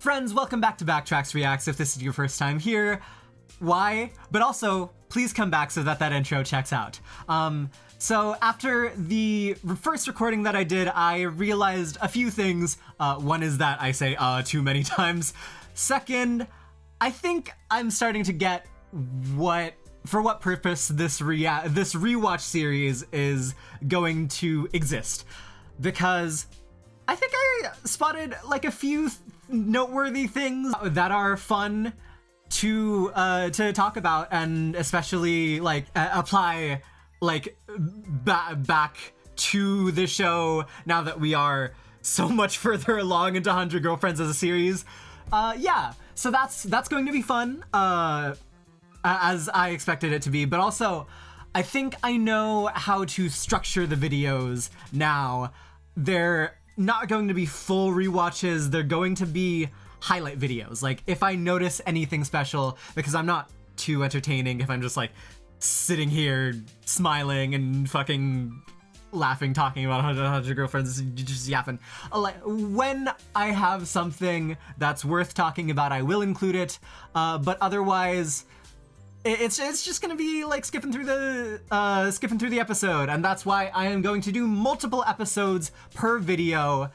Friends, welcome back to Backtracks Reacts. If this is your first time here, why? But also, please come back so that intro checks out. So after the first recording that I did, I realized a few things. One is that I say too many times. Second, I think I'm starting to get for what purpose this rewatch series is going to exist. Because I think I spotted like a few noteworthy things that are fun to talk about, and especially like apply like back to the show now that we are so much further along into 100 Girlfriends as a series. Yeah, so that's going to be fun, as I expected it to be, but also I think I know how to structure the videos now. They're not going to be full rewatches, they're going to be highlight videos. Like, if I notice anything special, because I'm not too entertaining if I'm just like sitting here smiling and fucking laughing, talking about 100 Girlfriends, just yapping. Like, when I have something that's worth talking about, I will include it, but otherwise it's just gonna be like skipping through the episode, and that's why I am going to do multiple episodes per video,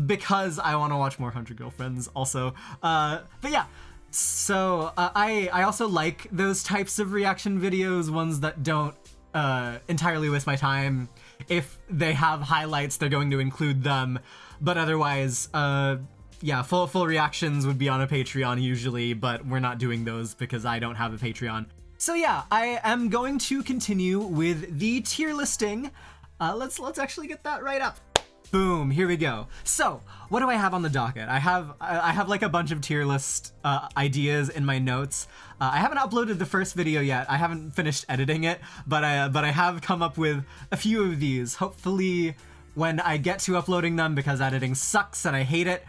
because I want to watch more 100 Girlfriends also. But yeah, so I also like those types of reaction videos, ones that don't entirely waste my time. If they have highlights, they're going to include them, but otherwise, yeah, full reactions would be on a Patreon usually, but we're not doing those because I don't have a Patreon. So yeah, I am going to continue with the tier listing. Let's actually get that right up. Boom, here we go. So, what do I have on the docket? I have like a bunch of tier list ideas in my notes. I haven't uploaded the first video yet. I haven't finished editing it, but I have come up with a few of these. Hopefully, when I get to uploading them, because editing sucks and I hate it,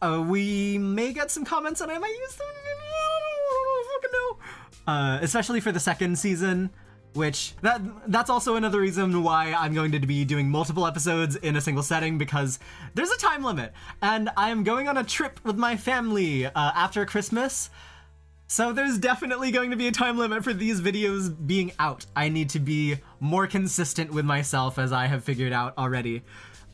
we may get some comments and I might use them. I don't fucking know. Especially for the second season, which that's also another reason why I'm going to be doing multiple episodes in a single setting, because there's a time limit, and I'm going on a trip with my family after Christmas. So there's definitely going to be a time limit for these videos being out. I need to be more consistent with myself, as I have figured out already.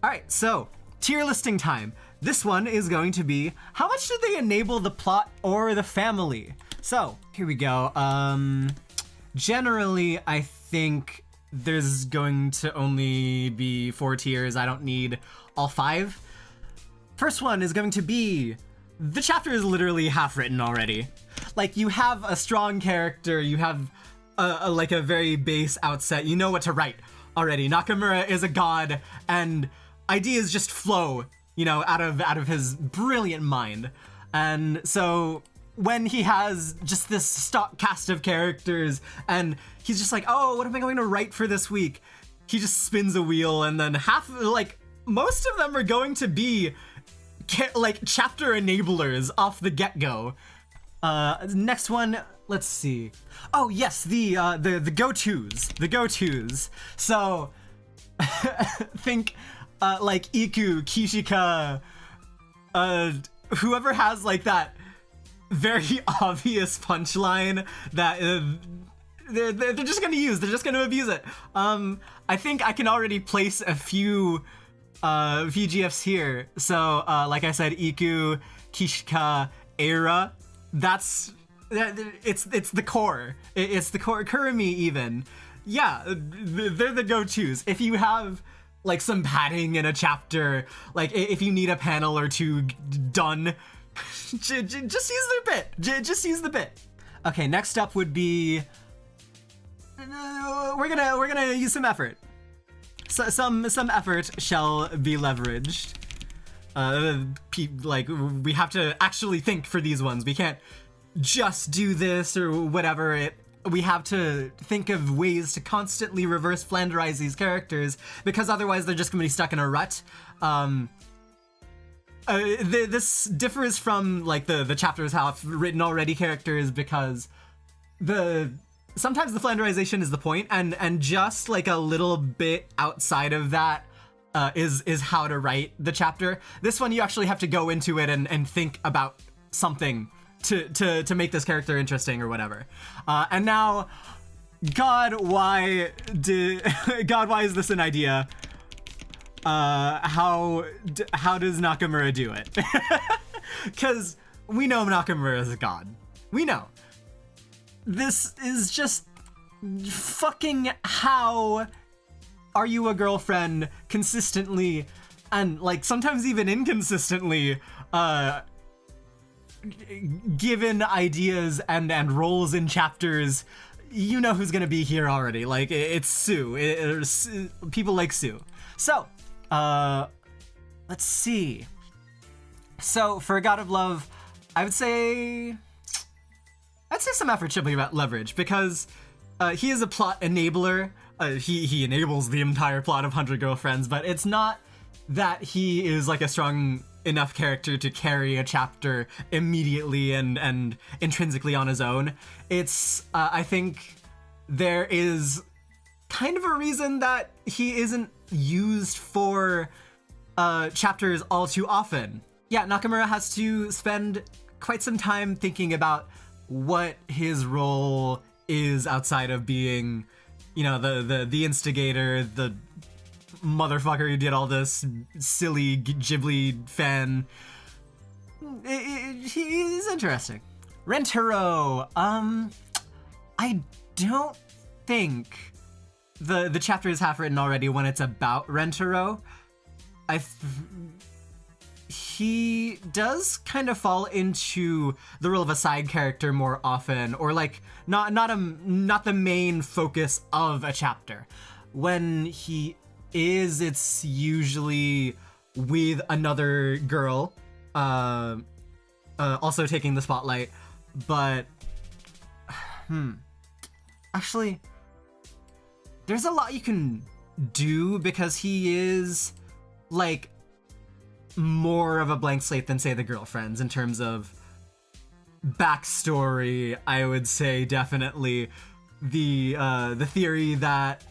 All right, so tier listing time. This one is going to be, how much do they enable the plot or the family? So here we go. Generally, I think there's going to only be 4 tiers. I don't need all 5. First one is going to be, the chapter is literally half written already. Like, you have a strong character, you have like a very base outset, you know what to write already. Nakamura is a god, and ideas just flow, you know, out of his brilliant mind. And so when he has just this stock cast of characters and he's just like, oh, what am I going to write for this week? He just spins a wheel, and then most of them are going to be like chapter enablers off the get-go. Next one, let's see. Oh yes, the go-tos. The go-tos. So think like Iku, Kishika, whoever has like that very obvious punchline that they're just gonna use, they're just gonna abuse it. I think I can already place a few VGFs here. So like I said, Iku, Kishika, Eira, it's the core. It's the core. Kurumi even. Yeah, they're the go-tos. If you have like some padding in a chapter, like if you need a panel or two done, just use their bit. Just use the bit. Okay, next up would be, we're gonna use some effort. So, some effort shall be leveraged. Like, we have to actually think for these ones. We can't just do this or whatever. We have to think of ways to constantly reverse Flanderize these characters, because otherwise they're just gonna be stuck in a rut. This differs from like the chapters have written already characters, because sometimes the Flanderization is the point, and just like a little bit outside of that, is how to write the chapter. This one you actually have to go into it and think about something to make this character interesting or whatever. And now, God, why is this an idea? How does Nakamura do it? Because we know Nakamura is a god. We know. This is just fucking how are you a girlfriend consistently and like sometimes even inconsistently given ideas and roles in chapters. You know who's gonna be here already. Like it's Sue. People like Sue. So let's see. So for God of Love, I'd say some effort should be about leverage because he is a plot enabler. He enables the entire plot of 100 Girlfriends, but it's not that he is like a strong enough character to carry a chapter immediately and intrinsically on his own. It's, I think there is kind of a reason that he isn't used for chapters all too often. Yeah, Nakamura has to spend quite some time thinking about what his role is outside of being, you know, the instigator, the motherfucker who did all this silly Ghibli fan. He's interesting. Rentaro. I don't think the chapter is half written already when it's about Rentaro. He does kind of fall into the role of a side character more often, or like not the main focus of a chapter. When he is, it's usually with another girl, also taking the spotlight. But actually, there's a lot you can do because he is like more of a blank slate than say the Girlfriends in terms of backstory. I would say definitely the theory that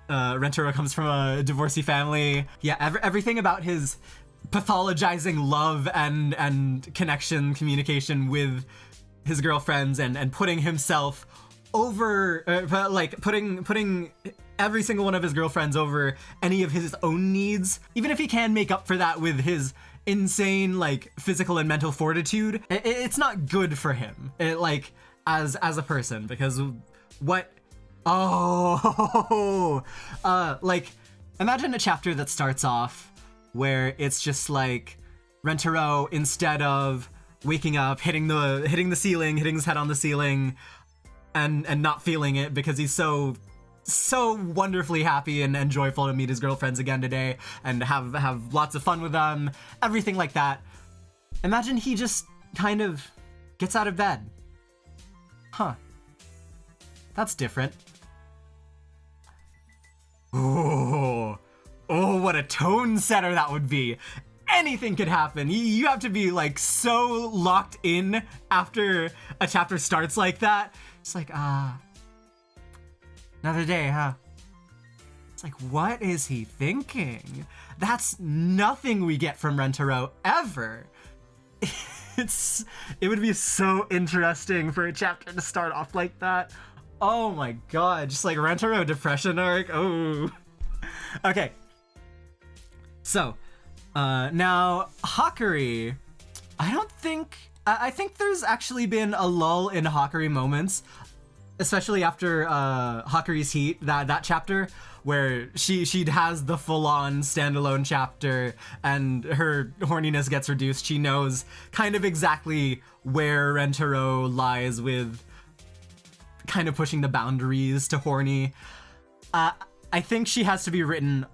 Rentaro comes from a divorcee family. Yeah, everything about his pathologizing love and connection, communication with his girlfriends and putting himself over, like putting every single one of his girlfriends over any of his own needs, even if he can make up for that with his insane like physical and mental fortitude. It's not good for him, like as a person, because what? Like imagine a chapter that starts off where it's just like Rentaro, instead of waking up, hitting the ceiling, hitting his head on the ceiling, and not feeling it because he's so wonderfully happy and joyful to meet his girlfriends again today and have lots of fun with them, everything like that. Imagine he just kind of gets out of bed. Huh. That's different. Oh, what a tone setter that would be. Anything could happen. You have to be like so locked in after a chapter starts like that. It's like, another day, huh? It's like, what is he thinking? That's nothing we get from Rentaro ever. It would be so interesting for a chapter to start off like that. Oh my god, just like Rentaro depression arc. Oh. Okay. So, now Hakari. I think there's actually been a lull in Hakari moments, especially after Hakari's Heat, that chapter where she has the full-on standalone chapter and her horniness gets reduced. She knows kind of exactly where Rentaro lies with kind of pushing the boundaries to horny. I think she has to be written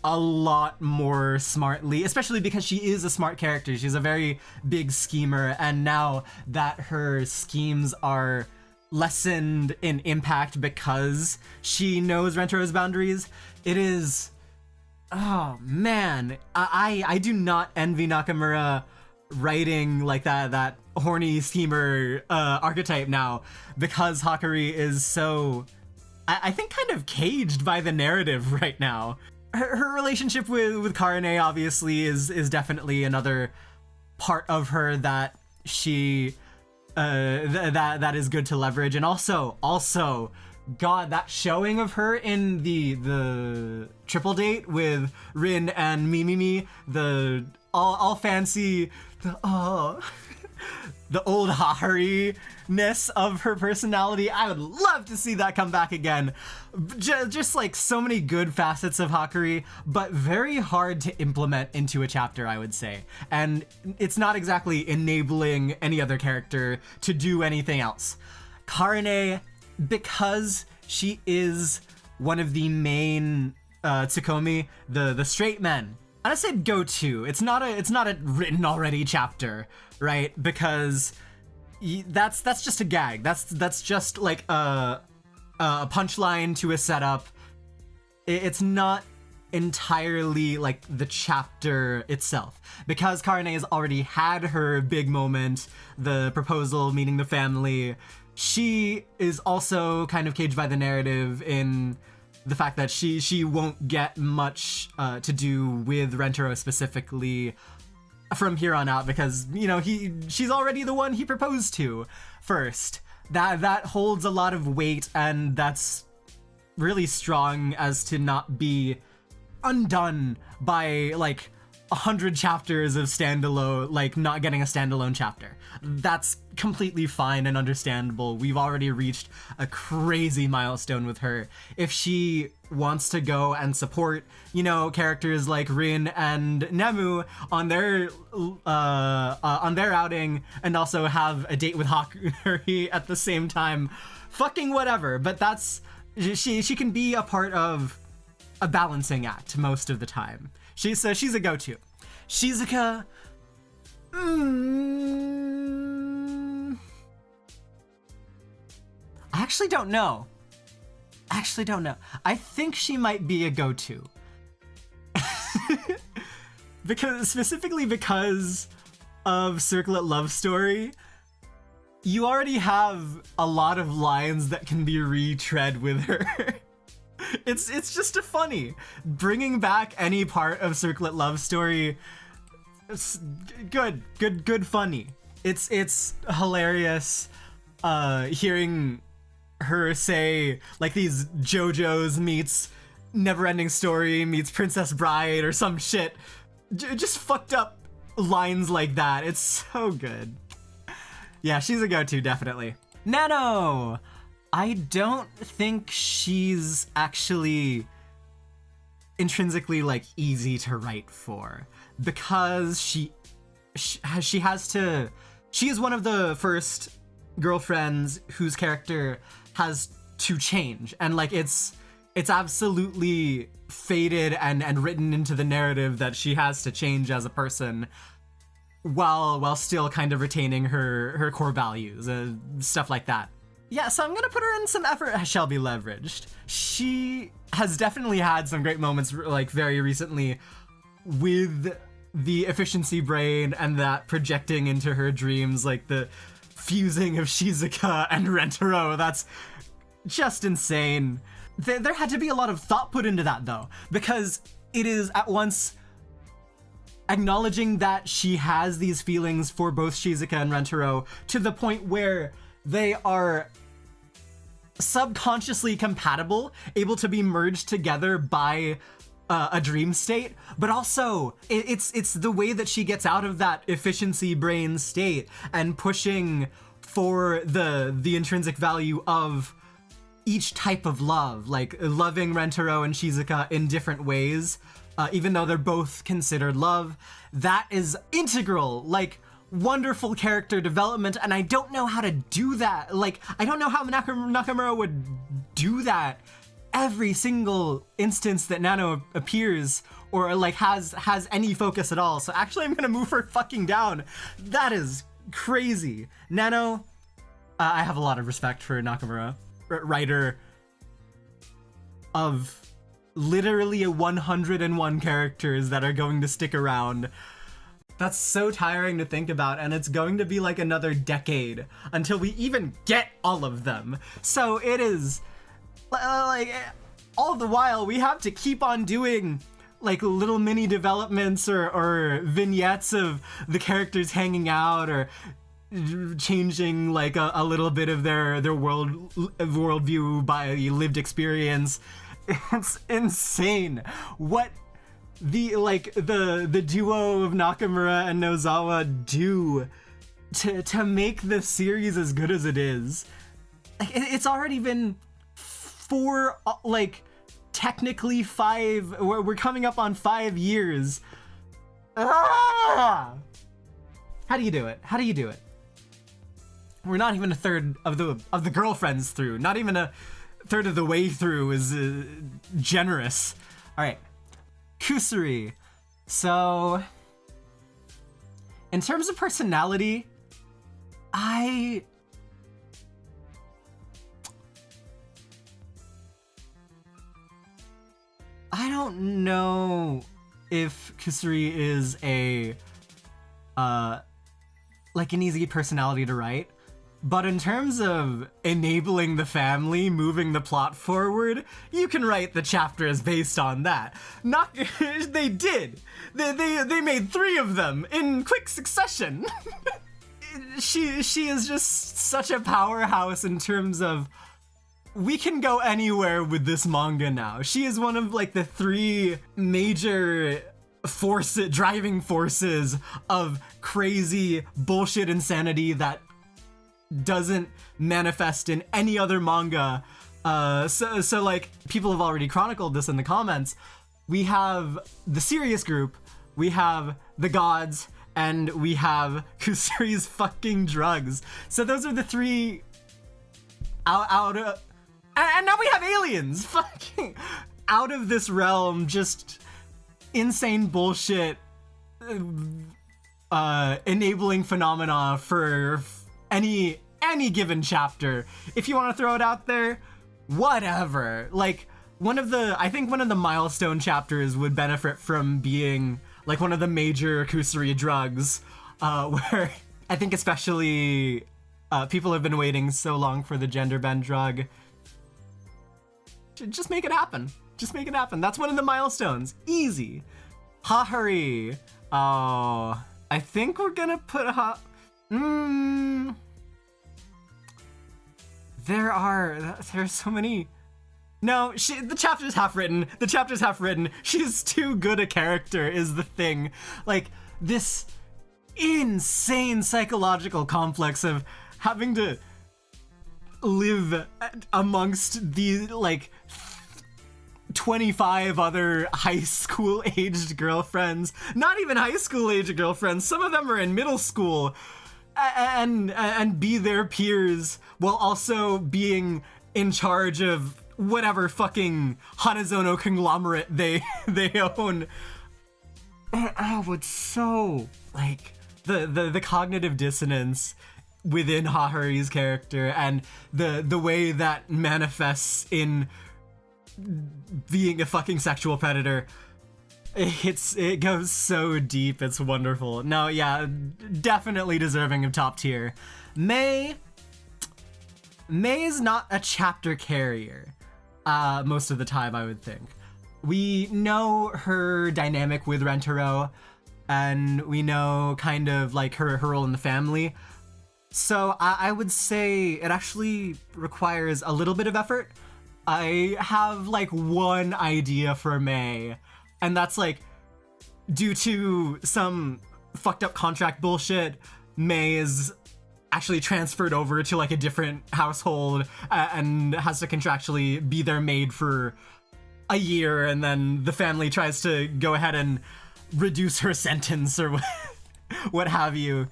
a lot more smartly, especially because she is a smart character. She's a very big schemer, and now that her schemes are lessened in impact because she knows Rentaro's boundaries, it is, oh man, I do not envy Nakamura writing like that horny schemer archetype now, because Hakari is so, I think, kind of caged by the narrative right now. her relationship with Karane obviously is definitely another part of her that she that is good to leverage. And also God, that showing of her in the triple date with Rin and Mimimi, the all fancy, the old Hahari-ness of her personality. I would love to see that come back again. Just like so many good facets of Hakari, but very hard to implement into a chapter, I would say. And it's not exactly enabling any other character to do anything else. Karane, because she is one of the main Tsukomi, the straight men, and I said go-to. It's not a written already chapter, right? Because that's just a gag. That's just like a punchline to a setup. It's not entirely like the chapter itself, because Karane has already had her big moment, the proposal, meeting the family. She is also kind of caged by the narrative in the fact that she won't get much to do with Rentaro specifically from here on out, because, you know, she's already the one he proposed to first. That holds a lot of weight, and that's really strong as to not be undone by like 100 chapters of standalone, like not getting a standalone chapter. That's completely fine and understandable. We've already reached a crazy milestone with her. If she wants to go and support, you know, characters like Rin and Nemu on their outing, and also have a date with Hakuri at the same time, fucking whatever. But that's she can be a part of a balancing act most of the time. She's a go-to. Shizuka, I actually don't know. I think she might be a go-to. Specifically because of Circlet Love Story, you already have a lot of lines that can be retread with her. It's just a funny. Bringing back any part of Circlet Love Story, it's good funny. It's hilarious hearing her say like these JoJo's meets Neverending Story meets Princess Bride or some shit. Just fucked up lines like that. It's so good. Yeah, she's a go-to, definitely. Nano! I don't think she's actually intrinsically like easy to write for, because she is one of the first girlfriends whose character has to change, and like it's absolutely fated and written into the narrative that she has to change as a person while still kind of retaining her core values, stuff like that. Yeah, so I'm gonna put her in some effort shall be leveraged. She has definitely had some great moments, like very recently, with the efficiency brain and that projecting into her dreams, like the fusing of Shizuka and Rentaro. That's just insane. There had to be a lot of thought put into that, though, because it is at once acknowledging that she has these feelings for both Shizuka and Rentaro to the point where they are subconsciously compatible, able to be merged together by a dream state, but also it's the way that she gets out of that efficiency brain state and pushing for the intrinsic value of each type of love, like loving Rentaro and Shizuka in different ways, even though they're both considered love. That is integral, like wonderful character development, and I don't know how to do that. Like, I don't know how Nakamura would do that every single instance that Nano appears or like has any focus at all. So actually I'm gonna move her fucking down. That is crazy. Nano, I have a lot of respect for Nakamura, writer of literally 101 characters that are going to stick around. That's so tiring to think about, and it's going to be like another decade until we even get all of them. So it is like all the while we have to keep on doing like little mini developments or vignettes of the characters hanging out or changing like a little bit of their worldview by lived experience. It's insane what the duo of Nakamura and Nozawa do to make this series as good as it is. Like, it's already been 4, like technically 5, we're coming up on 5 years. How do you do it? How do you do it? We're not even a third of the girlfriends through. Not even a third of the way through is generous. All right, Kusuri. So, in terms of personality, I don't know if Kusuri is a like an easy personality to write, but in terms of enabling the family, moving the plot forward, you can write the chapters based on that. Not they did. They made 3 of them in quick succession. She is just such a powerhouse in terms of we can go anywhere with this manga now. She is one of like the 3 major driving forces of crazy bullshit insanity that doesn't manifest in any other manga. So like people have already chronicled this in the comments. We have the serious group, we have the gods, and we have Kusuri's fucking drugs. So those are the 3 out of, and now we have aliens fucking out of this realm, just insane bullshit enabling phenomena for any given chapter. If you want to throw it out there, whatever. Like I think one of the milestone chapters would benefit from being like one of the major Kusuri drugs, where I think especially people have been waiting so long for the gender bend drug. Just make it happen. Just make it happen. That's one of the milestones. Easy. Hahari. Oh, I think we're gonna put there's so many. No, the chapter's half written. The chapter's half written. She's too good a character is the thing. Like, this insane psychological complex of having to live amongst the, like, 25 other high school aged girlfriends. Not even high school aged girlfriends. Some of them are in middle school. And be their peers while also being in charge of whatever fucking Hanazono conglomerate they own. Oh, it's so like the cognitive dissonance within Hahari's character and the way that manifests in being a fucking sexual predator. It goes so deep, it's wonderful. No, yeah, definitely deserving of top tier. May is not a chapter carrier, most of the time, I would think. We know her dynamic with Rentaro, and we know kind of like her role in the family. So I would say it actually requires a little bit of effort. I have like one idea for May, and that's like, due to some fucked up contract bullshit, May is actually transferred over to like a different household and has to contractually be their maid for a year, and then the family tries to go ahead and reduce her sentence or what have you.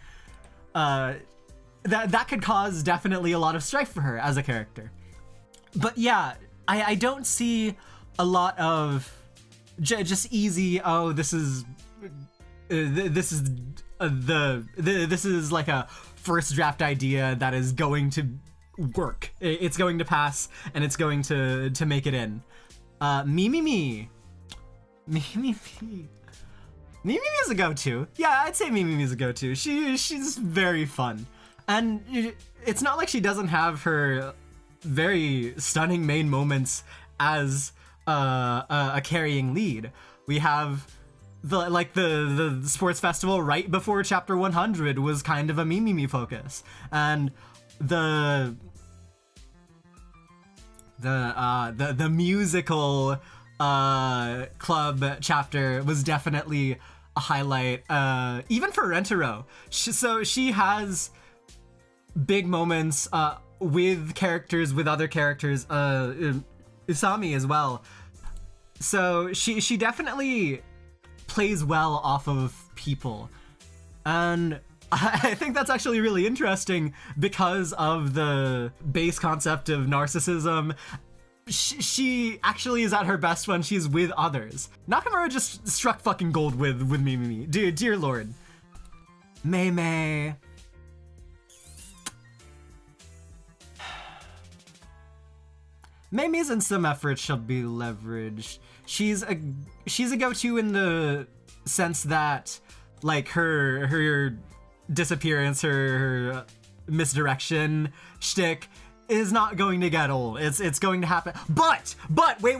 That could cause definitely a lot of strife for her as a character. But yeah, I don't see a lot of just easy, oh, this is like a first draft idea that is going to work. It's going to pass and it's going to make it in. Mimi is a go-to. Yeah, I'd say Mimi is a go-to. She's very fun. And it's not like she doesn't have her very stunning main moments as a carrying lead. We have the sports festival right before chapter 100 was kind of a Mimimi focus, and the musical club chapter was definitely a highlight, even for Rentaro. So she has big moments with other characters, Usami as well. So she definitely plays well off of people, and I think that's actually really interesting because of the base concept of narcissism. She actually is at her best when she's with others. Nakamura just struck fucking gold with Mimimi. Dear Lord. Mei Mei. Mei Mei's in some effort shall be leveraged. She's a go-to in the sense that, like, her disappearance, her misdirection shtick is not going to get old. It's going to happen. But wait.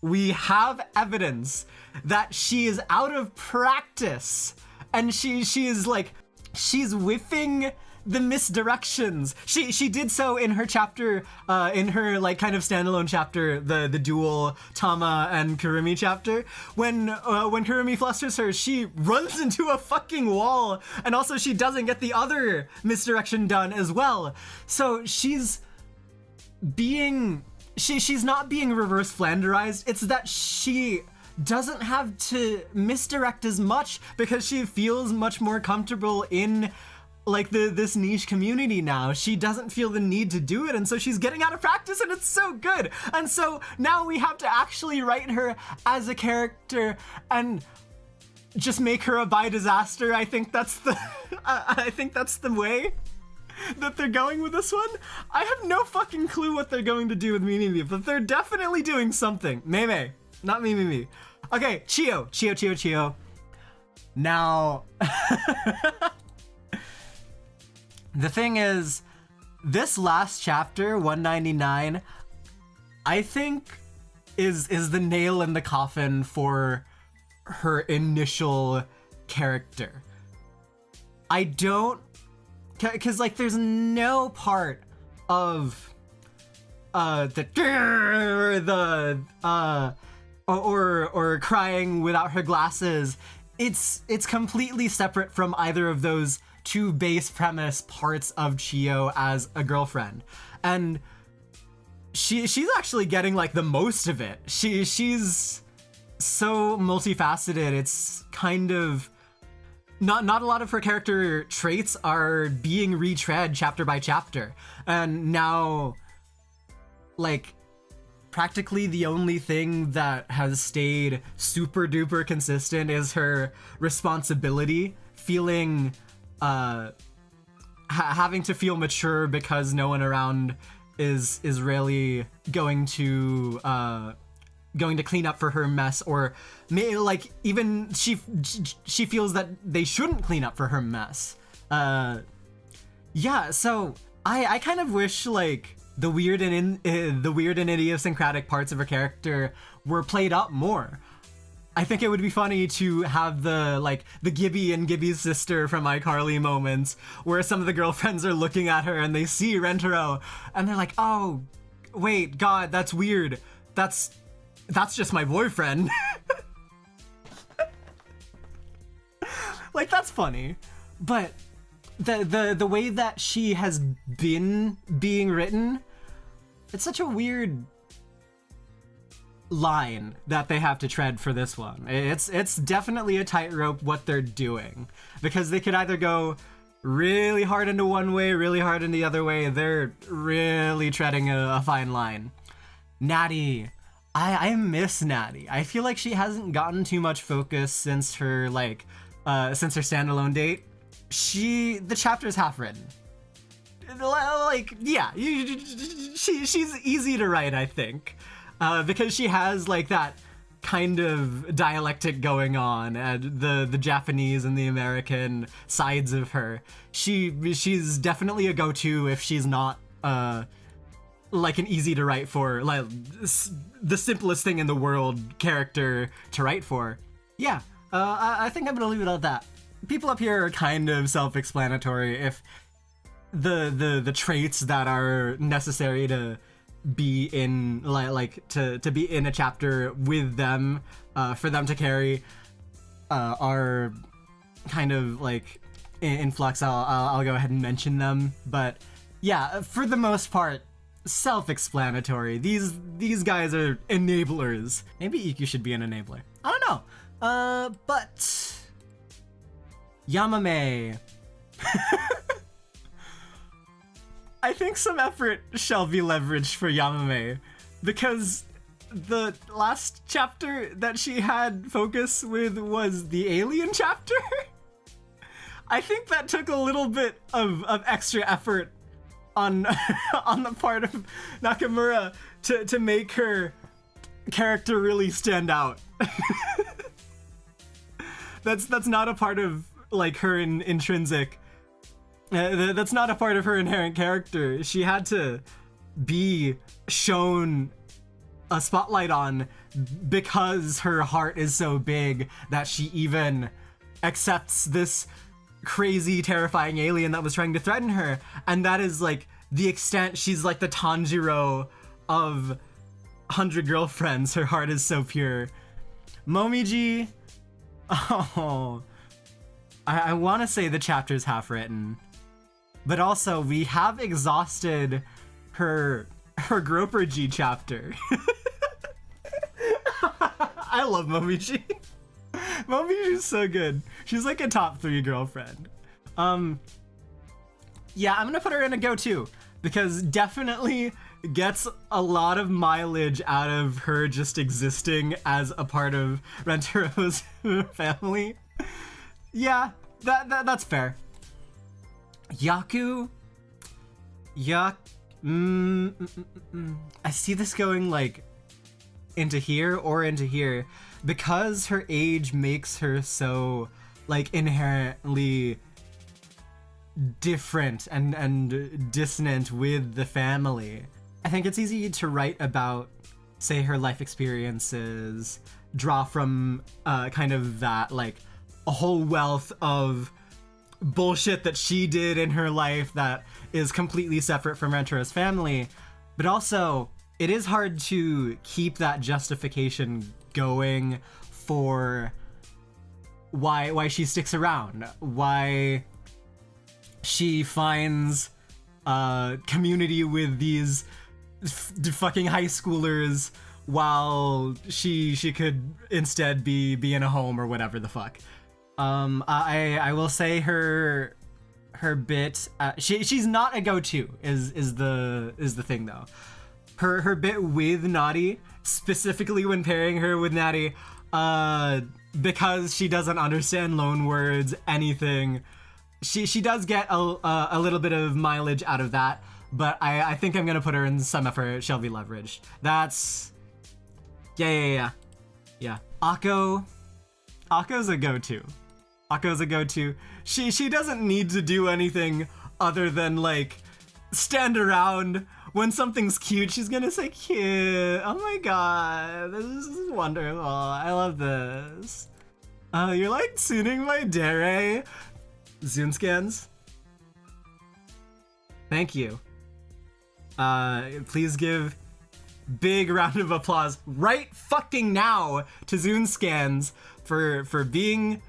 We have evidence that she is out of practice, and she is like, she's whiffing the misdirections. She did so in her chapter, in her like kind of standalone chapter, the dual Tama and Kurumi chapter. When Kurumi flusters her, she runs into a fucking wall, and also she doesn't get the other misdirection done as well. So she's not being reverse Flanderized. It's that she doesn't have to misdirect as much because she feels much more comfortable in like this niche community now. She doesn't feel the need to do it, and so she's getting out of practice, and it's so good. And so now we have to actually write her as a character and just make her a bi disaster. I think that's the I think that's the way that they're going with this one. I have no fucking clue what they're going to do with Mimimi, but they're definitely doing something. Mei, not Mimimi. Okay, Chio. Now the thing is, this last chapter, 199, I think is the nail in the coffin for her initial character. I don't, cause like there's no part of or crying without her glasses. It's completely separate from either of those two base premise parts of Chio as a girlfriend, and she's actually getting like the most of it. She's so multifaceted. It's kind of not a lot of her character traits are being retread chapter by chapter, and now like practically the only thing that has stayed super duper consistent is her responsibility, feeling having to feel mature because no one around is really going to clean up for her mess, or like even she feels that they shouldn't clean up for her mess. Yeah, so I kind of wish like the weird and idiosyncratic parts of her character were played up more. I think it would be funny to have the Gibby and Gibby's sister from iCarly moments where some of the girlfriends are looking at her and they see Rentaro and they're like, oh, wait, God, that's weird. That's just my boyfriend. Like, that's funny. But the way that she has been being written, it's such a weird line that they have to tread for this one. It's definitely a tightrope what they're doing, because they could either go really hard into one way, really hard in the other way. They're really treading a fine line. Natty. I miss Natty. I feel like she hasn't gotten too much focus since her standalone date. The chapter's half written. Like, yeah, she's easy to write, I think. Because she has like that kind of dialectic going on, and the Japanese and the American sides of her. She's definitely a go-to if she's not like an easy to write for, like the simplest thing in the world character to write for. Yeah, I think I'm gonna leave it at that. People up here are kind of self-explanatory. If the traits that are necessary to be in to be in a chapter with them, for them to carry, are kind of like in flux, I'll go ahead and mention them. But yeah, for the most part, self-explanatory. These guys are enablers. Maybe Ikki should be an enabler. I don't know. But Yamame. I think some effort shall be leveraged for Yamame, because the last chapter that she had focus with was the alien chapter. I think that took a little bit of extra effort on on the part of Nakamura to make her character really stand out. That's not a part of like her intrinsic. That's not a part of her inherent character. She had to be shown a spotlight on because her heart is so big that she even accepts this crazy, terrifying alien that was trying to threaten her. And that is like the extent. She's like the Tanjiro of 100 Girlfriends. Her heart is so pure. Momiji, oh, I want to say the chapter's half written, but also we have exhausted her Gropergy chapter. I love Momiji. Momiji's so good. She's like a top 3 girlfriend. Yeah, I'm gonna put her in a go too, because definitely gets a lot of mileage out of her just existing as a part of Rentero's family. Yeah, that's fair. Yaku? I see this going like into here or into here, because her age makes her so like inherently different and dissonant with the family. I think it's easy to write about, say, her life experiences, draw from kind of that, like, a whole wealth of bullshit that she did in her life that is completely separate from Rentero's family. But also, it is hard to keep that justification going for why she sticks around, why she finds community with these fucking high schoolers while she could instead be in a home or whatever the fuck. I will say her bit, she's not a go-to is the thing though. Her bit with Naughty, specifically when pairing her with Natty, because she doesn't understand loan words, anything, she does get a little bit of mileage out of that, but I think I'm gonna put her in some effort shall be leveraged. That's yeah. Akko's a go-to. Akko's a go-to. She doesn't need to do anything other than like stand around. When something's cute, she's gonna say cute. Oh my god, this is wonderful. I love this. You're like tuning my dere. Zoom scans. Thank you. Please give big round of applause right fucking now to Zune Scans for being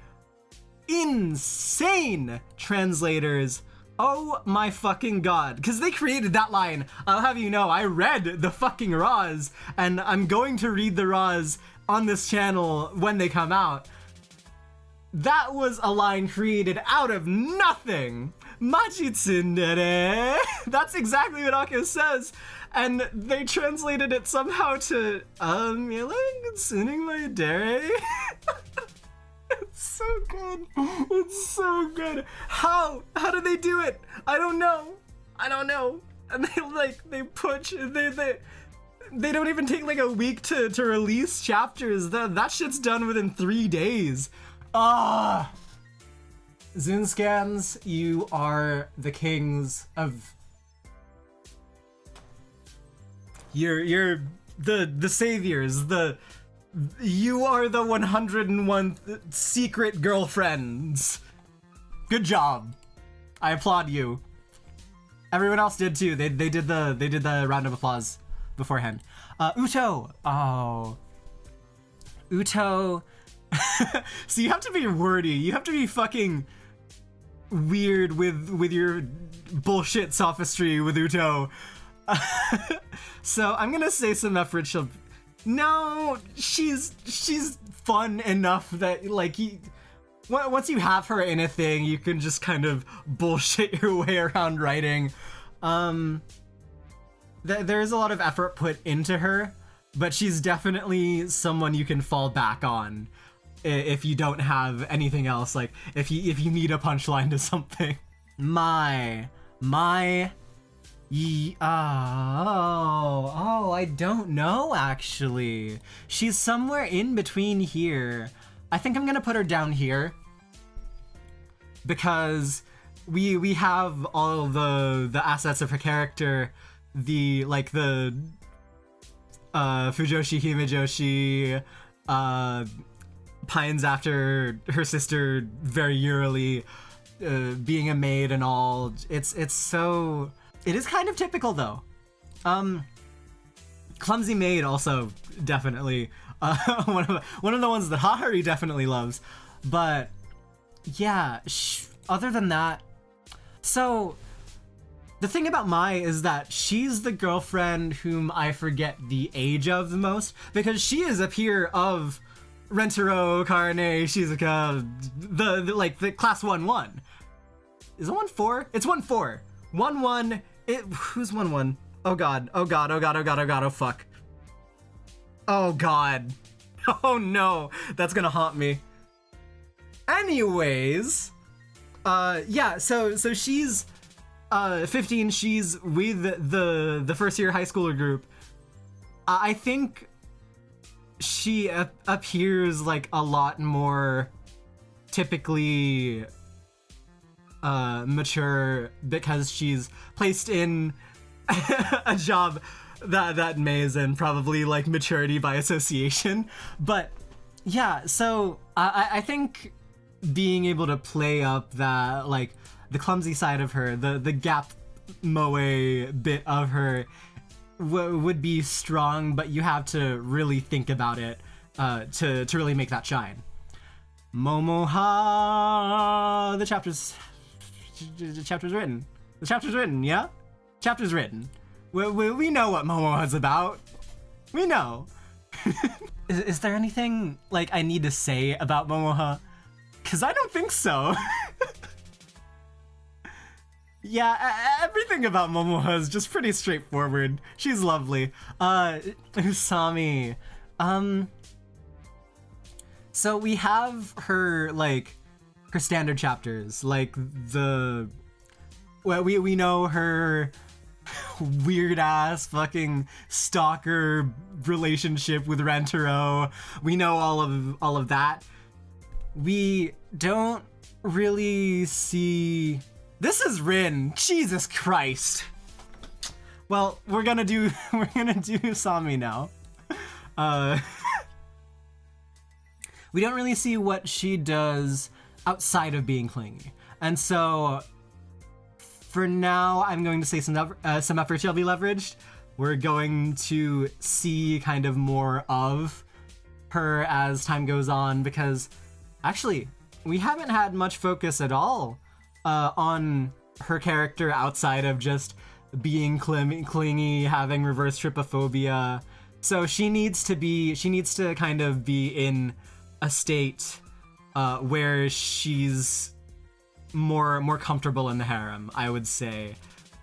insane translators. Oh my fucking god. Because they created that line. I'll have you know, I read the fucking raws, and I'm going to read the raws on this channel when they come out. That was a line created out of nothing. Machi tsundere. That's exactly what Akko says. And they translated it somehow to, you're like tuning my dere. It's so good. It's so good. How did they do it? I don't know. And they push, they don't even take like a week to release chapters. That shit's done within 3 days. Zune Scans, you are the kings of You're the saviors, you are the 101 secret girlfriends. Good job. I applaud you. Everyone else did too. They did the round of applause beforehand. Uto. Oh. Uto. So you have to be wordy. You have to be fucking weird with your bullshit sophistry with Uto. So I'm gonna say some effort. No, she's fun enough that like once you have her in a thing, you can just kind of bullshit your way around writing. There's a lot of effort put into her, but she's definitely someone you can fall back on if you don't have anything else. Like if you need a punchline to something. I don't know actually. She's somewhere in between here. I think I'm gonna put her down here because we have all the assets of her character, the Fujoshi Himejoshi, pines after her sister very eerily, being a maid and all. It's so. It is kind of typical though. Clumsy maid also definitely one of the ones that Haruhi definitely loves. But yeah, other than that, so the thing about Mai is that she's the girlfriend whom I forget the age of the most, because she is a peer of Rentaro, Karane, Shizuka, the class 1-1. Is it 1-4? It's 1-4. 1-1. Who's 1-1? Oh god. Oh god. Oh god. Oh god. Oh god. Oh fuck. Oh god. Oh no. That's gonna haunt me. Anyways, yeah. So she's 15. She's with the first year high schooler group. I think she appears like a lot more typically mature because she's placed in a job that May is in, probably like maturity by association. But yeah, so I think being able to play up that like the clumsy side of her, the gap moe bit of her would be strong, but you have to really think about it to really make that shine. Momoha, the chapter's written. The chapter's written, yeah? Chapter's written. We know what Momoha's about. We know. Is there anything like I need to say about Momoha? Cause I don't think so. Yeah, everything about Momoha is just pretty straightforward. She's lovely. Usami. So we have her her standard chapters, like we know her weird ass fucking stalker relationship with Rentaro. We know all of that. We don't really see. This is Rin. Jesus Christ. Well, we're gonna do Sami now. We don't really see what she does outside of being clingy, and so for now, I'm going to say some effort shall be leveraged. We're going to see kind of more of her as time goes on, because actually we haven't had much focus at all on her character outside of just being clingy, having reverse trypophobia. So she needs to kind of be in a state where she's more comfortable in the harem, I would say.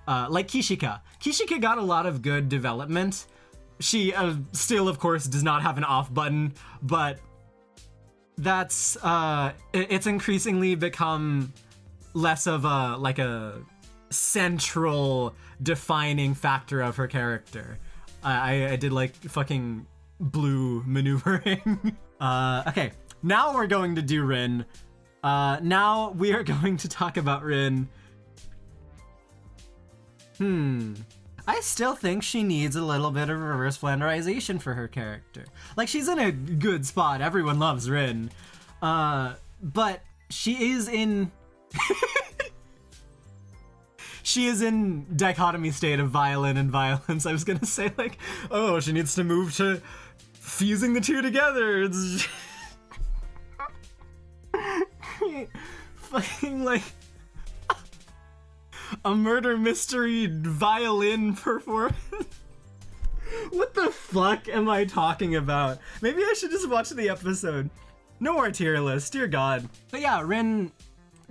Like Kishika. Kishika got a lot of good development. She still, of course, does not have an off button, but that's it's increasingly become less of a central defining factor of her character. I did like fucking blue maneuvering. Okay, now we're going to do Rin. Now we are going to talk about Rin. I still think she needs a little bit of reverse flanderization for her character. Like, she's in a good spot. Everyone loves Rin. But she is in... she is in dichotomy state of violin and violence. I was gonna say, like, oh, she needs to move to fusing the two together. It's fucking, like, a murder mystery violin performance. What the fuck am I talking about? Maybe I should just watch the episode. No more tier list, dear God. But yeah, Rin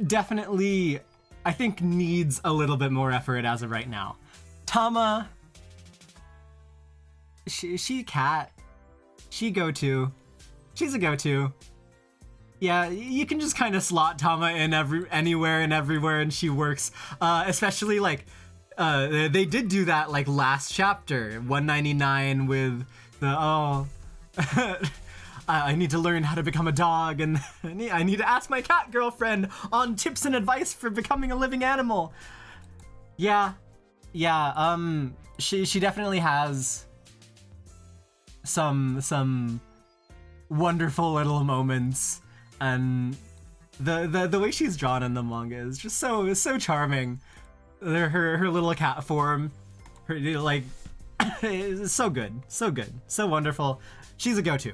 definitely, I think, needs a little bit more effort as of right now. Tama, she cat. She go-to. She's a go-to. Yeah, you can just kind of slot Tama in anywhere and everywhere, and she works. Especially, like, they did do that, like, last chapter, 199, with the, I need to learn how to become a dog, and I need to ask my cat girlfriend on tips and advice for becoming a living animal. Yeah, she definitely has some wonderful little moments. And the way she's drawn in the manga is just so charming. Her little cat form, her, like, is so good, so wonderful. She's a go-to.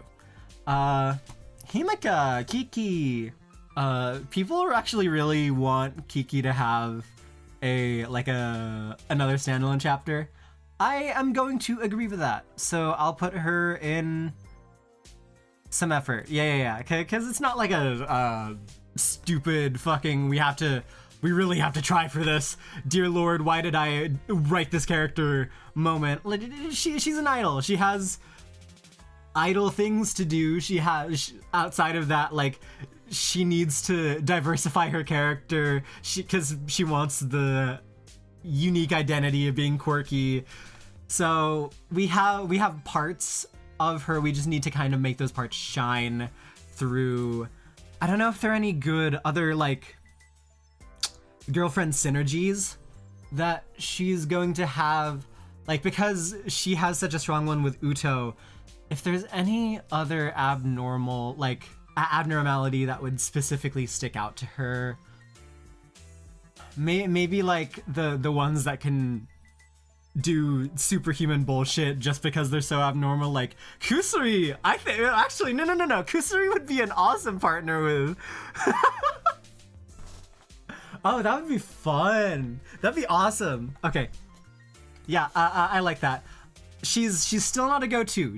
Himeka, Kiki. People actually really want Kiki to have another standalone chapter. I am going to agree with that. So I'll put her in some effort. Yeah. Okay, because it's not like a stupid fucking we really have to try for this. Dear Lord, why did I write this character moment? Like, she's an idol. She has idle things to do. She has, outside of that, like, she needs to diversify her character because she wants the unique identity of being quirky. So we have parts of her. We just need to kind of make those parts shine through. I don't know if there are any good other, like, girlfriend synergies that she's going to have, like, because she has such a strong one with Uto. If there's any other abnormality that would specifically stick out to her, maybe like the ones that can do superhuman bullshit just because they're so abnormal, like Kusuri. I think actually no. Kusuri would be an awesome partner with. Oh, that would be fun. That'd be awesome. Okay, yeah, I like that. She's still not a go-to.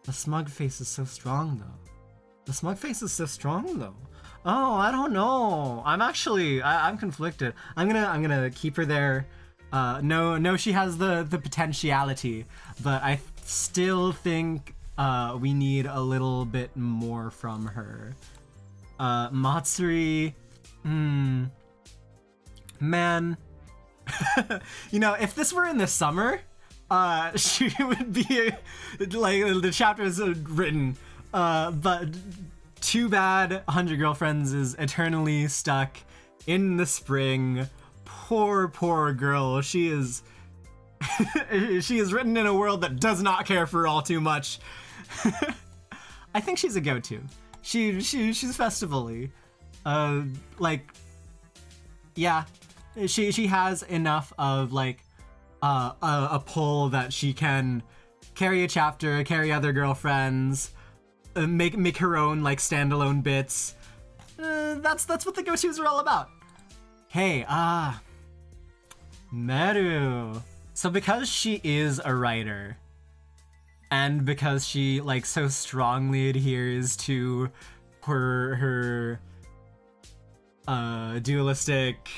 The smug face is so strong though. Oh, I don't know. I'm conflicted. I'm gonna keep her there. No, she has the potentiality, but I still think we need a little bit more from her. Matsuri, man. You know, if this were in the summer, she would be like the chapter is written. But too bad 100 Girlfriends is eternally stuck in the spring. Poor girl. She is she is written in a world that does not care for all too much. I think she's a go-to. She's festival-y. Like, yeah, she has enough of like a pull that she can carry a chapter, carry other girlfriends, make her own like standalone bits. That's what the go-tos are all about. Hey, Meru. So because she is a writer, and because she like so strongly adheres to her dualistic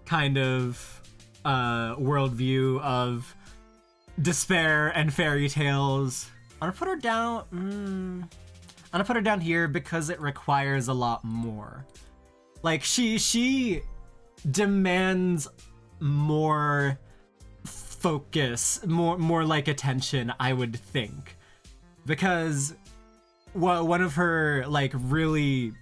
kind of worldview of despair and fairy tales, I'm gonna put her down. I'm gonna put her down here because it requires a lot more. Like she demands more focus, more like attention, I would think, because one of her like really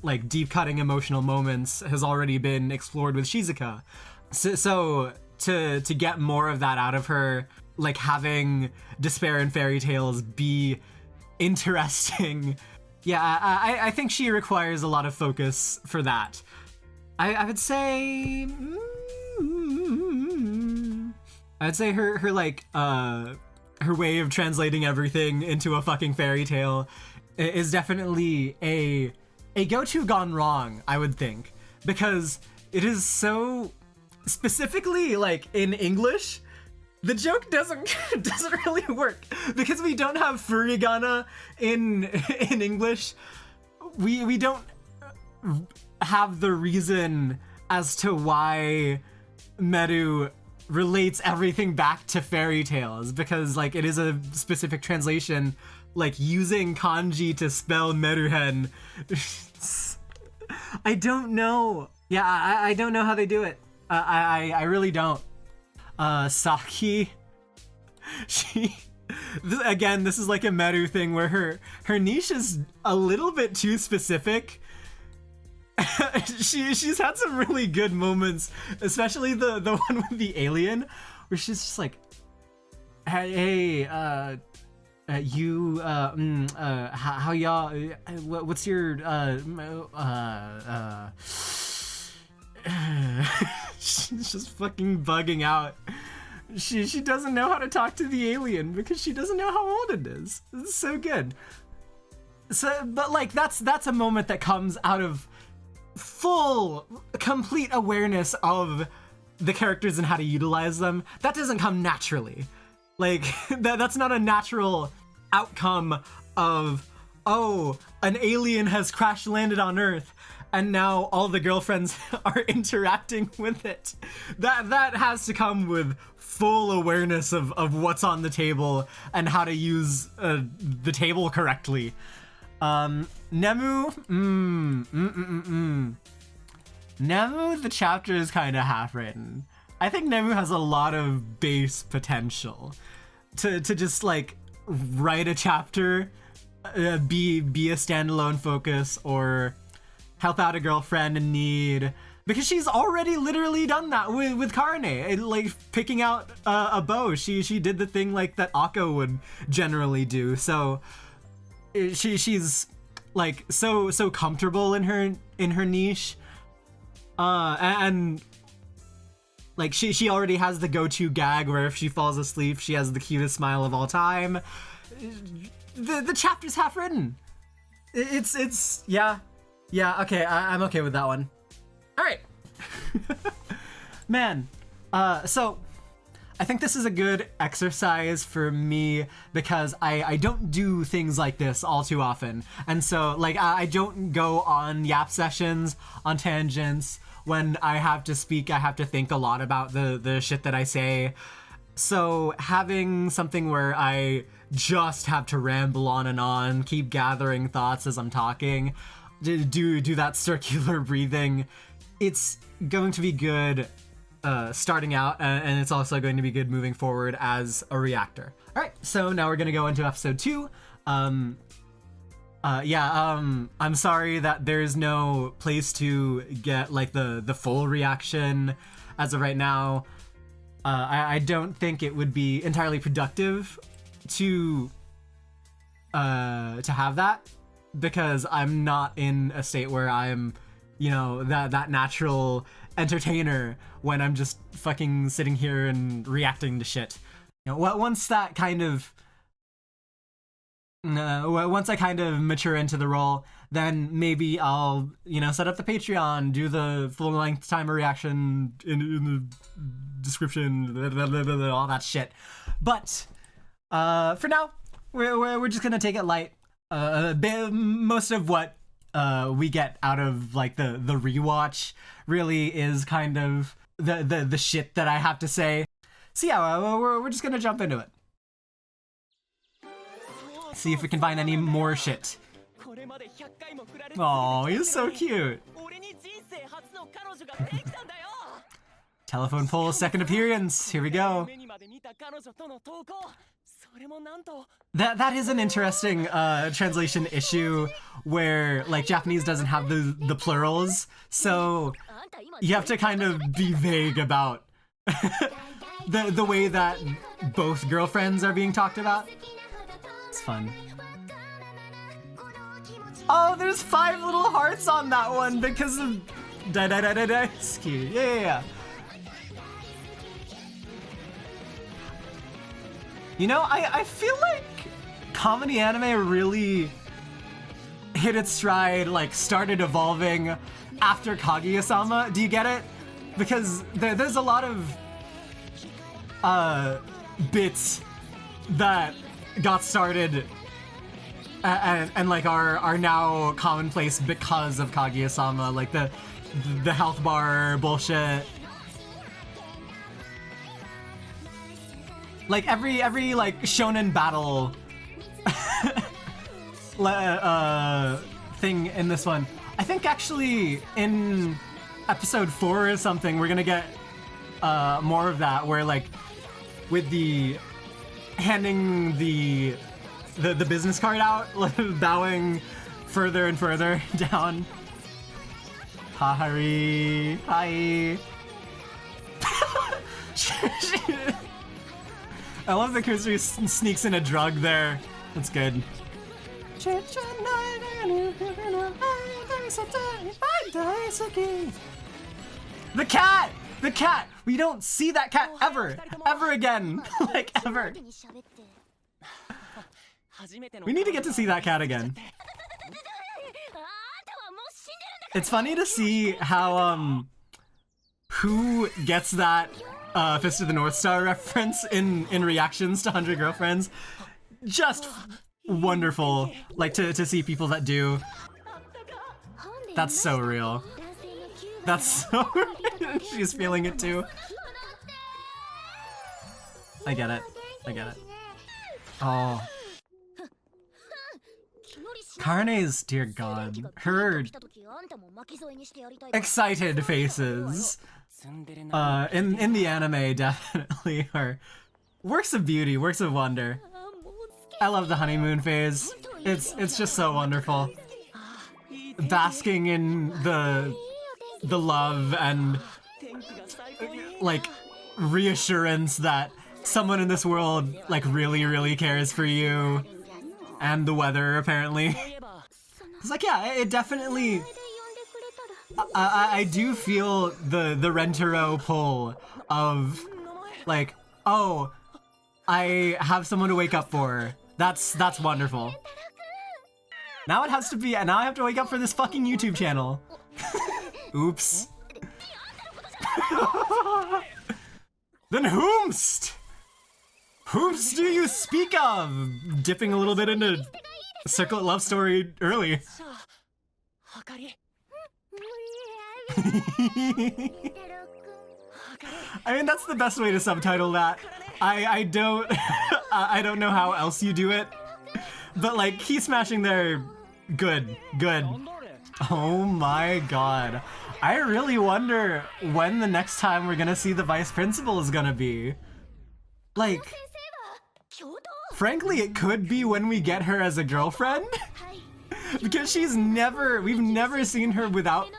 like deep cutting emotional moments has already been explored with Shizuka. So to get more of that out of her, like having despair in fairy tales be interesting, yeah, I think she requires a lot of focus for that. I would say her like her way of translating everything into a fucking fairy tale is definitely a go-to gone wrong, I would think, because it is so specifically like in English, the joke doesn't really work because we don't have furigana in English. We don't have the reason as to why Meru relates everything back to fairy tales, because like it is a specific translation, like using kanji to spell Meruhen. I don't know. Yeah, I don't know how they do it. I really don't. Saki, this is like a Meru thing where her niche is a little bit too specific. She's had some really good moments, especially the one with the alien, where she's just like, hey, you, how y'all, what's your, she's just fucking bugging out. She doesn't know how to talk to the alien because she doesn't know how old it is. It's so good. So, but like, that's a moment that comes out of full, complete awareness of the characters and how to utilize them. That doesn't come naturally. Like, that's not a natural outcome of, oh, an alien has crash landed on Earth and now all the girlfriends are interacting with it. That has to come with full awareness of what's on the table and how to use the table correctly. Nemu, Nemu, the chapter is kind of half-written. I think Nemu has a lot of base potential to just like write a chapter, be a standalone focus, or help out a girlfriend in need, because she's already literally done that with Karne, like picking out a bow. She did the thing like that Akko would generally do. So she's like so comfortable in her niche, and like she already has the go-to gag where if she falls asleep she has the cutest smile of all time. The chapter's half written. It's yeah, okay, I'm okay with that one. All right. Man, so I think this is a good exercise for me because I don't do things like this all too often. And so like I don't go on yap sessions, on tangents. When I have to speak, I have to think a lot about the shit that I say. So having something where I just have to ramble on, keep gathering thoughts as I'm talking, do that circular breathing, it's going to be good starting out, and it's also going to be good moving forward as a reactor. All right, so now we're gonna go into episode 2. I'm sorry that there's no place to get like the full reaction as of right now. I don't think it would be entirely productive to have that, because I'm not in a state where I'm, that natural entertainer when I'm just fucking sitting here and reacting to shit. Once that kind of once I kind of mature into the role, then maybe I'll, set up the Patreon, do the full length timer reaction in the description, all that shit. But for now, we're just gonna take it light. Most of what we get out of like the rewatch really is kind of the shit that I have to say. So yeah, we're just gonna jump into it. See if we can find any more shit. Oh, he's so cute. Telephone pole second appearance. Here we go. That is an interesting translation issue where like Japanese doesn't have the plurals, so you have to kind of be vague about the way that both girlfriends are being talked about. It's fun. Oh, there's 5 little hearts on that one because of it's cute. Yeah. You know, I feel like comedy anime really hit its stride, like started evolving after Kaguya-sama. Do you get it? Because there's a lot of bits that got started and like are now commonplace because of Kaguya-sama, like the health bar bullshit. Like every like shonen battle thing in this one. I think actually in episode 4 or something we're gonna get more of that, where like with the handing the business card out, bowing further and further down. Hahari, hi. I love that Kusuri sneaks in a drug there. That's good. The cat! The cat! We don't see that cat ever! Ever again! Like, ever. We need to get to see that cat again. It's funny to see how, who gets that Fist of the North Star reference in reactions to 100 Girlfriends. Just wonderful, like, to see people that do. That's so real. That's so real. She's feeling it too. I get it. I get it. Oh. Karne's, dear god, her excited faces in the anime definitely are works of beauty, works of wonder. I love the honeymoon phase. It's just so wonderful. Basking in the love and like reassurance that someone in this world like really cares for you. And the weather, apparently. It's like, yeah, it definitely... I do feel the Rentaro pull of, like, oh, I have someone to wake up for. That's wonderful. Now it has to be, now I have to wake up for this fucking YouTube channel. Oops. Then whomst? Whomst do you speak of? Dipping a little bit into Circlet Love Story early. I mean, that's the best way to subtitle that. I don't I don't know how else you do it, but like key smashing there, good. Oh my god. I really wonder when the next time we're gonna see the vice principal is gonna be. Like, frankly, it could be when we get her as a girlfriend. Because we've never seen her without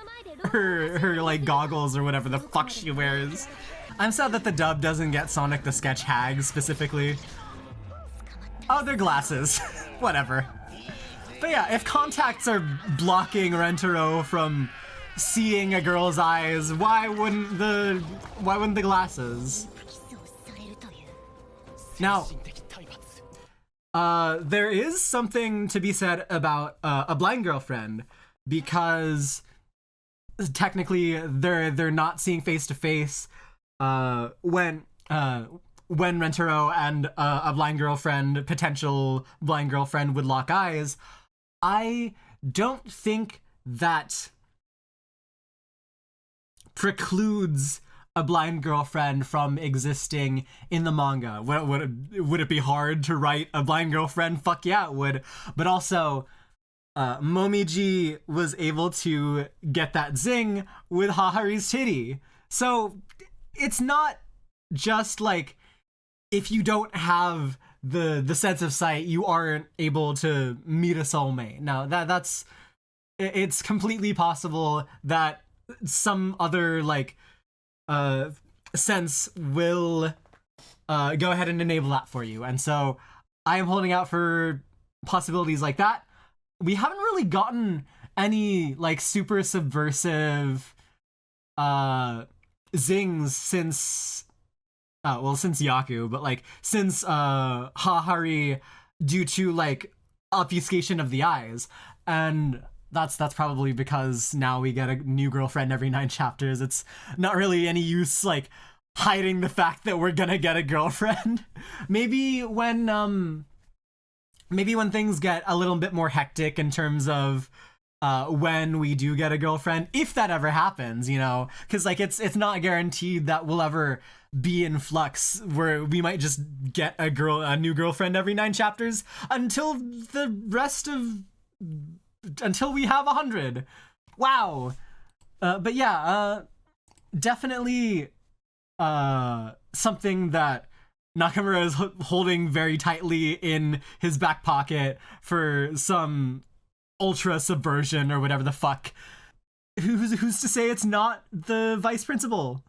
her like goggles or whatever the fuck she wears. I'm sad that the dub doesn't get Sonic the Sketch Hag specifically. Oh, they're glasses. Whatever. But yeah, if contacts are blocking Rentaro from seeing a girl's eyes, why wouldn't the glasses? Now, there is something to be said about a blind girlfriend, because technically they're not seeing face to face when Rentaro and a blind girlfriend, potential blind girlfriend, would lock eyes. I don't think that precludes a blind girlfriend from existing in the manga. Would it be hard to write a blind girlfriend? Fuck yeah, it would. But also, Momiji was able to get that zing with Hahari's titty. So it's not just like, if you don't have the sense of sight, you aren't able to meet a soulmate. Now that's it's completely possible that some other like sense will go ahead and enable that for you. And so I am holding out for possibilities like that. We haven't really gotten any like super subversive zings since since Yaku, but like since Hahari, due to like obfuscation of the eyes. And that's probably because now we get a new girlfriend every 9 chapters. It's not really any use like hiding the fact that we're gonna get a girlfriend. Maybe when things get a little bit more hectic in terms of when we do get a girlfriend, if that ever happens, you know, because like it's not guaranteed that we'll ever be in flux where we might just get a new girlfriend every 9 chapters until we have 100. Wow. But yeah, definitely something that Nakamura is holding very tightly in his back pocket for some ultra subversion or whatever the fuck. Who's to say it's not the vice principal?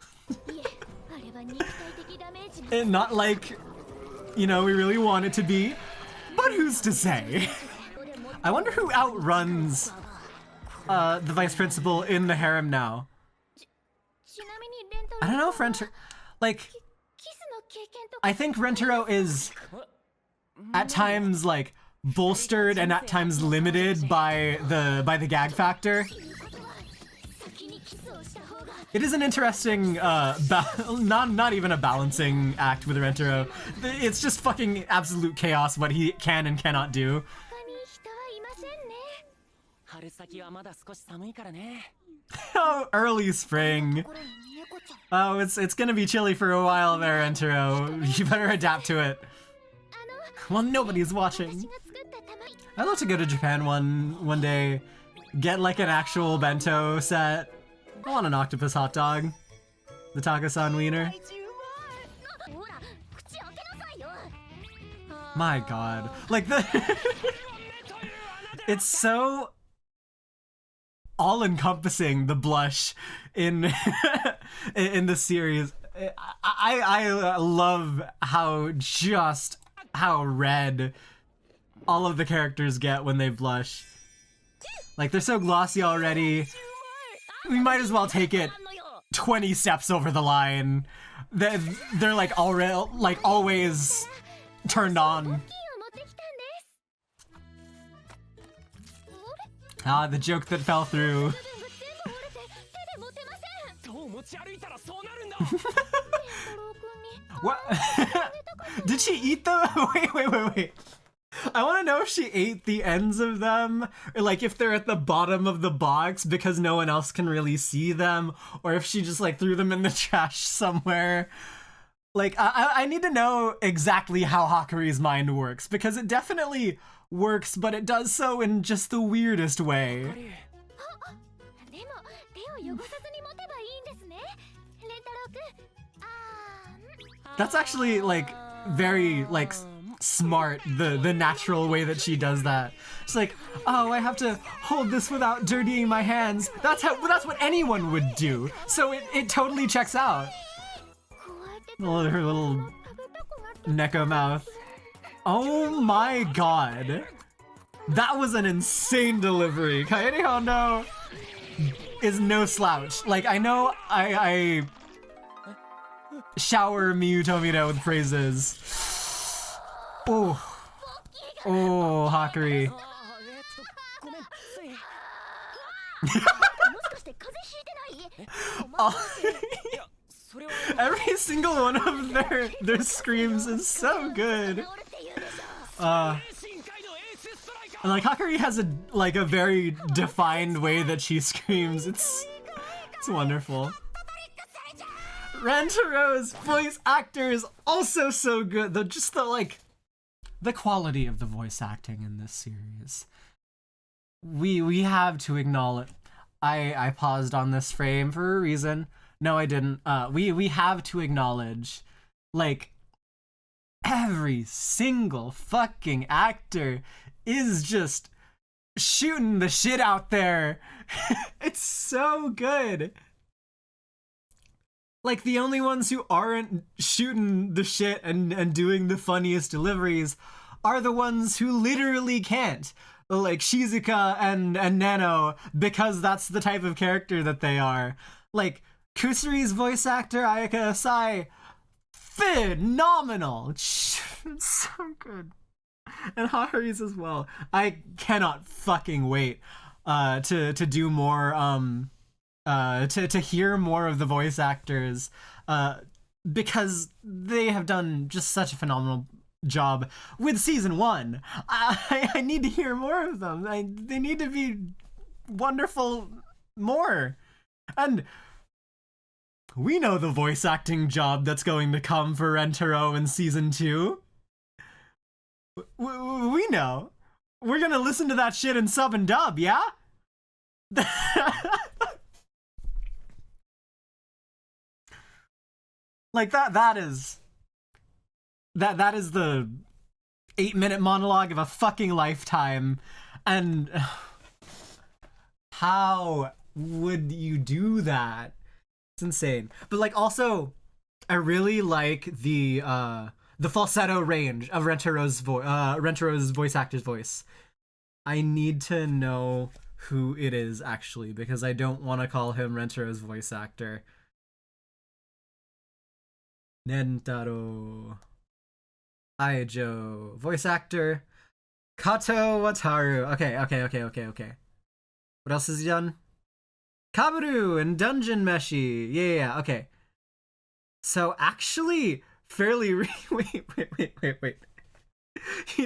And not like, you know, we really want it to be, but who's to say? I wonder who outruns the vice principal in the harem now. I don't know if Rentaro, like, I think Rentaro is at times like bolstered and at times limited by the gag factor. It is an interesting, not even a balancing act with Rentaro. It's just fucking absolute chaos what he can and cannot do. Oh, early spring. Oh, it's gonna be chilly for a while there, Rentaro. You better adapt to it. Well, nobody's watching. I'd love to go to Japan one day, get like an actual bento set. I want an octopus hot dog. The Taka-san wiener. My god. Like it's so all-encompassing, the blush in in the series. I love how red all of the characters get when they blush. Like, they're so glossy already. We might as well take it 20 steps over the line. They're like already, like always turned on. Ah, the joke that fell through. What? Did she eat them? Wait. I want to know if she ate the ends of them, or like if they're at the bottom of the box because no one else can really see them, or if she just like threw them in the trash somewhere. Like, I need to know exactly how Hakuri's mind works, because it definitely works, but it does so in just the weirdest way. That's actually like very like smart, the natural way that she does that. It's like, oh, I have to hold this without dirtying my hands. That's what anyone would do. So it totally checks out. Her little Neko mouth. Oh my god. That was an insane delivery. Kaede Hondo is no slouch. Like, I know I shower Miyu Tomita with praises. Oh, Hakuri. Every single one of their screams is so good. And like, Hakuri has a very defined way that she screams. It's wonderful. Rantaro's voice actor is also so good. The quality of the voice acting in this series. We have to acknowledge. I paused on this frame for a reason. No, I didn't. We have to acknowledge, like, every single fucking actor is just shooting the shit out there. It's so good. Like, the only ones who aren't shooting the shit and doing the funniest deliveries are the ones who literally can't. Like Shizuka and Nano, because that's the type of character that they are. Like, Kusuri's voice actor, Ayaka Asai, phenomenal. So good. And Haru's as well. I cannot fucking wait to do more, to hear more of the voice actors, because they have done just such a phenomenal job with season 1. I need to hear more of them. They need to be wonderful more. And we know the voice acting job that's going to come for Rentaro in season 2. We know. We're gonna listen to that shit in sub and dub, yeah? Like, that is the 8-minute monologue of a fucking lifetime. And how would you do that? It's insane. But, like, also, I really like the falsetto range of Rentaro's voice actor's voice. I need to know who it is, actually, because I don't want to call him Rentaro's voice actor. Nentaro Aijo, voice actor Kato Wataru. Okay. What else has he done? Kaboru and Dungeon Meshi. Yeah, okay. So actually, fairly wait. He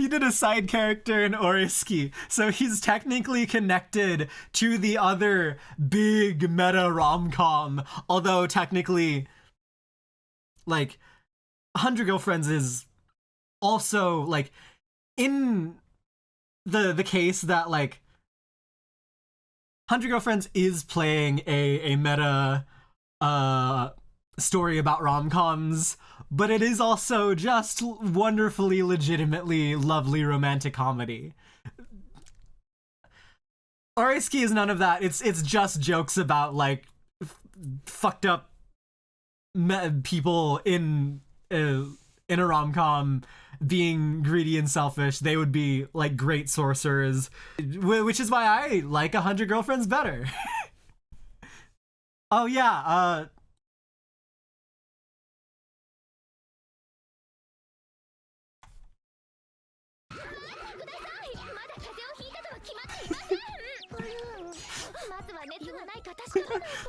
did a side character in Oriski, so he's technically connected to the other big meta rom-com, although technically, like, 100 Girlfriends is also, like, in the case that, like, 100 Girlfriends is playing a meta story about rom-coms, but it is also just wonderfully, legitimately lovely romantic comedy. Oriski is none of that. It's just jokes about, like, fucked up people in a rom-com being greedy and selfish. They would be, like, great sorcerers, which is why I like 100 Girlfriends better. Oh yeah,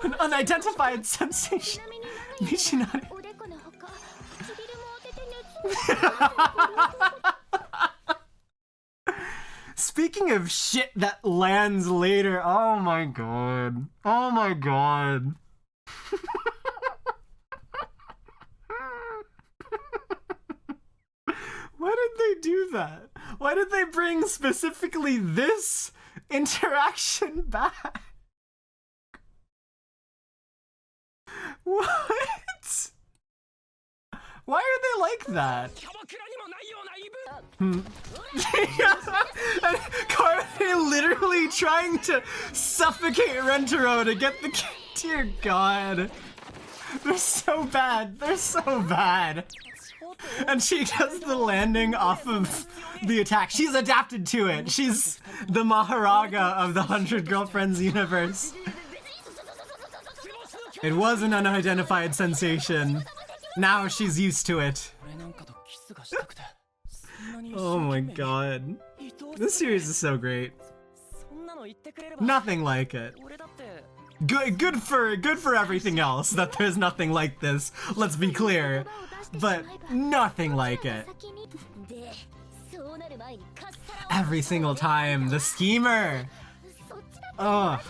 an unidentified sensation. Mishinari. Speaking of shit that lands later, oh my god. Why did they do that? Why did they bring specifically this interaction back? What? Why are they like that? Carmen literally trying to suffocate Rentaro to get the... Dear God. They're so bad. And she does the landing off of the attack. She's adapted to it. She's the Maharaga of the 100 Girlfriends universe. It was an unidentified sensation. Now she's used to it. Oh my god. This series is so great. Nothing like it. Good for everything else that there's nothing like this. Let's be clear. But nothing like it. Every single time, the schemer. Ugh.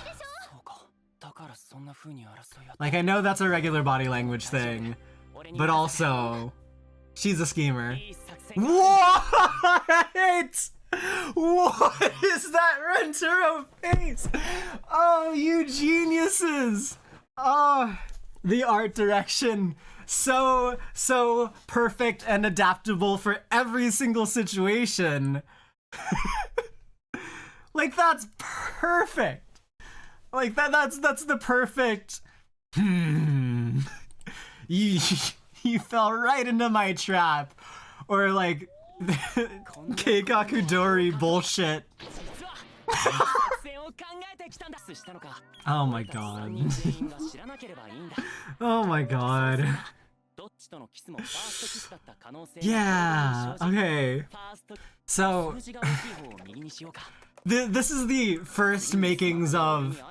Like, I know that's a regular body language thing, but also, she's a schemer. What? What is that Rentaro face? Oh, you geniuses! Oh, The art direction, so perfect and adaptable for every single situation. Like, that's perfect. Like, that's the perfect. You fell right into my trap. Or like Keikakudori bullshit. Oh my god. Oh my god. Yeah, okay. So this is the first makings of,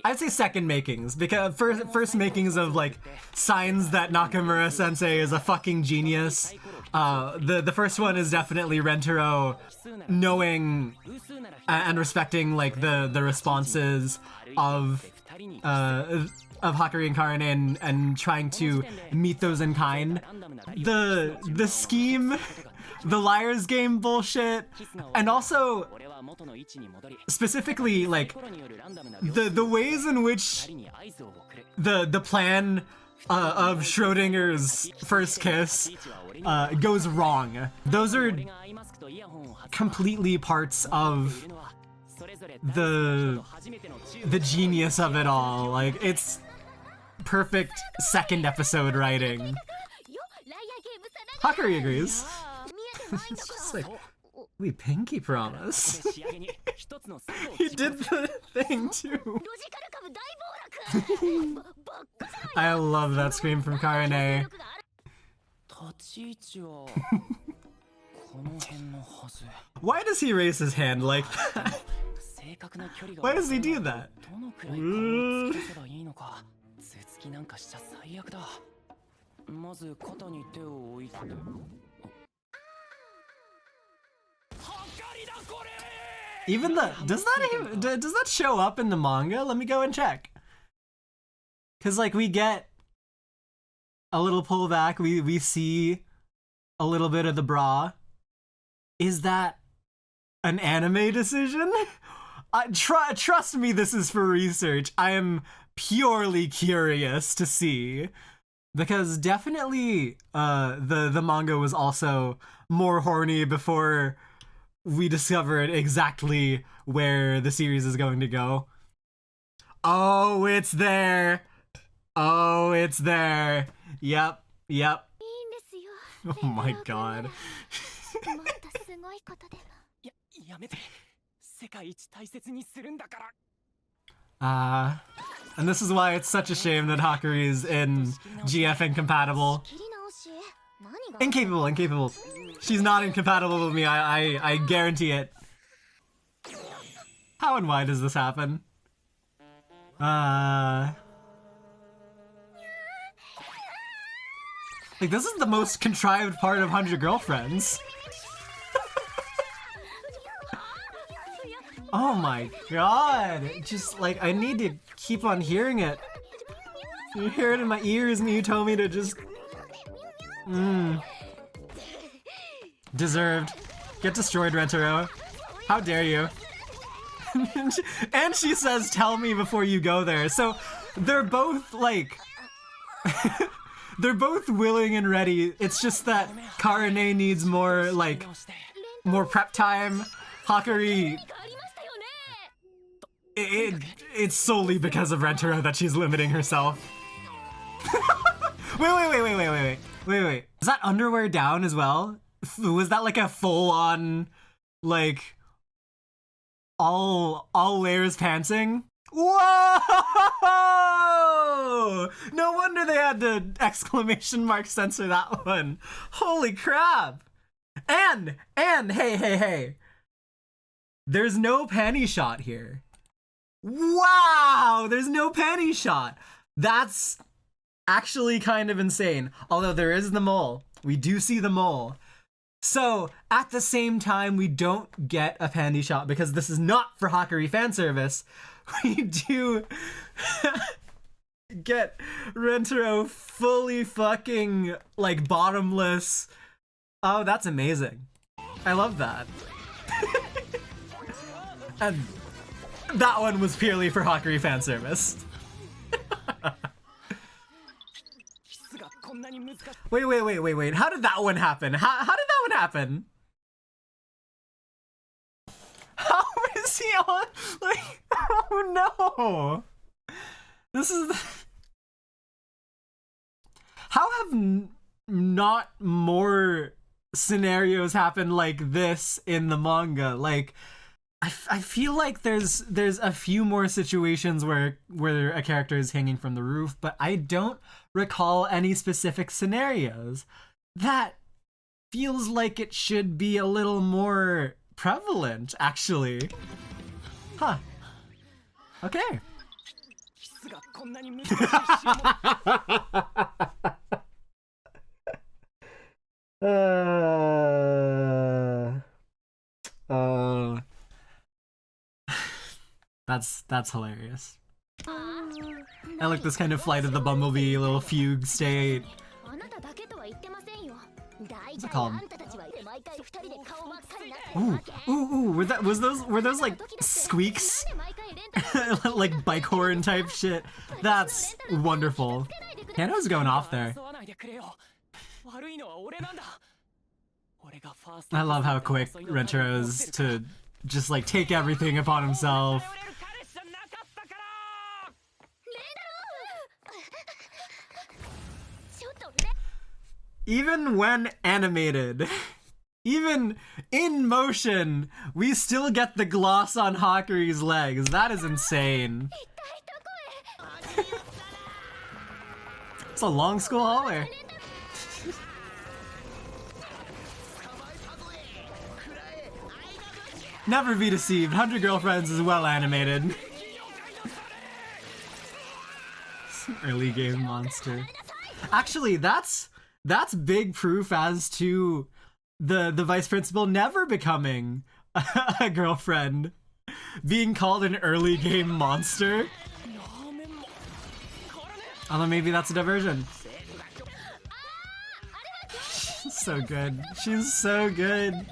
I'd say second makings, because first makings of like signs that Nakamura sensei is a fucking genius. The first one is definitely Rentaro knowing and respecting like the responses of Hakari and Karane and trying to meet those in kind. The scheme, the liar's game bullshit, and also specifically like the ways in which the plan of Schrodinger's first kiss goes wrong. Those are completely parts of the genius of it all. Like, it's perfect second episode writing. Hakari agrees. It's just like, we pinky promise. He did the thing too. I love that scream from Karane. Why does he raise his hand like that? Why does he do that? Even the does that show up in the manga? Let me go and check. Cause like we get a little pullback, we see a little bit of the bra. Is that an anime decision? Trust me, this is for research. I am purely curious to see. Because definitely the manga was also more horny before we discovered exactly where the series is going to go. Oh, it's there. Oh, it's there. Yep. Oh my god. And this is why it's such a shame that Hakari is in GF incompatible. Incapable. She's not incompatible with me, I guarantee it. How and why does this happen? Like, this is the most contrived part of 100 Girlfriends. Oh my god. Just, like, I need to keep on hearing it. You hear it in my ears and you told me to just... Deserved. Get destroyed, Rentaro. How dare you. And she says, tell me before you go there. So, they're both, like... they're both willing and ready. It's just that Karane needs more, like... more prep time. Hakari... It's solely because of Rentaro that she's limiting herself. Wait. Is that underwear down as well? Was that like a full-on, like, all layers pantsing? Whoa! No wonder they had to exclamation mark censor that one. Holy crap! And hey. There's no panty shot here. Wow! There's no panty shot. That's actually kind of insane. Although there is the mole. We do see the mole. So, at the same time, we don't get a panty shot because this is not for Hakari fan service. We do get Rentaro fully fucking, like, bottomless. Oh, that's amazing. I love that. And that one was purely for Hakari fan service. Wait. How did that one happen? How did that one happen? How is he on? Like, oh no. This is... How have not more scenarios happen like this in the manga? Like, I feel like there's a few more situations where a character is hanging from the roof, but I don't recall any specific scenarios. That feels like it should be a little more prevalent, actually. Huh. Okay. That's hilarious. I like this kind of Flight of the Bumblebee little fugue state. What's it called? Ooh, were those like squeaks? Like bike horn type shit. That's wonderful. Hannah's going off there. I love how quick Rentaro is to just like take everything upon himself. Even when animated, even in motion, we still get the gloss on Hakure's legs. That is insane. It's a long school hallway. Never be deceived. 100 Girlfriends is well animated. Early game monster. Actually, that's big proof as to the vice principal never becoming a girlfriend, being called an early game monster. Although maybe that's a diversion. She's so good. She's so good.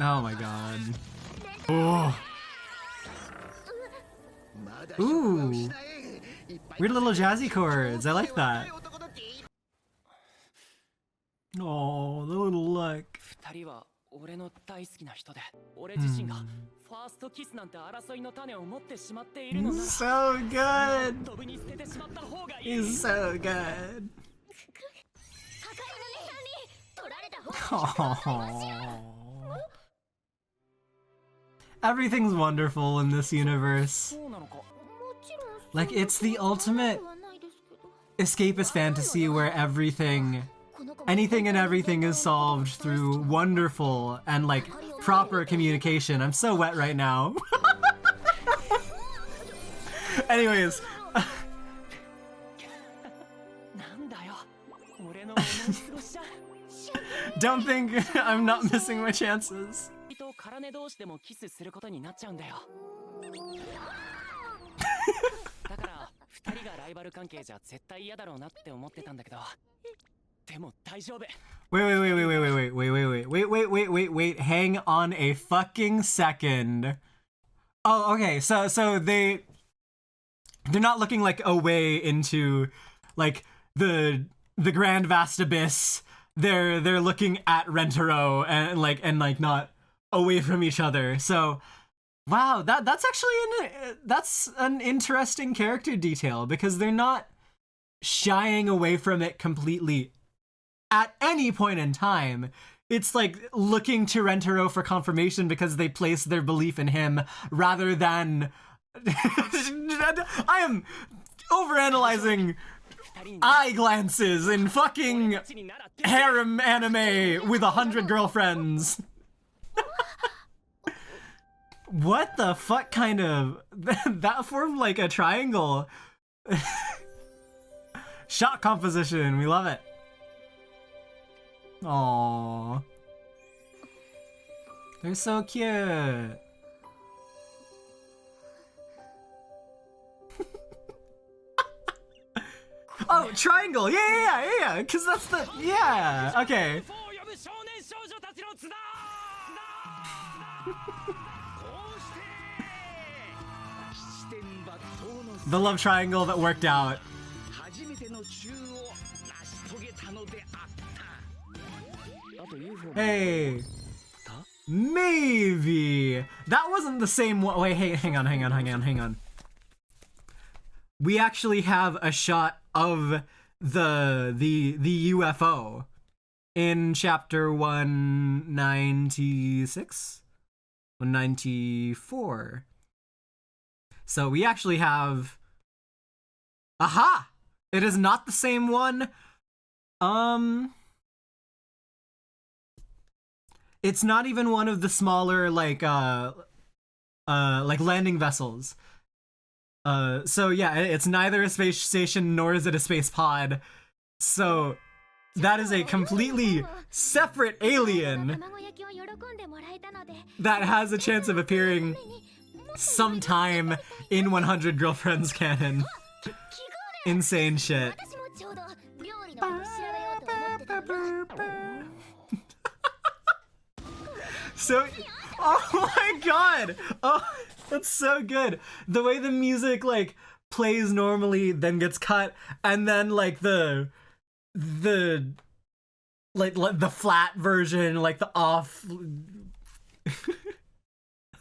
Oh my god. Oh. Ooh. Weird little jazzy chords. I like that. Oh, the little look. So good. He's so good. Oh. Everything's wonderful in this universe. Like, it's the ultimate escapist fantasy where anything and everything is solved through wonderful and, like, proper communication. I'm so wet right now. Anyways. Don't think I'm not missing my chances. Wait, hang on a fucking second. Oh, okay, so they're not looking like away into like the grand vast abyss. They're looking at Rentaro and like not away from each other. So wow, that's actually that's an interesting character detail, because they're not shying away from it completely at any point in time. It's like looking to Rentaro for confirmation because they place their belief in him rather than I am overanalyzing eye glances in fucking harem anime with 100 girlfriends. What the fuck kind of... that formed like a triangle. Shot composition, we love it. Aww. They're so cute. Oh, triangle! Yeah, because that's the... yeah, okay. The love triangle that worked out. Hey. Maybe. That wasn't the same one. Wait, hey, hang on. We actually have a shot of the UFO in chapter 196? 194. So we actually have... Aha! It is not the same one. It's not even one of the smaller, like landing vessels. So yeah, it's neither a space station nor is it a space pod. So that is a completely separate alien that has a chance of appearing sometime in 100 Girlfriends canon. Insane shit. So, oh my god! Oh, that's so good. The way the music like plays normally, then gets cut, and then like the flat version, like the off.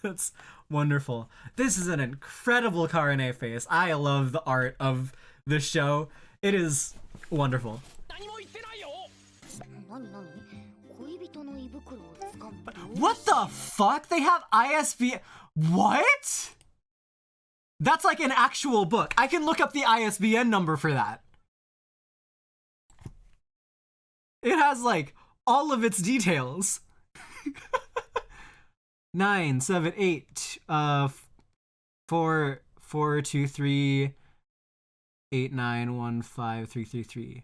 That's wonderful. This is an incredible Karane face. I love the art of the show. It is wonderful. What the fuck? They have ISBN. What? That's like an actual book. I can look up the ISBN number for that. It has like all of its details. 978 4 2 3 8 9 1 5 3 3 3.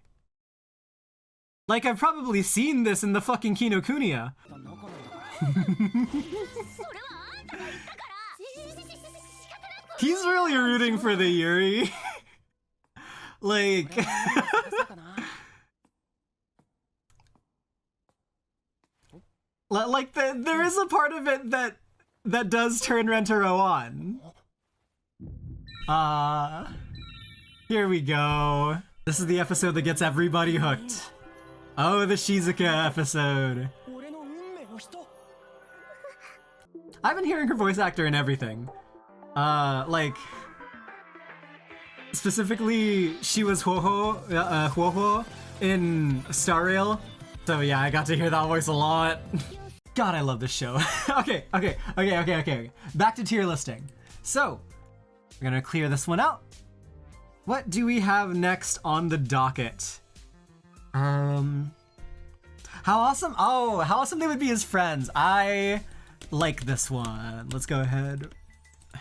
Like, I've probably seen this in the fucking Kinokuniya. He's really rooting for the Yuri. Like... like, there is a part of it that does turn Rentaro on. Here we go. This is the episode that gets everybody hooked. Oh, the Shizuka episode. I've been hearing her voice actor in everything. Like, specifically, she was Huoho in Star Rail. So yeah, I got to hear that voice a lot. God, I love this show. Okay. Back to tier listing. So, we're gonna clear this one out. What do we have next on the docket? How awesome? Oh, how awesome they would be as friends. I like this one. Let's go ahead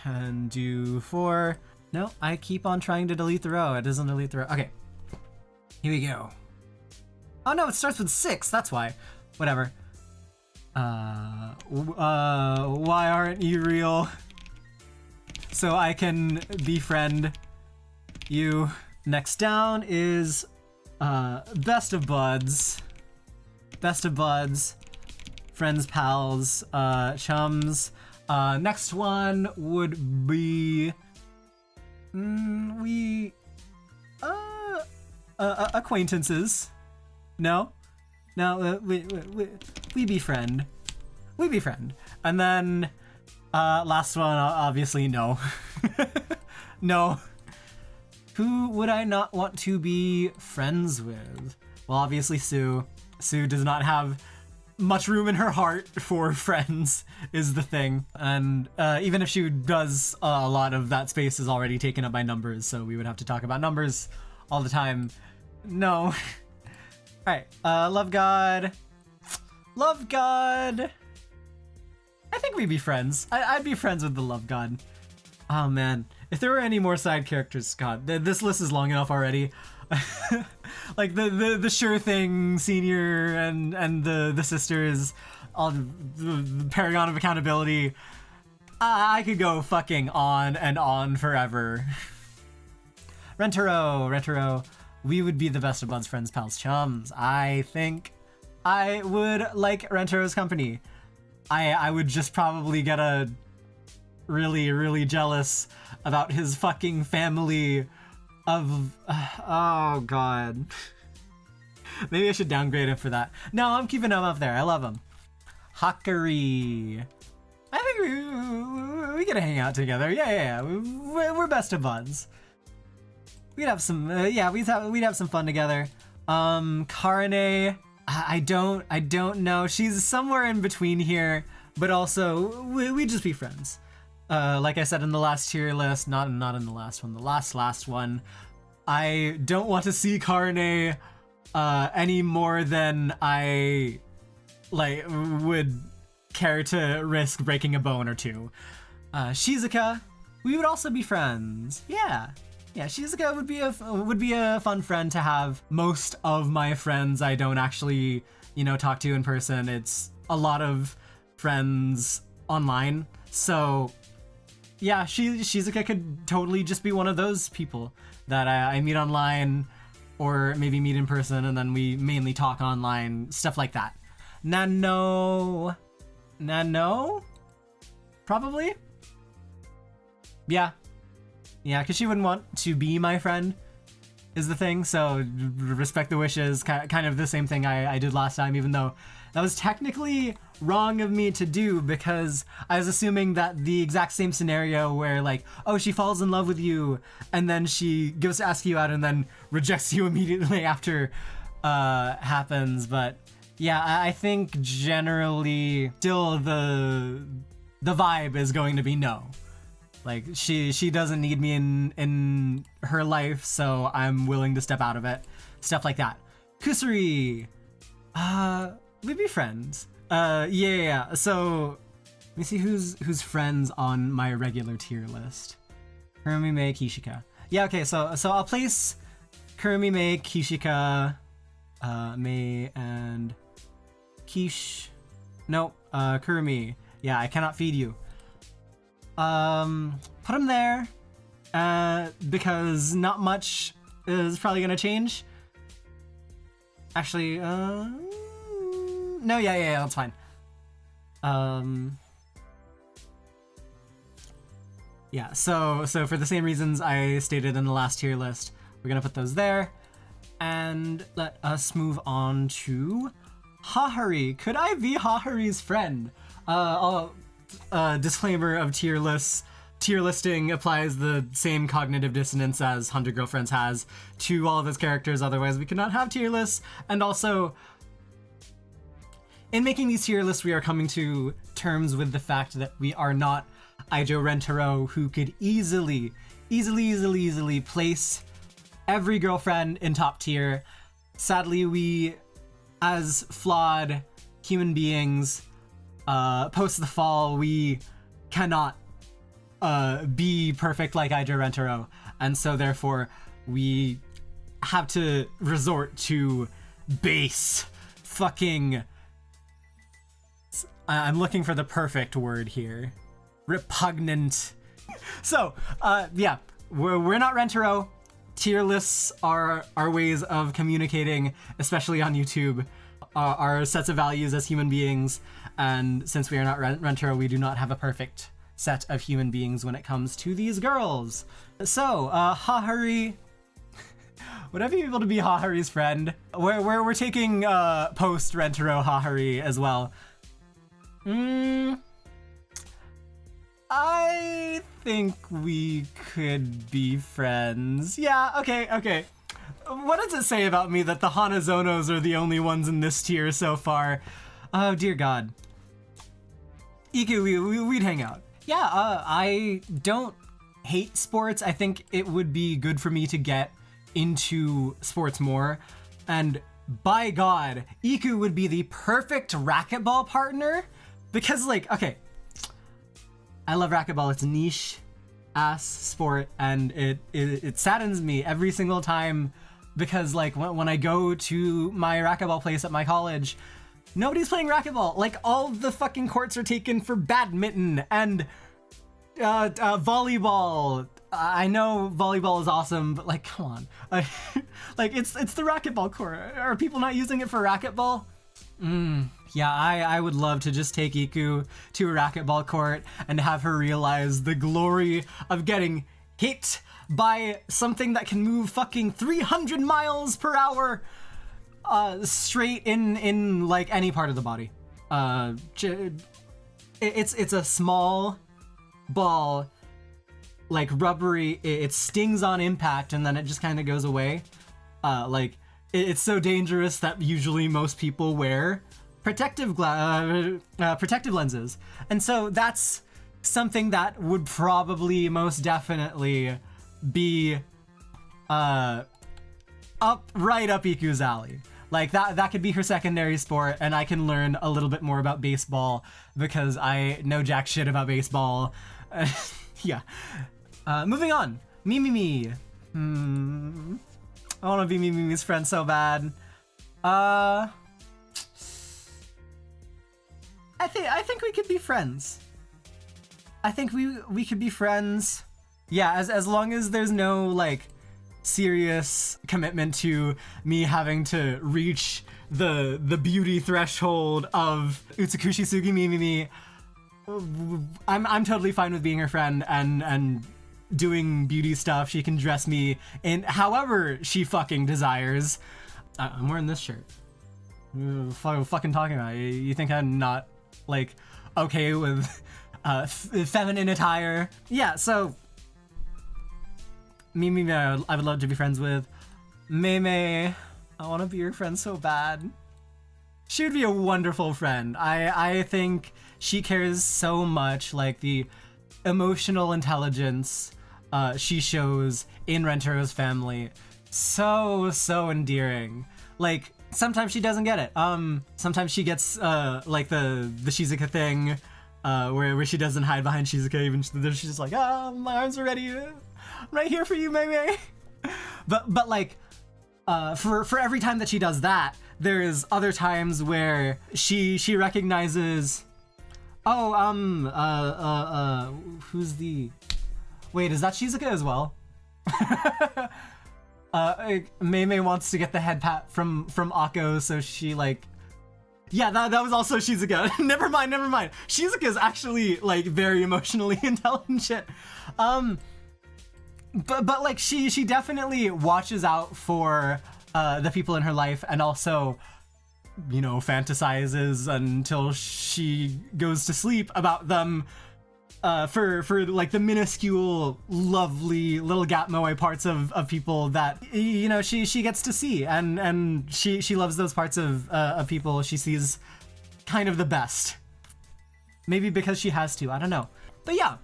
and do 4. No, I keep on trying to delete the row. It doesn't delete the row. Okay, here we go. Oh no, it starts with 6. That's why. Whatever. Why aren't you real? So I can befriend you. Next down is best of buds. Best of buds. Friends, pals, chums. Next one would be acquaintances. No, we befriend. We befriend. And then last one, obviously no. No. Who would I not want to be friends with? Well, obviously Sue. Sue does not have much room in her heart for friends, is the thing. And even if she does, a lot of that space is already taken up by numbers, so we would have to talk about numbers all the time. No. Alright, Love God. Love God. I think we'd be friends. I'd be friends with the Love God. Oh man, if there were any more side characters, God, this list is long enough already. Like the Sure Thing Senior and the sisters, all the paragon of accountability. I could go fucking on and on forever. Rentaro, we would be the best of buds, friends, pals, chums. I think I would like Rentaro's company. I would just probably get a really, really jealous about his fucking family of... oh, God. Maybe I should downgrade him for that. No, I'm keeping him up there. I love him. Hakari. I think we gotta hang out together. Yeah. We're best of buds. We'd have some, we'd have some fun together. Karane, I don't know. She's somewhere in between here, but also we'd just be friends. Like I said in the last tier list, not in the last one, the last one. I don't want to see Karane any more than I would care to risk breaking a bone or two. Shizuka, we would also be friends. Yeah, Shizuka would be a fun friend to have. Most of my friends I don't actually, talk to in person. It's a lot of friends online. So yeah, Shizuka could totally just be one of those people that I meet online or maybe meet in person and then we mainly talk online, stuff like that. Nano? Probably? Yeah, because she wouldn't want to be my friend, is the thing, so respect the wishes, kind of the same thing I did last time, even though that was technically wrong of me to do because I was assuming that the exact same scenario where she falls in love with you and then she goes to ask you out and then rejects you immediately after happens, but yeah, I think generally still the vibe is going to be no. She doesn't need me in her life, so I'm willing to step out of it. Stuff like that. Kusuri, we'd be friends. Yeah. So let me see who's friends on my regular tier list. Kurumi, Mei, Kishika. Yeah, okay. So I'll place Kurumi, Mei, Kishika, Mei, and Kish. Nope. Kurumi. Yeah, I cannot feed you. Put him there, because not much is probably gonna change. Actually, no, yeah, that's fine. Yeah, so for the same reasons I stated in the last tier list, we're gonna put those there, and let us move on to Hahari. Could I be Hahari's friend? Disclaimer of tier lists. Tier listing applies the same cognitive dissonance as 100 Girlfriends has to all of his characters, otherwise we could not have tier lists. And also, in making these tier lists, we are coming to terms with the fact that we are not Aijo Rentaro, who could easily place every girlfriend in top tier. Sadly, we, as flawed human beings, post the fall, we cannot be perfect like Aijo Rentaro, and so therefore we have to resort to base fucking... I'm looking for the perfect word here. Repugnant. So, yeah, we're not Rentaro. Tier lists are our ways of communicating, especially on YouTube, our sets of values as human beings. And since we are not Rentaro, we do not have a perfect set of human beings when it comes to these girls. So, Hahari, would I be able to be Hahari's friend? We're taking post Rentaro Hahari as well. I think we could be friends. Yeah, okay. What does it say about me that the Hanazonos are the only ones in this tier so far? Oh, dear God. Iku, we'd hang out. Yeah, I don't hate sports. I think it would be good for me to get into sports more. And by God, Iku would be the perfect racquetball partner. Because, okay, I love racquetball. It's a niche-ass sport, and it saddens me every single time because, when I go to my racquetball place at my college, nobody's playing racquetball. All the fucking courts are taken for badminton and volleyball. I know volleyball is awesome, but come on. It's the racquetball court. Are people not using it for racquetball? Yeah, I would love to just take Iku to a racquetball court and have her realize the glory of getting hit by something that can move fucking 300 miles per hour straight in like any part of the body. It's a small ball, like rubbery. It stings on impact and then it just kind of goes away. It's so dangerous that usually most people wear protective lenses, and so that's something that would probably most definitely be right up Iku's alley. Like that could be her secondary sport, and I can learn a little bit more about baseball because I know jack shit about baseball. Yeah. Moving on. Mimi. I want to be Mimi's friend so bad. I think we could be friends. I think we could be friends. Yeah, as long as there's no like serious commitment to me having to reach the beauty threshold of Utsukushi Sugi Mimi. I'm totally fine with being her friend and doing beauty stuff. She can dress me in however she fucking desires. I'm wearing this shirt. What are you fucking talking about? You think I'm not like okay with feminine attire? Yeah, so Mimi, I would love to be friends with. Meme, I want to be your friend so bad. She would be a wonderful friend. I think she cares so much, like the emotional intelligence she shows in Rentero's family. So endearing. Like, sometimes she doesn't get it. Sometimes she gets like the shizuka thing, where she doesn't hide behind shizuka, even she's just like, my arms are ready. I'm right here for you, Mei. But like, for every time that she does that, there's other times where she recognizes, who's the, wait, is that Shizuka as well? Mei wants to get the head pat from Akko, so she like, yeah, that was also Shizuka. never mind. Shizuka is actually like very emotionally intelligent. But like she definitely watches out for the people in her life, and also, you know, fantasizes until she goes to sleep about them, for like the minuscule, lovely little gap moe parts of people that, you know, she gets to see, and she loves those parts of people she sees kind of the best. Maybe because she has to, I don't know. But yeah,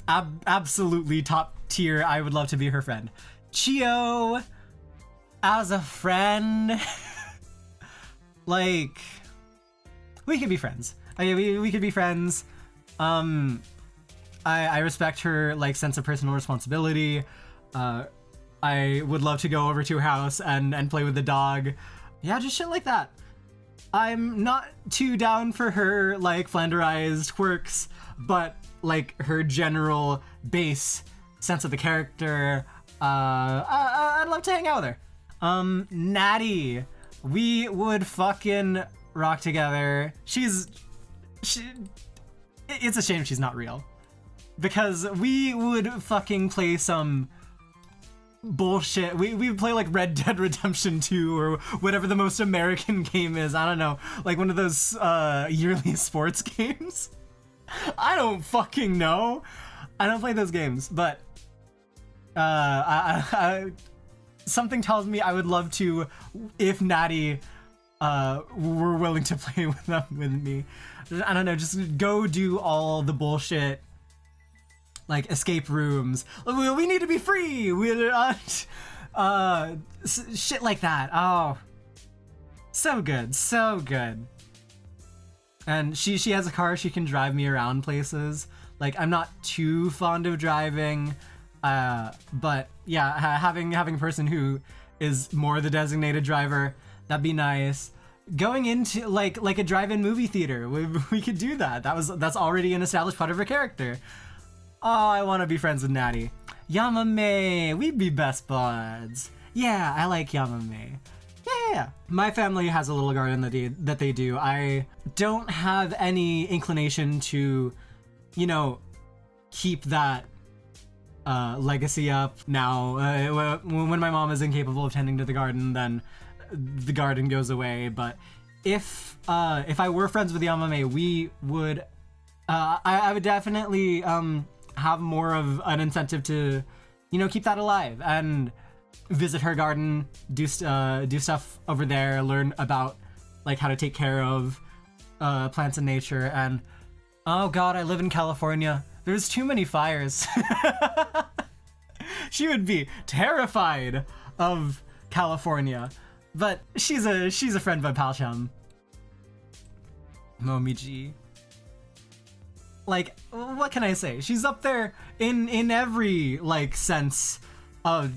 absolutely top tier. I would love to be her friend. Chio as a friend. Like, we could be friends. We could be friends. I respect her like sense of personal responsibility. I would love to go over to her house and play with the dog. Yeah, just shit like that. I'm not too down for her like flanderized quirks, but like her general base sense of the character, I'd love to hang out with her. Natty, we would fucking rock together. It's a shame she's not real, because we would fucking play some bullshit. We would play like Red Dead Redemption 2 or whatever the most American game is. I don't know, like one of those yearly sports games. I don't fucking know. I don't play those games, but something tells me I would love to, if Natty were willing to play with them with me. I don't know, just go do all the bullshit, like escape rooms. We need to be free. Shit like that. Oh, so good. And she has a car. She can drive me around places. Like, I'm not too fond of driving, but yeah, having a person who is more the designated driver, that'd be nice. Going into like a drive-in movie theater, we could do that. That's already an established part of her character. Oh, I want to be friends with Natty. Yamame, we'd be best buds. Yeah, I like Yamame. Yeah. My family has a little garden that they do. I don't have any inclination to, you know, keep that legacy up now. When my mom is incapable of tending to the garden, then the garden goes away. But if I were friends with Yamame, we would, I would definitely have more of an incentive to, you know, keep that alive and visit her garden, do stuff over there, learn about like how to take care of plants and nature. And oh god, I live in California. There's too many fires. She would be terrified of California, but she's a friend by Palsham. Momiji. Like, what can I say? She's up there in every like sense of.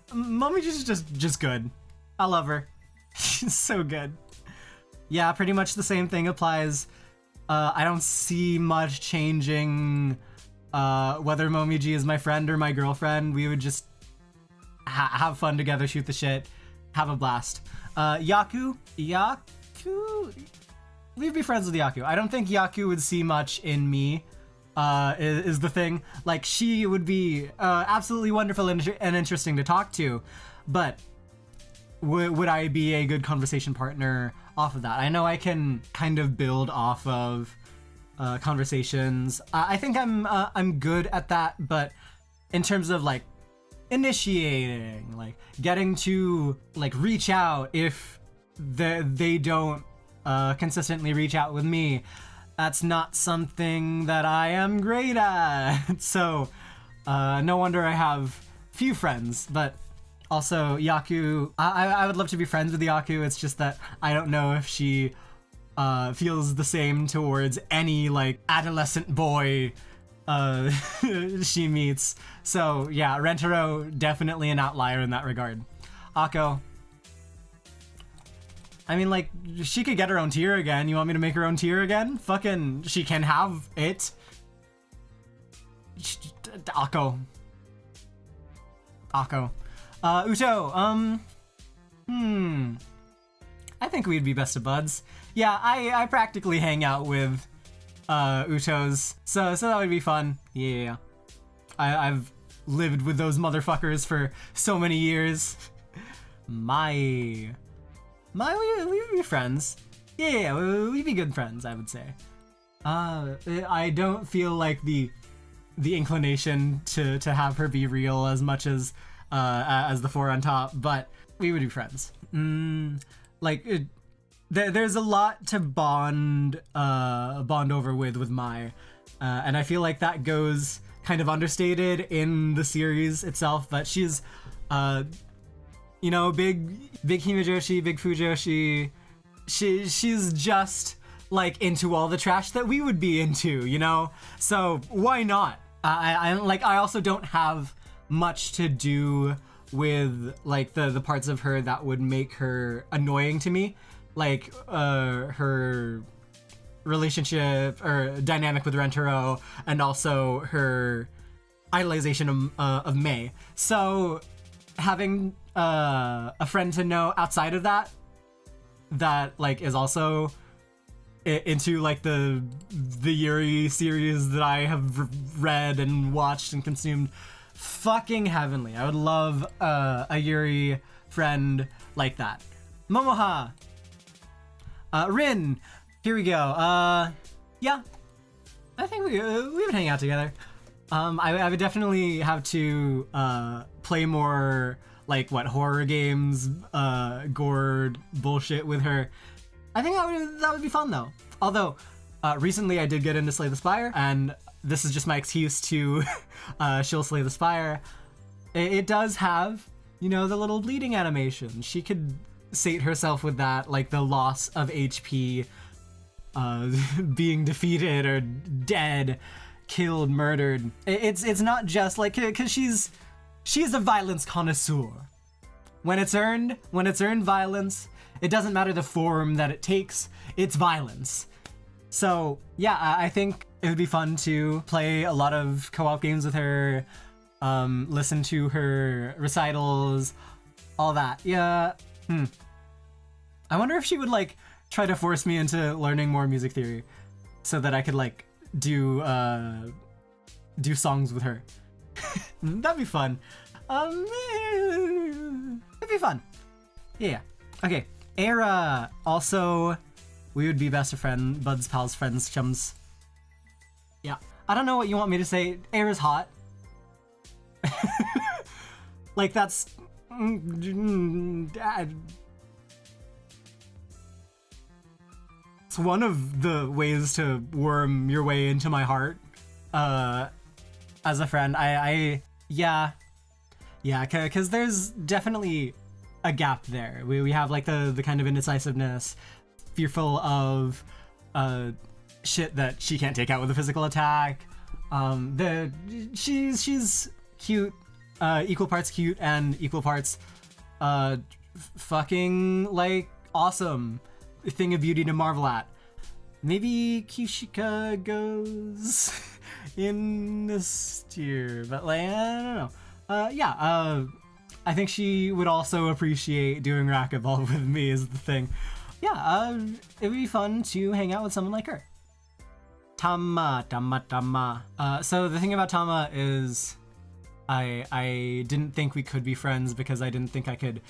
Momiji's just good. I love her. She's so good. Yeah, pretty much the same thing applies. I don't see much changing whether Momiji is my friend or my girlfriend. We would just have fun together, shoot the shit, have a blast. Yaku? We'd be friends with Yaku. I don't think Yaku would see much in me, is the thing. Like, she would be absolutely wonderful and interesting to talk to, but would I be a good conversation partner off of that? I know I can kind of build off of conversations. I think I'm good at that, but in terms of like initiating, like getting to like reach out if they don't consistently reach out with me, that's not something that I am great at. So no wonder I have few friends. But also Yaku, I would love to be friends with Yaku. It's just that I don't know if she feels the same towards any like adolescent boy she meets. So yeah, Rentaro definitely an outlier in that regard. Akko, I mean, like, she could get her own tier again. You want me to make her own tier again? Fucking, she can have it. Akko. Uto, I think we'd be best of buds. Yeah, I practically hang out with Utos, so that would be fun. Yeah. I've lived with those motherfuckers for so many years. We would be friends. Yeah, we'd be good friends, I would say. I don't feel like the inclination to have her be real as much as the four on top, but we would be friends. There's a lot to bond over with Mai, and I feel like that goes kind of understated in the series itself, but she's you know, big Himejoshi, big Fujoshi. She's just like into all the trash that we would be into, you know? So why not? I also don't have much to do with like the parts of her that would make her annoying to me, like her relationship or dynamic with Rentaro, and also her idolization of Mei. So having a friend to know outside of that like is also into like the Yuri series that I have read and watched and consumed, fucking heavenly. I would love a Yuri friend like that. Momoha, Rin, here we go. Yeah, I think we would hang out together. I would definitely have to play more like horror games, gourd bullshit with her. I think that would be fun though. Although recently I did get into Slay the Spire, and this is just my excuse to she'll slay the spire. It does have, you know, the little bleeding animation. She could sate herself with that, like the loss of HP, being defeated or dead, killed, murdered. It's not just like, because she's a violence connoisseur. When it's earned violence, it doesn't matter the form that it takes, it's violence. So yeah, I think it would be fun to play a lot of co-op games with her, listen to her recitals, all that. Yeah. I wonder if she would like try to force me into learning more music theory so that I could like do songs with her. That'd be fun. It'd be fun. Yeah. Okay. Era. Also, we would be best of friends, buds, pals, friends, chums. Yeah. I don't know what you want me to say. Era's hot. Like that's. It's one of the ways to worm your way into my heart. As a friend, yeah, because there's definitely a gap there. We have like the kind of indecisiveness, fearful of shit that she can't take out with a physical attack. She's cute, equal parts cute and equal parts fucking like awesome, thing of beauty to marvel at. Maybe Kishika goes in this tier, but like I don't know. I think she would also appreciate doing racquetball with me is the thing. Yeah, it would be fun to hang out with someone like her. Tama. So the thing about Tama is I didn't think we could be friends because I didn't think I could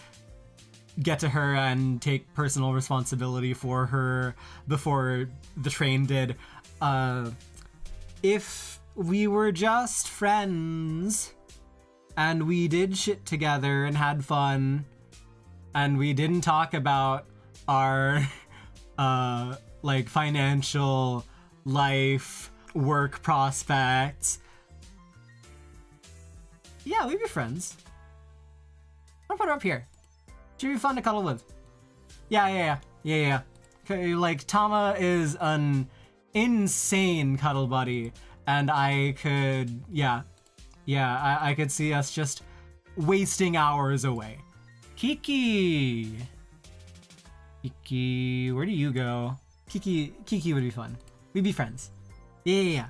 get to her and take personal responsibility for her before the train did. If we were just friends and we did shit together and had fun and we didn't talk about our like financial life, work prospects, yeah, we'd be friends. I'll put her up here. She'd be fun to cuddle with. Yeah. Okay, like Tama is an insane cuddle buddy, and I could, I could see us just wasting hours away. Kiki, where do you go? Kiki would be fun. We'd be friends. Yeah,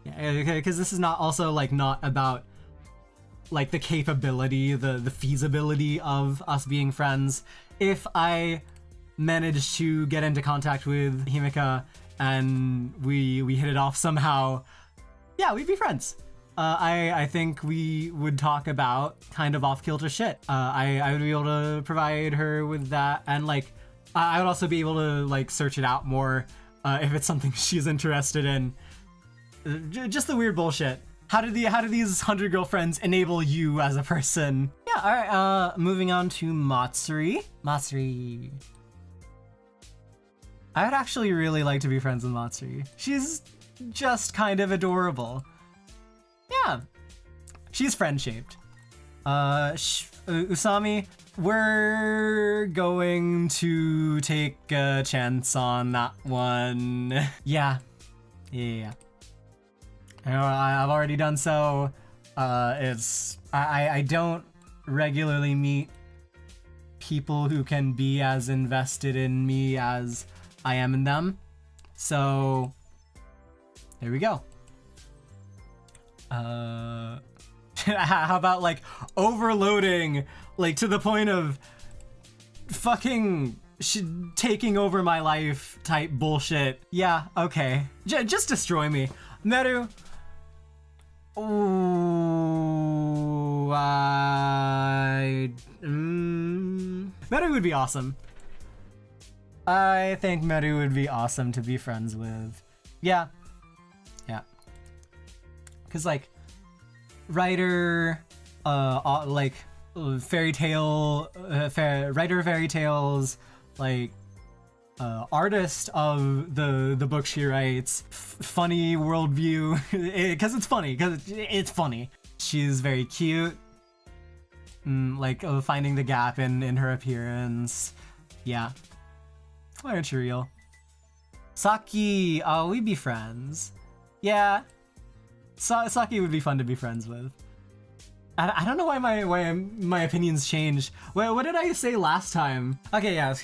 okay, because this is not also like not about like the capability, the feasibility of us being friends. If I managed to get into contact with Himika and we hit it off somehow, yeah, we'd be friends. I think we would talk about kind of off-kilter shit. I would be able to provide her with that, and like I would also be able to like search it out more if it's something she's interested in. Just the weird bullshit. How do these 100 girlfriends enable you as a person? Yeah, alright, moving on to Matsuri. I would actually really like to be friends with Matsuri. She's just kind of adorable. Yeah. She's friend-shaped. Usami, we're going to take a chance on that one. Yeah. You know, I've already done so. I don't regularly meet people who can be as invested in me as I am in them. So there we go. How about like overloading, like to the point of fucking taking over my life type bullshit? Yeah, okay. Just destroy me. Meru. Ooh, Meru would be awesome. I think Meru would be awesome to be friends with. Yeah. Cause like, writer, like fairy tale, writer of fairy tales, like artist of the book she writes, funny worldview, because it's funny. She's very cute, like finding the gap in her appearance. Yeah. Why aren't you real? Saki, we'd be friends. Yeah. Saki would be fun to be friends with. I don't know why my opinions changed. What did I say last time? Okay, yeah,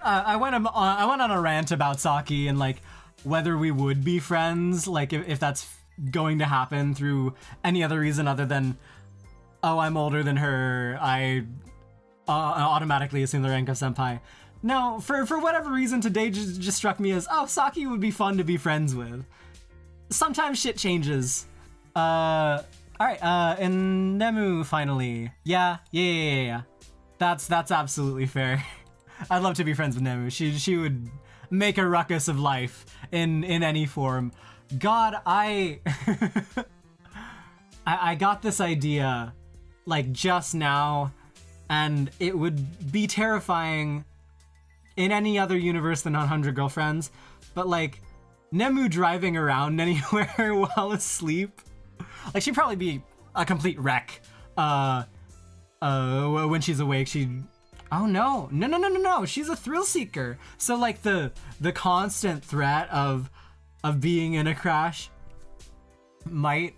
I went on a rant about Saki and like whether we would be friends, like if that's going to happen through any other reason other than, oh, I'm older than her, I automatically assume the rank of senpai. Now, for whatever reason, today just struck me as, oh, Saki would be fun to be friends with. Sometimes shit changes. Alright, and Nemu, finally. Yeah. That's absolutely fair. I'd love to be friends with Nemu. She would make a ruckus of life in any form. God, I got this idea, like, just now, and it would be terrifying in any other universe than 100 Girlfriends, but, like, Nemu driving around anywhere while asleep, like, she'd probably be a complete wreck, when she's awake. Oh no, she's a thrill seeker. So, like, the constant threat of being in a crash might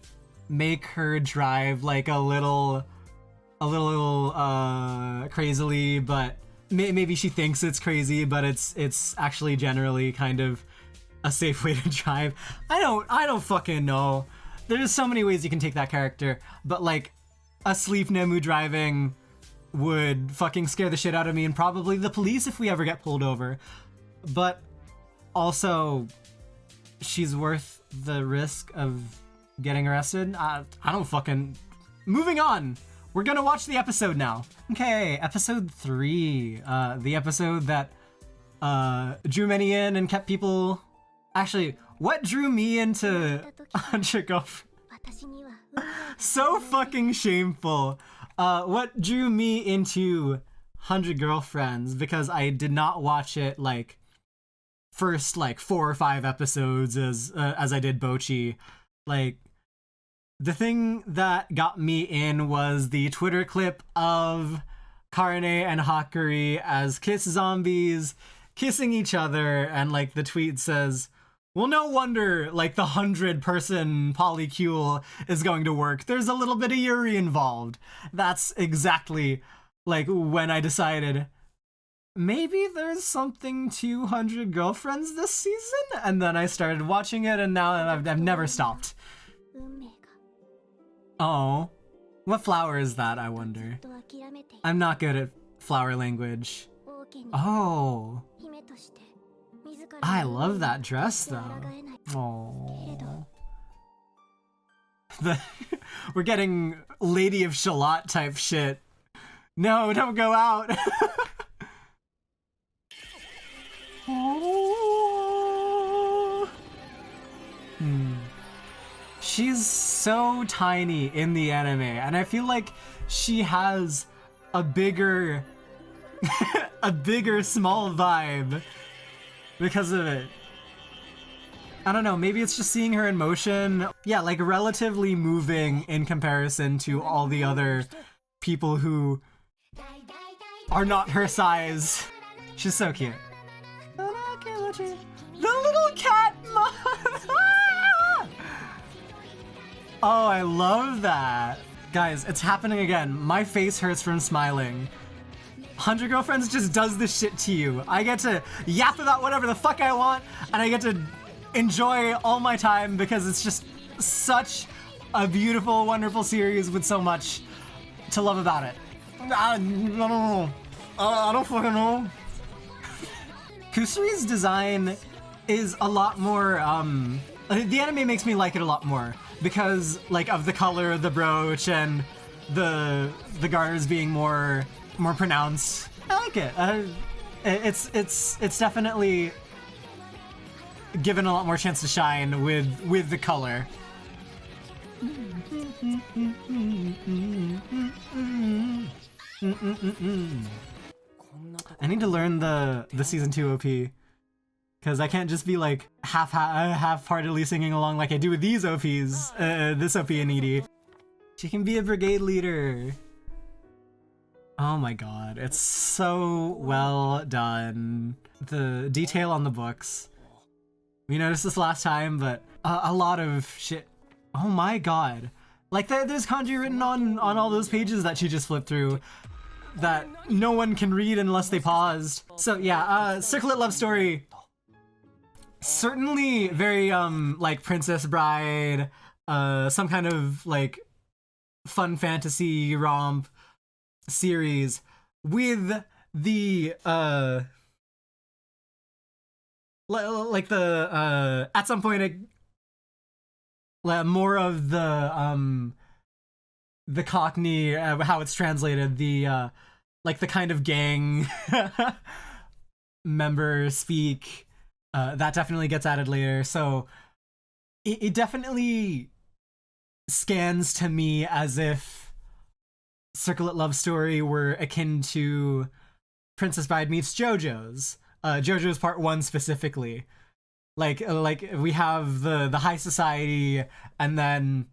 make her drive, like, a little crazily, but maybe she thinks it's crazy, but it's actually generally kind of a safe way to drive. I don't fucking know. There's so many ways you can take that character, but, like, asleep Nemu driving would fucking scare the shit out of me and probably the police if we ever get pulled over. But also, she's worth the risk of getting arrested. I don't fucking... Moving on! We're gonna watch the episode now. Okay, episode 3. The episode that drew many in and kept people... Actually, what drew me into 100 Girlfriends? So fucking shameful. What drew me into 100 Girlfriends, because I did not watch it, like, first, like, 4 or 5 episodes as I did Bocchi. Like, the thing that got me in was the Twitter clip of Karne and Hakuri as kiss zombies kissing each other, and, like, the tweet says, well, no wonder, like, the 100-person polycule is going to work. There's a little bit of Yuri involved. That's exactly, like, when I decided, maybe there's something to 100 Girlfriends this season? And then I started watching it, and now I've never stopped. Oh. What flower is that, I wonder? I'm not good at flower language. Oh. I love that dress, though. Oh. We're getting Lady of Shalott type shit. No, don't go out. Oh. She's so tiny in the anime, and I feel like she has a bigger small vibe because of it. I don't know, maybe it's just seeing her in motion. Yeah, like, relatively moving in comparison to all the other people who are not her size. She's so cute. The little cat mod! Oh, I love that. Guys, it's happening again. My face hurts from smiling. 100 Girlfriends just does this shit to you. I get to yap about whatever the fuck I want, and I get to enjoy all my time because it's just such a beautiful, wonderful series with so much to love about it. I don't know. I don't fucking know. Kusuri's design is a lot more, the anime makes me like it a lot more because, like, of the color of the brooch and the garters being more pronounced. I like it. It's definitely given a lot more chance to shine with the color. I need to learn the season 2 OP because I can't just be like half-heartedly singing along like I do with these OPs, this OP and ED. She can be a brigade leader. Oh my god, it's so well done. The detail on the books. We noticed this last time, but a lot of shit. Oh my god. Like, there's kanji written on all those pages that she just flipped through that no one can read unless they paused. So yeah, Circlet Love Story. Certainly very, like, Princess Bride, some kind of, like, fun fantasy romp series with the like the at some point more of the Cockney, how it's translated, the like the kind of gang member speak, that definitely gets added later. So it definitely scans to me as if Circlet Love Story were akin to Princess Bride meets JoJo's. JoJo's Part 1 specifically. Like we have the high society, and then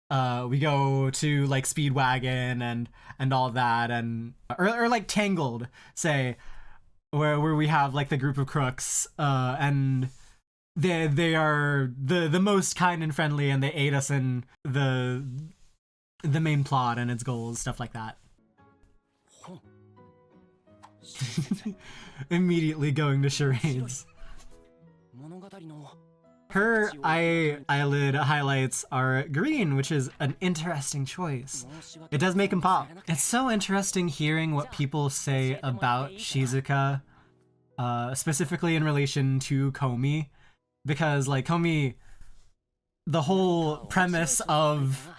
we go to like Speedwagon and all that, and or like Tangled, say, where we have like the group of crooks, and they are the most kind and friendly, and they aid us in the main plot and its goals, stuff like that. Immediately going to charades. Her eyelid highlights are green, which is an interesting choice. It does make him pop. It's so interesting hearing what people say about Shizuka, specifically in relation to Komi, because like Komi, the whole premise of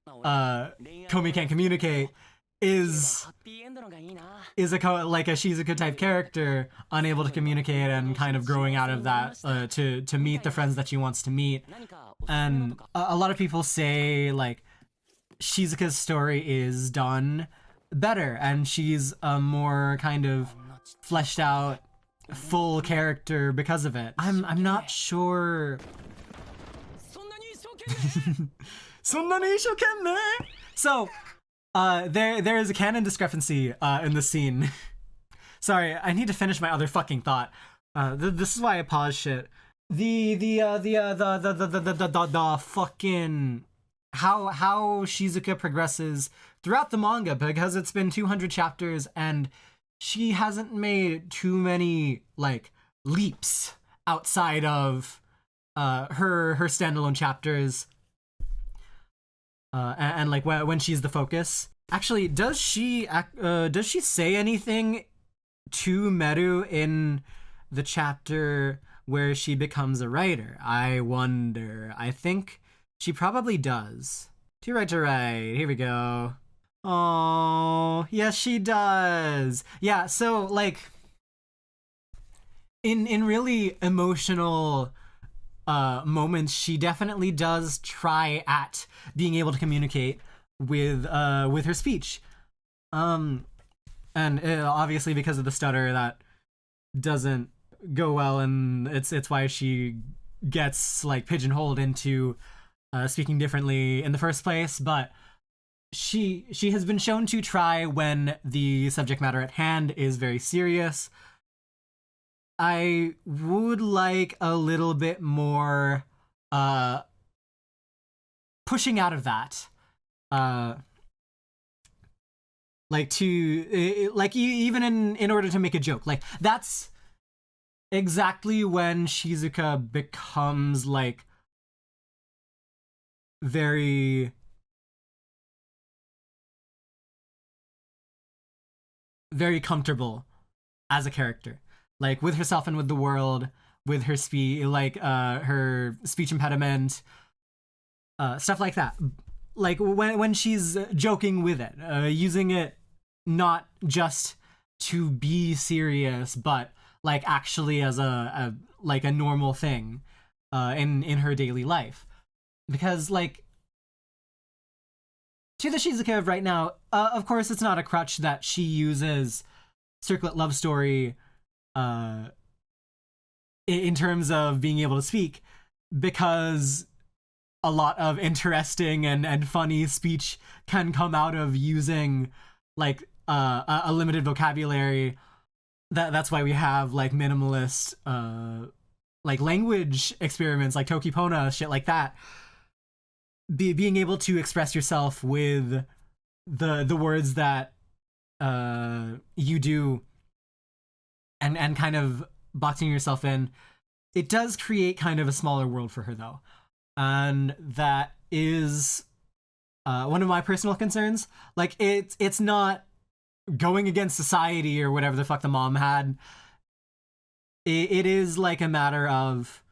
Komi can't communicate is like a Shizuka type character, unable to communicate and kind of growing out of that to meet the friends that she wants to meet. And a lot of people say like Shizuka's story is done better, and she's a more kind of fleshed out, full character because of it. I'm not sure. So there is a canon discrepancy in the scene. Sorry, I need to finish my other fucking thought. This is why I pause shit. The fucking how Shizuka progresses throughout the manga, because it's been 200 chapters and she hasn't made too many like leaps outside of her standalone chapters. And like when she's the focus. Actually, does she say anything to Meru in the chapter where she becomes a writer? I wonder. I think she probably does. To right. Here we go. Oh, yes, she does. Yeah, so like in really emotional moments, she definitely does try at being able to communicate with her speech, and obviously because of the stutter, that doesn't go well, and it's why she gets like pigeonholed into speaking differently in the first place. But she has been shown to try when the subject matter at hand is very serious. I would like a little bit more pushing out of that. Like to like even in order to make a joke. Like that's exactly when Shizuka becomes like very comfortable as a character. Like with herself and with the world, with her her speech impediment, stuff like that. Like when she's joking with it, using it not just to be serious, but like actually as a normal thing in her daily life. Because like to the Shizuka of right now, of course it's not a crutch that she uses Circlet Love Story in terms of being able to speak, because a lot of interesting and funny speech can come out of using like a limited vocabulary. That's why we have like minimalist like language experiments like Tokipona, shit like that. Being able to express yourself with the words that you do, and kind of boxing yourself in, it does create kind of a smaller world for her though. And that is one of my personal concerns. Like it's not going against society or whatever the fuck the mom had. it is like a matter of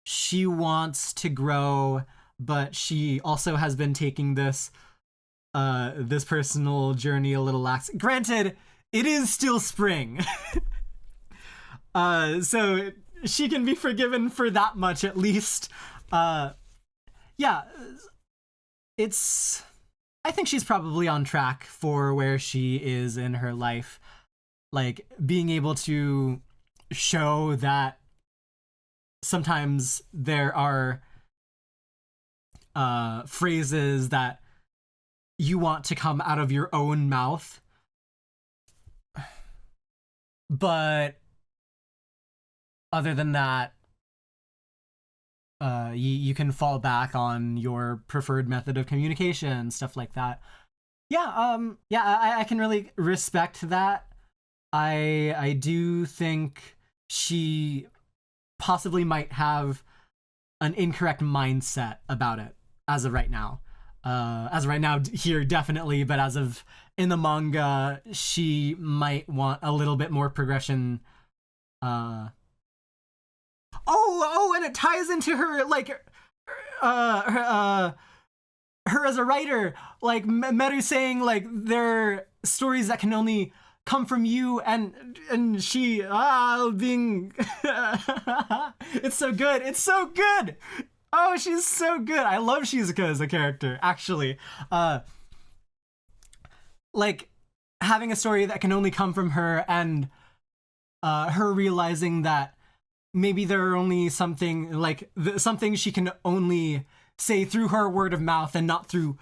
she wants to grow, but she also has been taking this this personal journey a little lax. Granted, it is still spring. So she can be forgiven for that much at least. Yeah, I think she's probably on track for where she is in her life. Like, being able to show that sometimes there are phrases that you want to come out of your own mouth, but other than that, you can fall back on your preferred method of communication, stuff like that. Yeah, I can really respect that. I do think she possibly might have an incorrect mindset about it as of right now. As of right now here, definitely, but as of in the manga, she might want a little bit more progression. And it ties into her, like, her as a writer, like Meru saying, like, they're stories that can only come from you, and she being it's so good, it's so good. Oh, she's so good. I love Shizuka as a character, actually. Like, having a story that can only come from her, and her realizing that maybe there are only something, like, something she can only say through her word of mouth and not through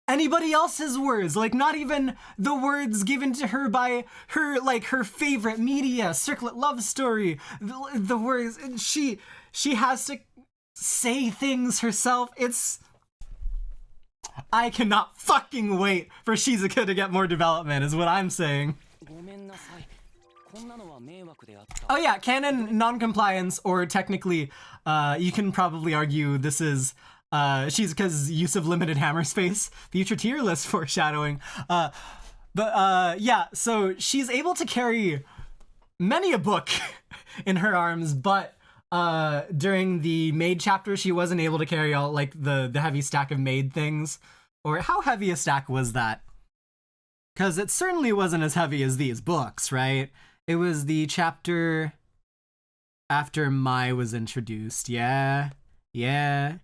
anybody else's words. Like, not even the words given to her by her, like, her favorite media, Circlet Love Story. The words, she has to say things herself. I cannot fucking wait for Shizuka to get more development, is what I'm saying. Oh yeah, canon non-compliance, or technically, you can probably argue this is Shizuka's use of limited hammer space, future tier list foreshadowing. Yeah, so she's able to carry many a book in her arms, but during the maid chapter, she wasn't able to carry all, like, the heavy stack of maid things. Or how heavy a stack was that? Because it certainly wasn't as heavy as these books, right? It was the chapter after Mai was introduced. Yeah. Akko.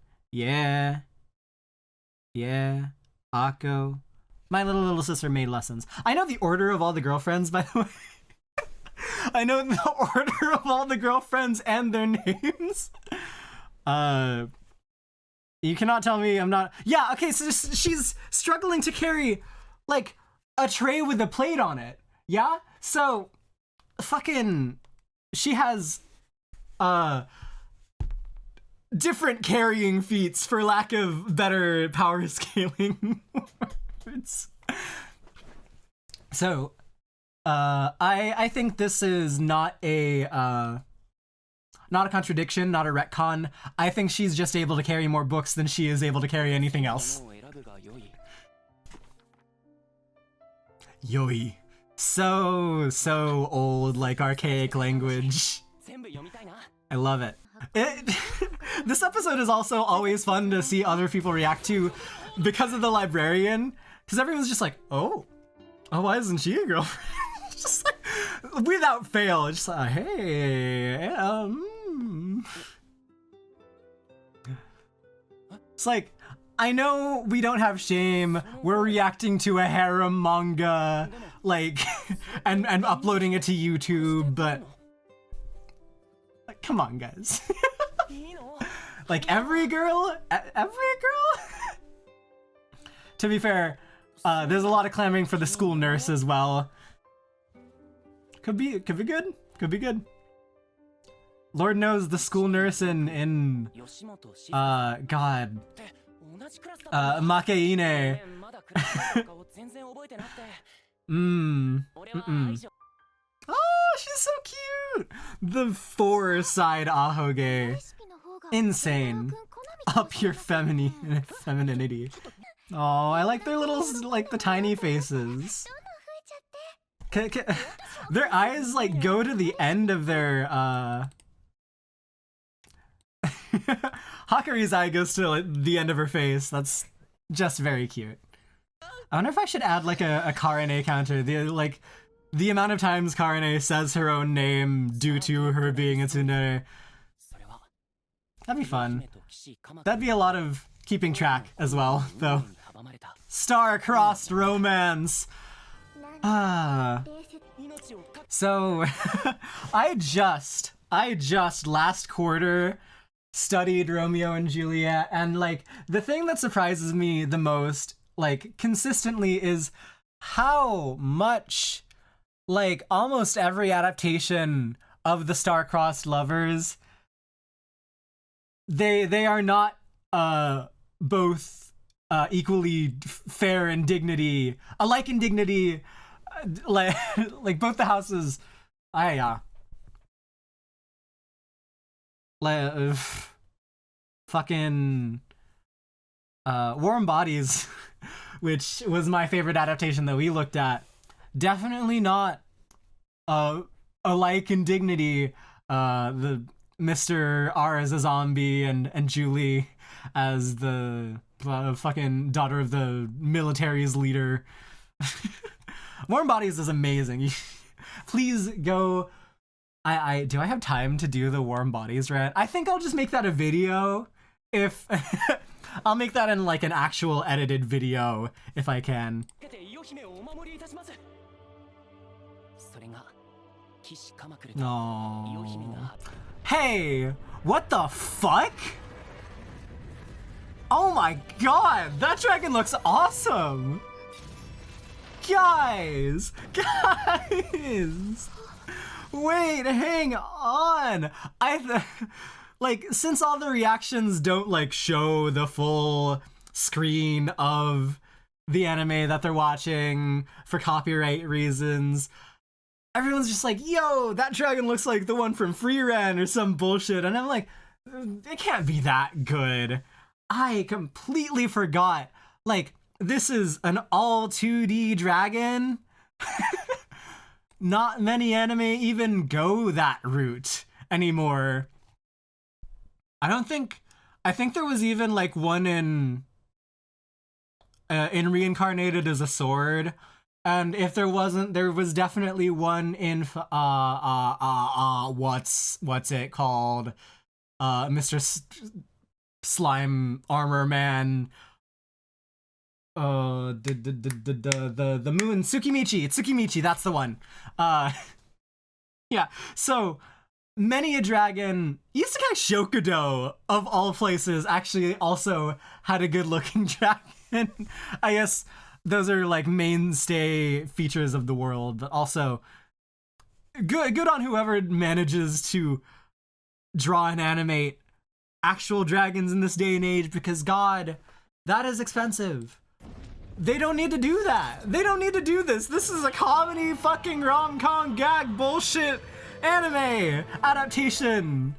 My little sister made lessons. I know the order of all the girlfriends, by the way. I know the order of all the girlfriends and their names. You cannot tell me I'm not... Yeah, okay, so she's struggling to carry, like, a tray with a plate on it. Yeah? So, fucking... She has, different carrying feats, for lack of better power scaling words. So, I think this is not a contradiction, not a retcon. I think she's just able to carry more books than she is able to carry anything else. Yoi. So old, like, archaic language. I love it. This episode is also always fun to see other people react to because of the librarian. Because everyone's just like, oh, why isn't she a girlfriend? Just like, without fail, just like, hey, It's like, I know we don't have shame. We're reacting to a harem manga, like, and uploading it to YouTube, but, like, come on, guys. Like, every girl? To be fair, there's a lot of clamoring for the school nurse as well. Could be good. Lord knows the school nurse in God. Makeine. Oh, she's so cute! The 4-side ahoge. Insane. Up your femininity. Oh, I like their little, like, the tiny faces. Their eyes like go to the end of their Hakari's eye goes to like, the end of her face. That's just very cute. I wonder if I should add like a Karane counter. The amount of times Karane says her own name due to her being a tsundere. That'd be fun. That'd be a lot of keeping track as well, though. Star-crossed romance. So I just last quarter studied Romeo and Juliet, and like the thing that surprises me the most, like consistently, is how much like almost every adaptation of the star-crossed lovers, they are not both equally fair in dignity, alike in dignity, like both the houses. Fucking Warm Bodies, which was my favorite adaptation that we looked at, definitely not alike in dignity. The Mr. R as a zombie and Julie as the fucking daughter of the military's leader. Warm Bodies is amazing. Please go. Do I have time to do the Warm Bodies rant? I think I'll just make that a video. If I'll make that in like an actual edited video if I can. No. Hey, what the fuck? Oh my god, that dragon looks awesome. Guys. Wait, hang on. Like, since all the reactions don't like show the full screen of the anime that they're watching for copyright reasons, everyone's just like, yo, that dragon looks like the one from Free Ren or some bullshit. And I'm like, it can't be that good. I completely forgot. Like, this is an all 2D dragon. Not many anime even go that route anymore. I think there was even like one in Reincarnated as a Sword, and if there wasn't, there was definitely one in what's it called? Mr. Slime Armor Man. The moon, Tsukimichi, that's the one. Yeah, so many a dragon. Isekai Shokudo, of all places, actually also had a good looking dragon. I guess those are like mainstay features of the world, but also good on whoever manages to draw and animate actual dragons in this day and age, because god, that is expensive. They don't need to do that. They don't need to do this. This is a comedy fucking rom-com gag bullshit anime adaptation.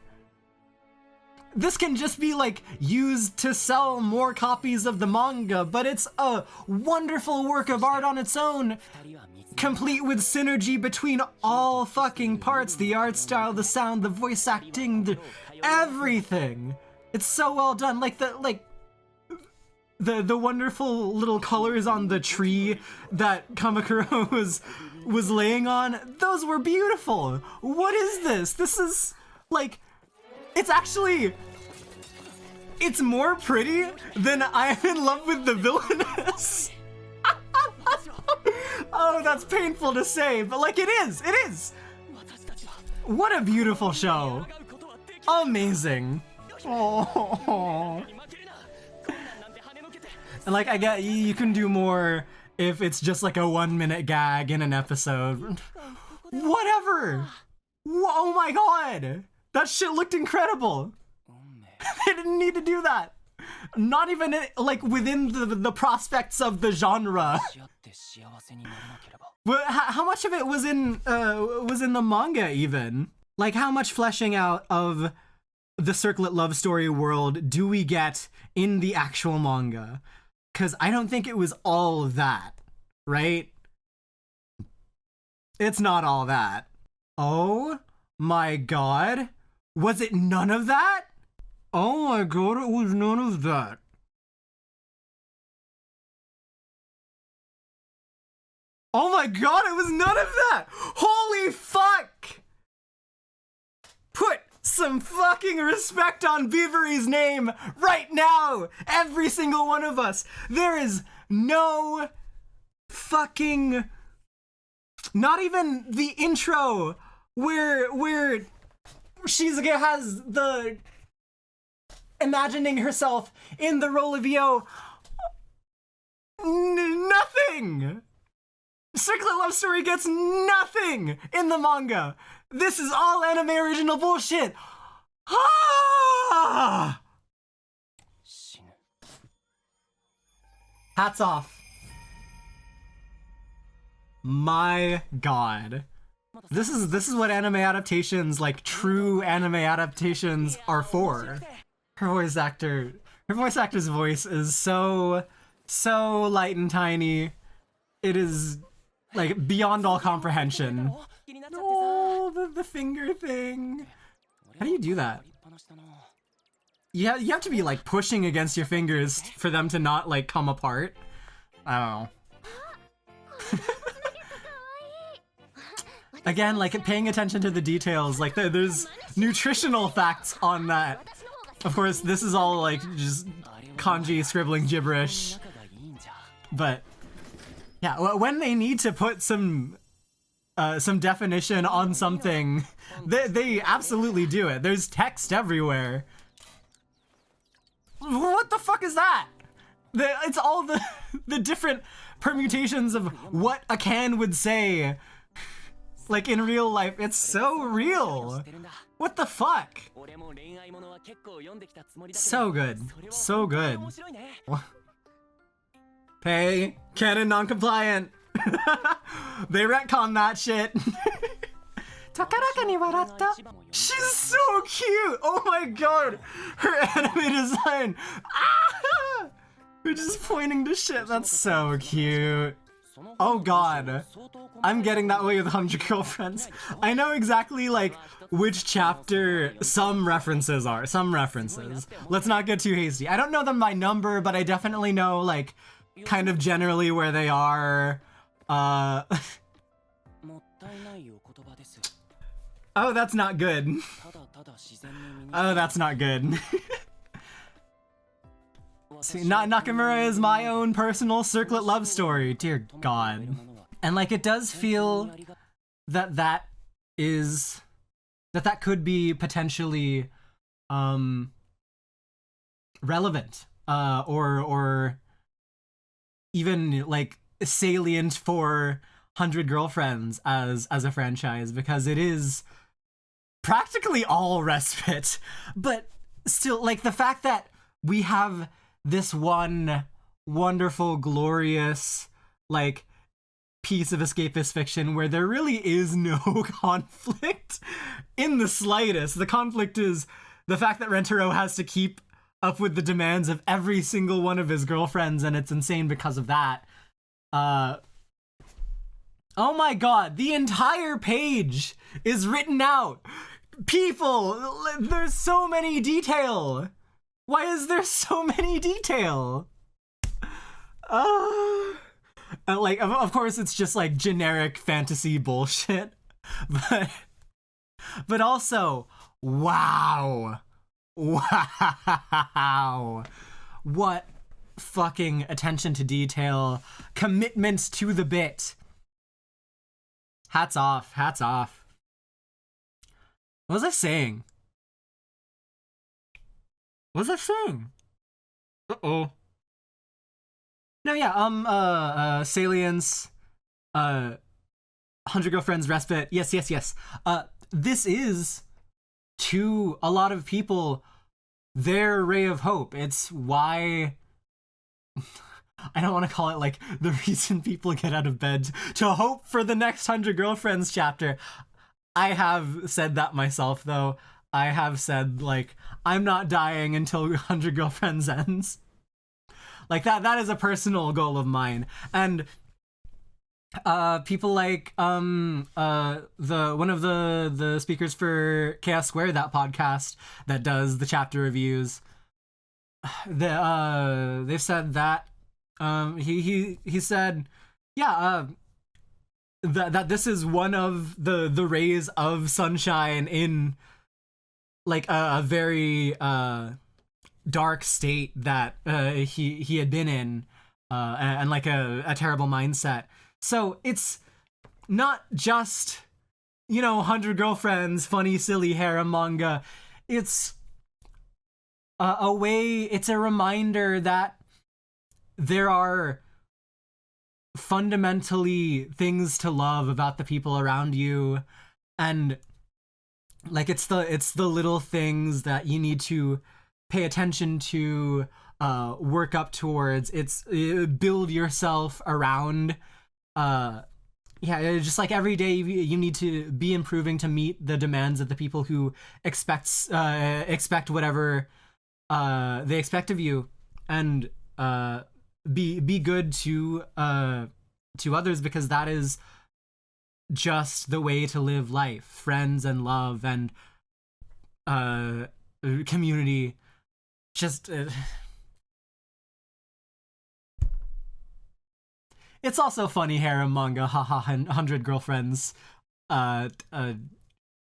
This can just be like used to sell more copies of the manga, but it's a wonderful work of art on its own, complete with synergy between all fucking parts, the art style, the sound, the voice acting, everything. It's so well done. Like the wonderful little colors on the tree that Kamakura was laying on, those were beautiful. What is this? This is like, it's more pretty than I Am in Love with the Villainess. Oh, that's painful to say, but like it is. What a beautiful show. Amazing. Oh. And like, I get you can do more if it's just like a 1-minute gag in an episode. Whatever. Oh my god. That shit looked incredible. They didn't need to do that. Not even like within the prospects of the genre. How much of it was in the manga even? Like, how much fleshing out of the Circlet love story world do we get in the actual manga? Because I don't think it was all of that, right? It's not all that. Oh my god. Was it none of that? Oh my god, it was none of that. Oh my god, it was none of that! Holy fuck! Put some fucking respect on Beavery's name right now! Every single one of us! There is no fucking... Not even the intro where Shizuka has the... imagining herself in the role of Yo. Nothing! Circlet Love Story gets nothing in the manga. This is all anime original bullshit. Ah! Hats off. My god. This is what anime adaptations, like true anime adaptations, are for. Her voice actor's voice is so light and tiny. It is like beyond all comprehension. Oh, the finger thing. How do you do that? You have to be like pushing against your fingers for them to not like come apart. I don't know. Again, like paying attention to the details, like there's nutritional facts on that. Of course, this is all like just kanji scribbling gibberish. But yeah, when they need to put some definition on something, they absolutely do it. There's text everywhere. What the fuck is that? It's all the different permutations of what a can would say. Like in real life, it's so real. What the fuck? So good. So good. Hey, canon non-compliant. They retcon that shit. She's so cute. Oh my god. Her anime design. Ah! We're just pointing to shit. That's so cute. Oh god. I'm getting that way with 100 Girlfriends. I know exactly like which chapter some references are. Some references. Let's not get too hasty. I don't know them by number, but I definitely know like kind of generally where they are. Oh, that's not good. Oh, that's not good. See, Nakamura is my own personal circlet love story. Dear God. And like it does feel that could be potentially relevant or even like salient for 100 Girlfriends as a franchise, because it is practically all respite. But still, like the fact that we have this one wonderful, glorious, like, piece of escapist fiction where there really is no conflict in the slightest. The conflict is the fact that Rentaro has to keep up with the demands of every single one of his girlfriends, and it's insane because of that. Oh my god, the entire page is written out! People! There's so many detail! Why is there so many detail? Like, of course it's just like generic fantasy bullshit, but also, wow. Wow. What fucking attention to detail, commitment to the bit. Hats off, hats off. What was I saying? What was I saying? Uh-oh. No, yeah, Salience, 100 Girlfriends, Respite, yes. This is, to a lot of people, their ray of hope. It's why... I don't want to call it, like, the reason people get out of bed to hope for the next 100 Girlfriends chapter. I have said that myself, though. I have said, like, I'm not dying until 100 Girlfriends ends. Like, that is a personal goal of mine. And people like the one of the speakers for Chaos Square, that podcast that does the chapter reviews, they've said that he said, yeah, that this is one of the rays of sunshine in like a very dark state that he had been in, and like a terrible mindset. So it's not just, 100 Girlfriends, funny, silly harem manga. It's a way, it's a reminder that there are fundamentally things to love about the people around you, and like it's the little things that you need to pay attention to, work up towards. It's build yourself around. Just like every day you need to be improving to meet the demands of the people who expect whatever they expect of you, and be good to others, because that is just the way to live life. Friends and love and community. Just it's also funny harem manga, haha. 100 Girlfriends,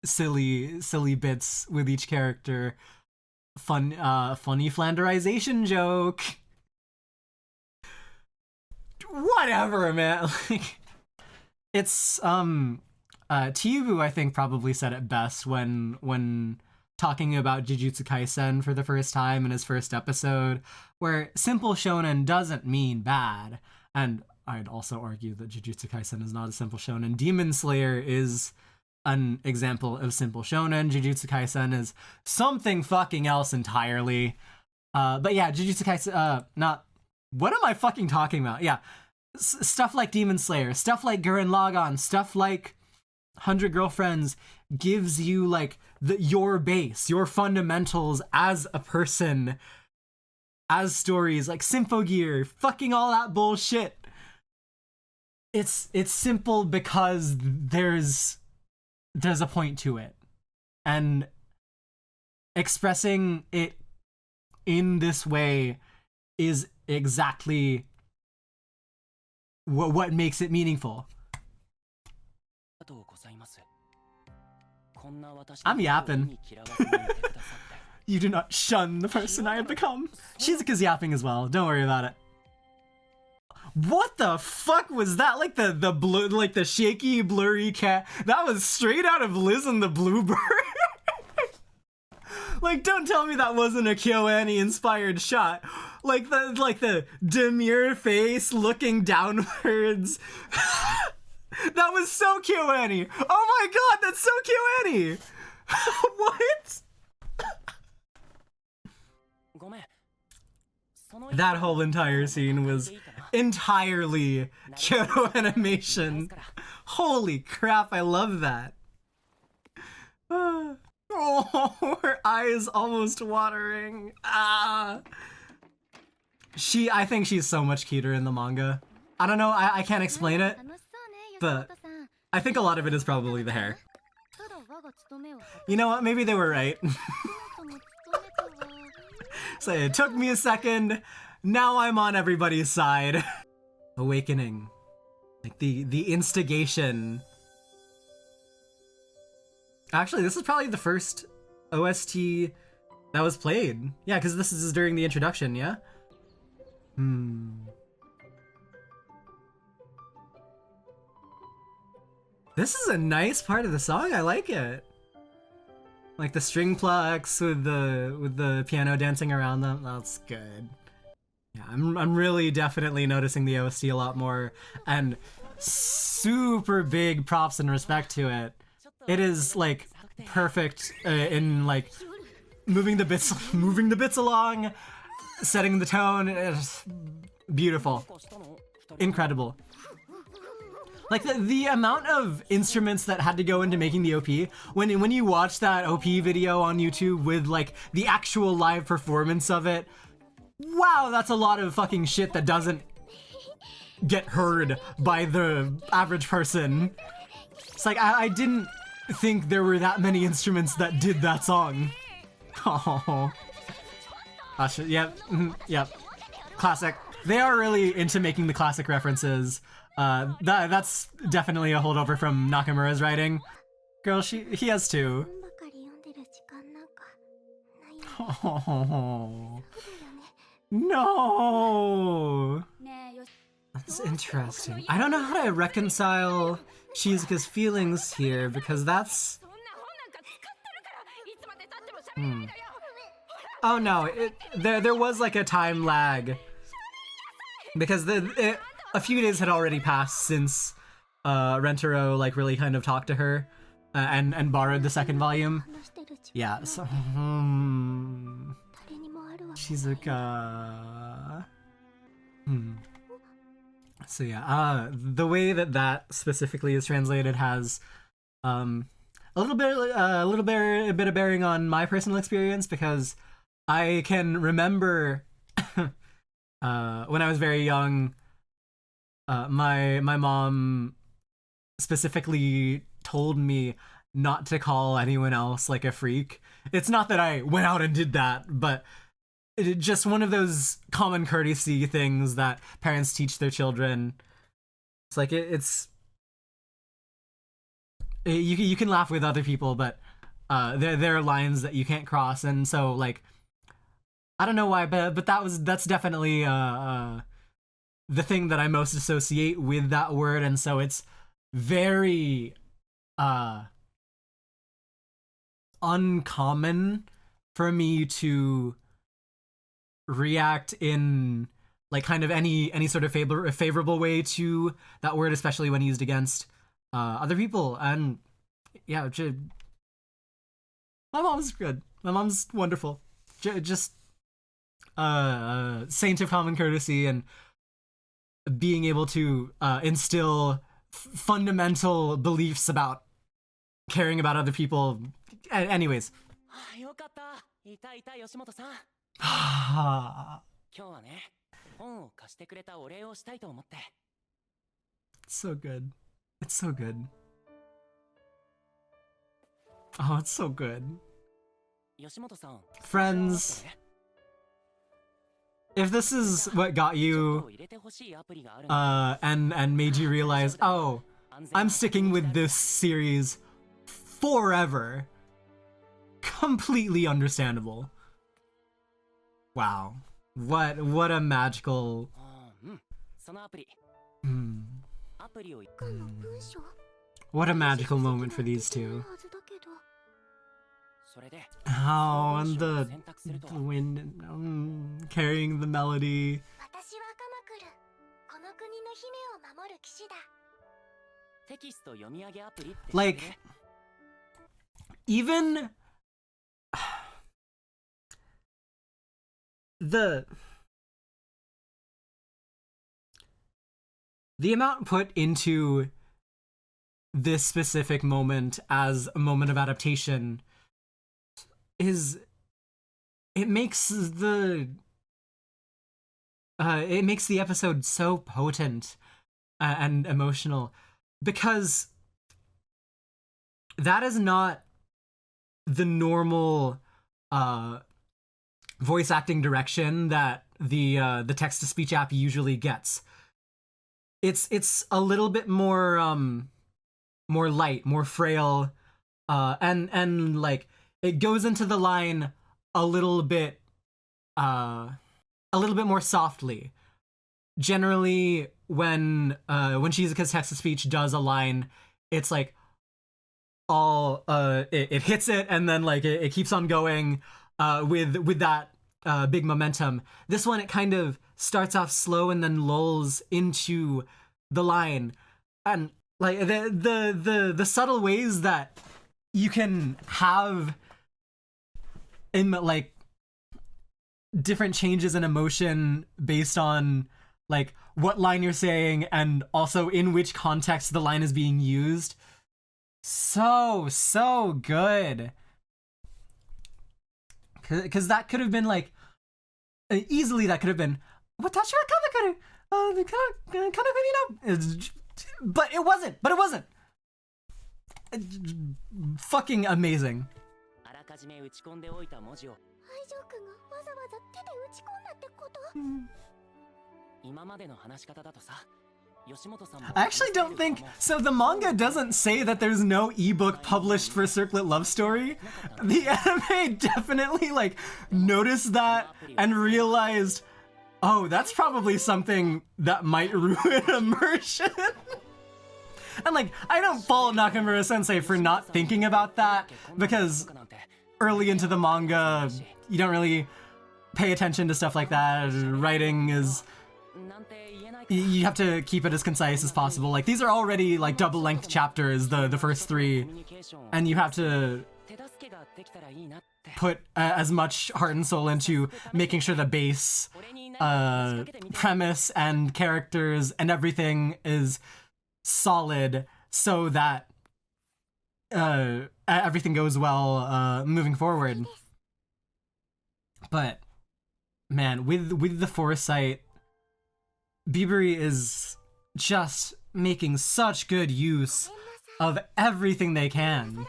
silly bits with each character, funny flanderization joke. Whatever, man. Like, it's Tibu, I think, probably said it best when talking about Jujutsu Kaisen for the first time in his first episode, where simple shonen doesn't mean bad. And I'd also argue that Jujutsu Kaisen is not a simple shonen. Demon Slayer is an example of simple shonen. Jujutsu Kaisen is something fucking else entirely. But yeah, Jujutsu Kaisen, not... What am I fucking talking about? Yeah, stuff like Demon Slayer, stuff like Gurren Lagann, stuff like 100 Girlfriends gives you like your base, your fundamentals as a person, as stories, like Symphogear, fucking all that bullshit. It's simple because there's a point to it, and expressing it in this way is exactly what makes it meaningful. I'm yapping. You do not shun the person I have become. Shizuka's yapping as well. Don't worry about it. What the fuck was that? Like the blue, like the shaky, blurry cat. That was straight out of Liz and the Bluebird. Like, don't tell me that wasn't a KyoAni inspired shot. Like the demure face looking downwards. That was so KyoAni. Oh my god, that's so KyoAni. What? That whole entire scene was entirely Kyoto animation. Holy crap, I love that. Oh, her eyes almost watering. I think she's so much cuter in the manga. I don't know, I can't explain it, but I think a lot of it is probably the hair. You know what, maybe they were right. So it took me a second, now I'm on everybody's side. Awakening. Like the instigation. Actually, this is probably the first OST that was played. Yeah, because this is during the introduction, yeah? This is a nice part of the song, I like it. Like the string plucks with the piano dancing around them, that's good. Yeah, I'm really definitely noticing the OST a lot more, and super big props and respect to it. It is like perfect in like moving the bits along, setting the tone. It's beautiful, incredible. Like the amount of instruments that had to go into making the OP. When you watch that OP video on YouTube with like the actual live performance of it, wow, that's a lot of fucking shit that doesn't get heard by the average person. It's like, I didn't think there were that many instruments that did that song. Oh. Yep, yep. Classic. They are really into making the classic references. That's definitely a holdover from Nakamura's writing. Girl, he has too. Oh. No! That's interesting. I don't know how to reconcile Shizuka's feelings here, because that's... Oh no, there was like a time lag. Because a few days had already passed since Rentaro like really kind of talked to her and borrowed the second volume. Yeah, so... Shizuka... So yeah, the way that specifically is translated has a little bit of bearing on my personal experience, because I can remember when I was very young, my mom specifically told me not to call anyone else like a freak. It's not that I went out and did that, but just one of those common courtesy things that parents teach their children. It's like you can laugh with other people, but there are lines that you can't cross, and so like I don't know why, but that's definitely the thing that I most associate with that word, and so it's very uncommon for me to react in like kind of any sort of favorable way to that word, especially when used against other people. And yeah, my mom's good. My mom's wonderful. Just saint of common courtesy and being able to instill fundamental beliefs about caring about other people. Anyways. It's so good. It's so good. Oh, it's so good. Friends, if this is what got you and made you realize, oh, I'm sticking with this series forever, completely understandable. Wow, what a magical... What a magical moment for these two. Oh, and the wind carrying the melody. Like, even the amount put into this specific moment as a moment of adaptation it makes the episode so potent and emotional, because that is not the normal voice acting direction that the text-to-speech app usually gets. It's a little bit more more light, more frail, and like it goes into the line a little bit more softly. Generally, when Shizuka's text-to-speech does a line, it's like all it hits it, and then like it keeps on going with that big momentum. This one, it kind of starts off slow and then lulls into the line, and like the subtle ways that you can have in like different changes in emotion based on like what line you're saying and also in which context the line is being used. So good. Because that could have been like easily that could have been "Watashi wa kamikaru, but it wasn't. Fucking amazing. I actually don't think so. The manga doesn't say that there's no ebook published for Circlet Love Story. The anime definitely like noticed that and realized, oh, that's probably something that might ruin immersion. And like, I don't fault Nakamura Sensei for not thinking about that, because early into the manga, you don't really pay attention to stuff like that. Writing is, you have to keep it as concise as possible. Like, these are already like double-length chapters, the first 3, and you have to put as much heart and soul into making sure the base premise and characters and everything is solid, so that everything goes well moving forward. But man, with the foresight, Biberi is just making such good use of everything they can.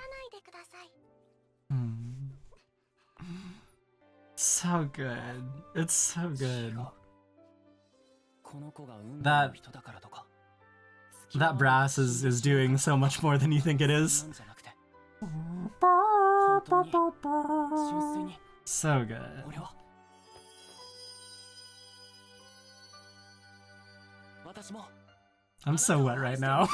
So good. It's so good. That brass is doing so much more than you think it is. So good. I'm so wet right now.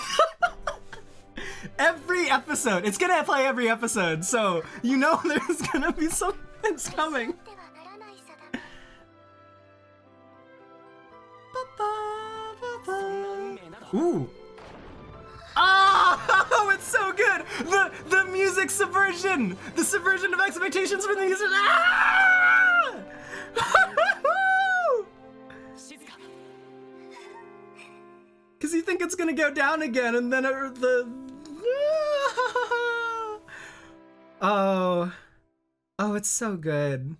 Every episode! It's gonna play every episode, so you know there's gonna be something's coming. Ooh. Oh, it's so good! The music subversion! The subversion of expectations for the music. Ah! Cause you think it's gonna go down again, and then oh, it's so good.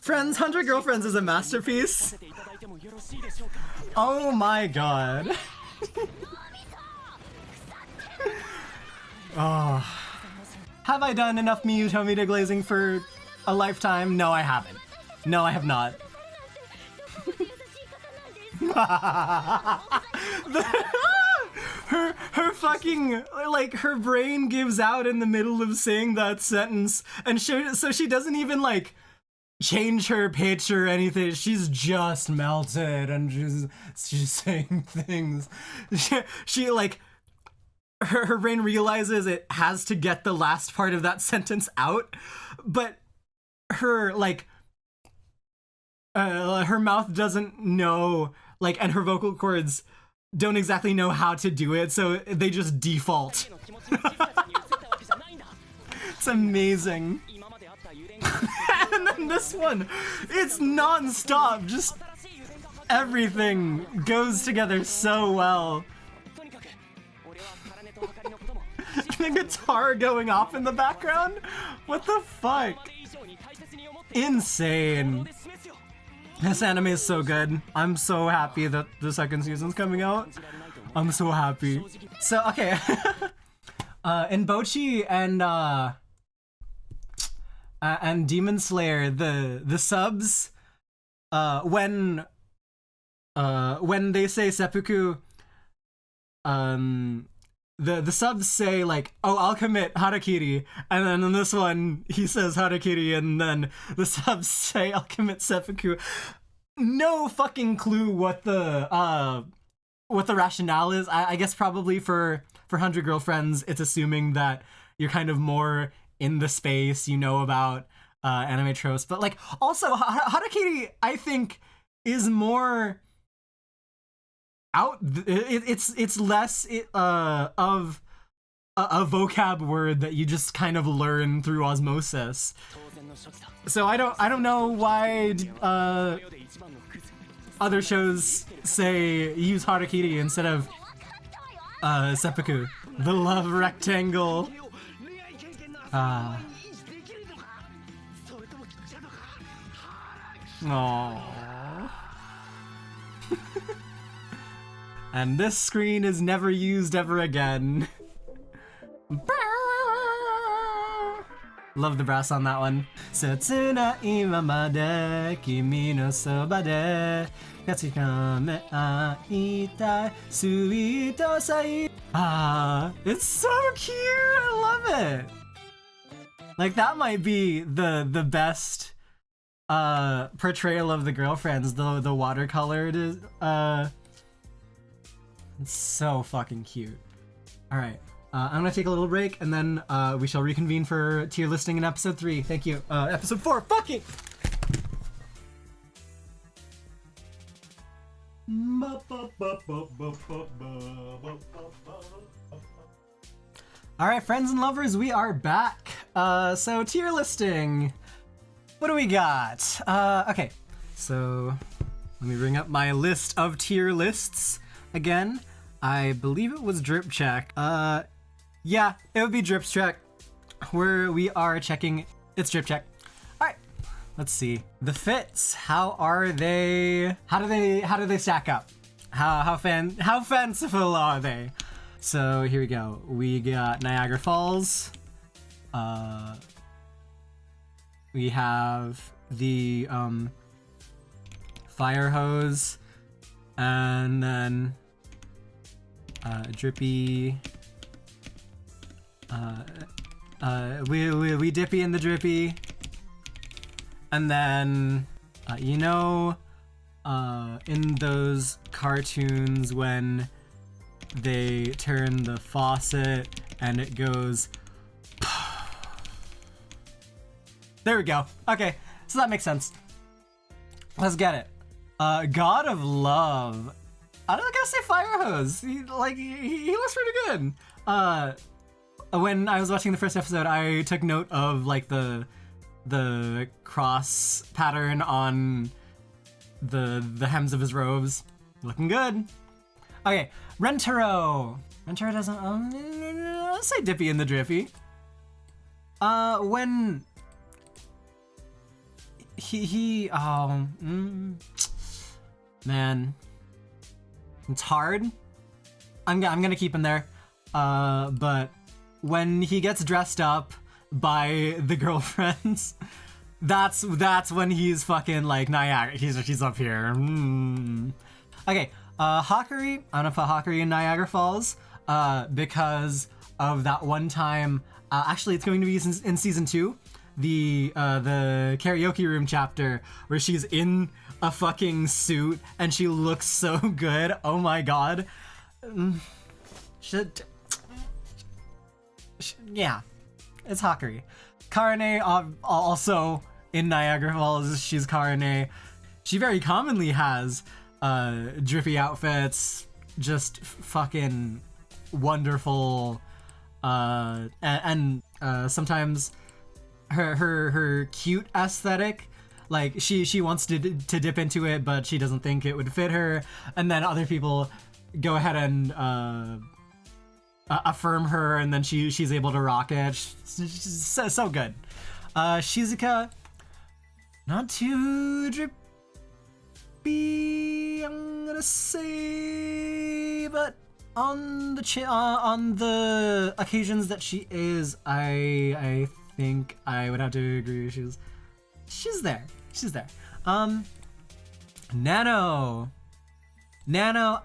Friends, 100 Girlfriends is a masterpiece. Oh my god. Oh. Have I done enough Miyu Tomita glazing for a lifetime? No, I haven't. No, I have not. her fucking, like, her brain gives out in the middle of saying that sentence, and so she doesn't even, like, change her pitch or anything. She's just melted, and she's saying things. She like, her brain realizes it has to get the last part of that sentence out, but her, like, her mouth doesn't know, like, and her vocal cords don't exactly know how to do it, so they just default. It's amazing. And then this one, it's non-stop, just everything goes together so well. The guitar going off in the background? What the fuck? Insane. This anime is so good. I'm so happy that the second season's coming out. I'm so happy. So, okay. In Bocchi and Demon Slayer, the subs, when they say seppuku, the subs say, like, oh, I'll commit harakiri, and then in this one he says harakiri, and then the subs say I'll commit seppuku. No fucking clue what the rationale is. I guess probably for 100 Girlfriends, it's assuming that you're kind of more in the space, you know about anime tropes, but like also harakiri, I think, is more out. It's less of a vocab word that you just kind of learn through osmosis. So I don't know why other shows say use harakiri instead of seppuku, the love rectangle. Aww. And this screen is never used ever again. Love the brass on that one. Setsuna imamade kimi no soba de katsuka aitai sui to sai. It's so cute. I love it. Like, that might be the best portrayal of the girlfriends, the watercolored it's so fucking cute. All right. I'm gonna take a little break, and then we shall reconvene for tier listing in episode 3. Thank you. Episode 4, fucking! Alright, friends and lovers, we are back. So tier listing. What do we got? Okay, so let me bring up my list of tier lists again. I believe it was drip check. Yeah, it would be drip check, where we are checking. It's drip check. All right, let's see the fits. How are they? How do they stack up? How fanciful are they? So here we go. We got Niagara Falls. We have the fire hose, and then drippy. We dippy in the drippy, and then you know, in those cartoons when they turn the faucet and it goes. There we go. Okay, so that makes sense. Let's get it. God of Love. I don't gotta say fire hose. He looks pretty good. When I was watching the first episode, I took note of like the cross pattern on the hems of his robes. Looking good. Okay, Rentaro. Rentaro doesn't. Let's say dippy in the drippy. When man, it's hard. I'm gonna keep him there. But when he gets dressed up by the girlfriends, that's when he's fucking like Niagara. He's up here. Okay, Hakari. I'm gonna put Hakari in Niagara Falls because of that one time. Actually, it's going to be in season 2, the karaoke room chapter where she's in a fucking suit and she looks so good. Oh my god. Yeah, it's Hakari. Karane also in Niagara Falls. She's Karane. She very commonly has drippy outfits, just fucking wonderful, and sometimes her cute aesthetic. Like she wants to dip into it, but she doesn't think it would fit her, and then other people go ahead and affirm her, and then she's able to rock it. She's so good. Shizuka, not too drippy, I'm gonna say, but on the occasions that she is, I think I would have to agree. She's there. Nano,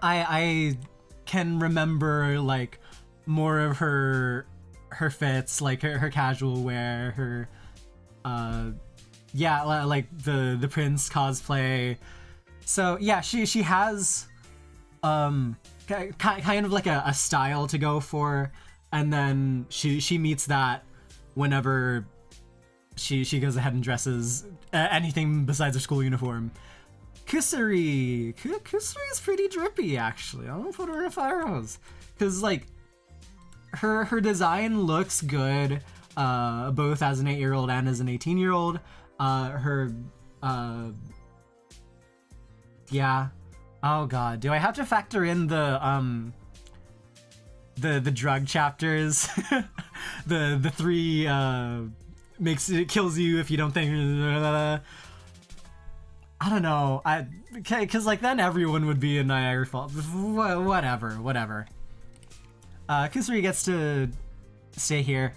I can remember like more of her fits, like her casual wear, her like the Prince cosplay. So yeah, she has kind of like a style to go for, and then she meets that whenever she goes ahead and dresses anything besides her school uniform. Kusari is pretty drippy, actually. I'm gonna put her in a fire hose because like her design looks good, both as an 8-year-old and as an 18-year-old. Yeah. Oh god, do I have to factor in the drug chapters? the 3 kills you if you don't think. I don't know. Because like then everyone would be in Niagara Falls. Whatever. Kusuri gets to stay here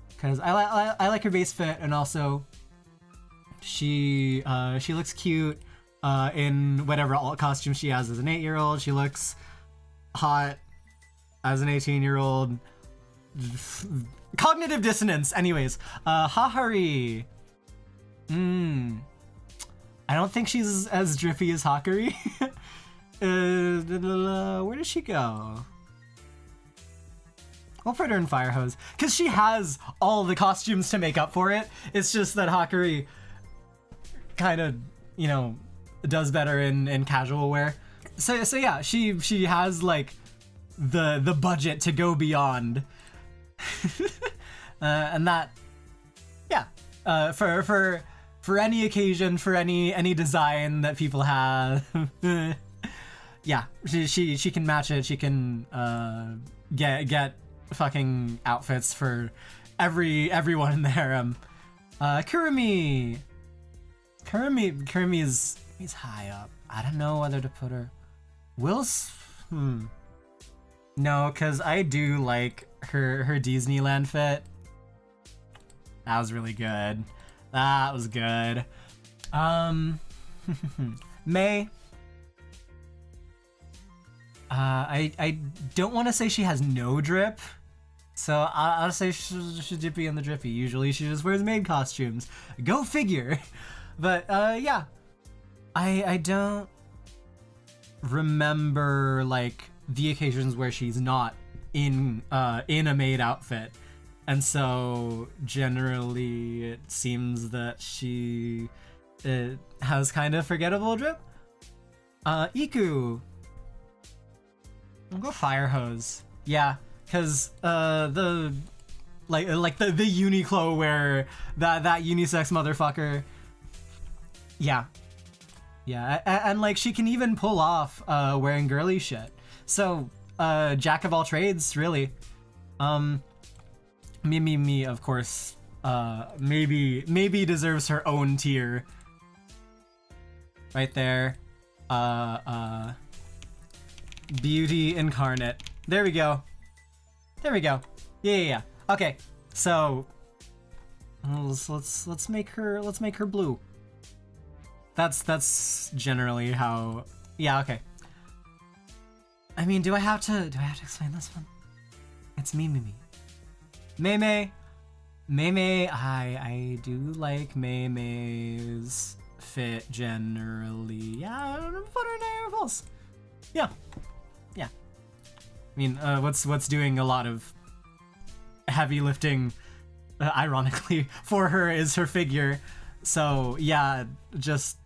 because I like her base fit, and also she looks cute in whatever costume she has as an 8-year-old. She looks hot as an 18-year-old. Cognitive dissonance. Anyways, Hahari. I don't think she's as drippy as Hakari. Where does she go? We'll put her in Fire Hose, because she has all the costumes to make up for it. It's just that Hakari kind of, you know, does better in casual wear. So yeah, she has like the budget to go beyond. And that, yeah, for any occasion, for any design that people have, yeah, she can match it. She can get fucking outfits for everyone in the harem. Kurumi he's high up. I don't know whether to put her. No, cause I do like her Disneyland fit. That was really good. That was good. May. I don't want to say she has no drip, so I'll say she's drippy in the drippy. Usually she just wears maid costumes. Go figure. But yeah, I don't remember like the occasions where she's not in a maid outfit. And so generally it seems that she has kind of forgettable drip. Iku. I'll go Fire Hose. Yeah, cause the Uniqlo wear, that unisex motherfucker. Yeah. And like she can even pull off wearing girly shit. So jack of all trades, really. Me, of course, maybe deserves her own tier. Right there. Beauty incarnate. There we go. Yeah. Okay, so let's make her blue. That's generally how. Yeah. Okay. I mean, do I have to explain this one? It's me. Mei. I do like Mei's fit generally. Yeah, put her in Niagara Falls. Yeah. I mean, what's doing a lot of heavy lifting, ironically, for her is her figure. So yeah, just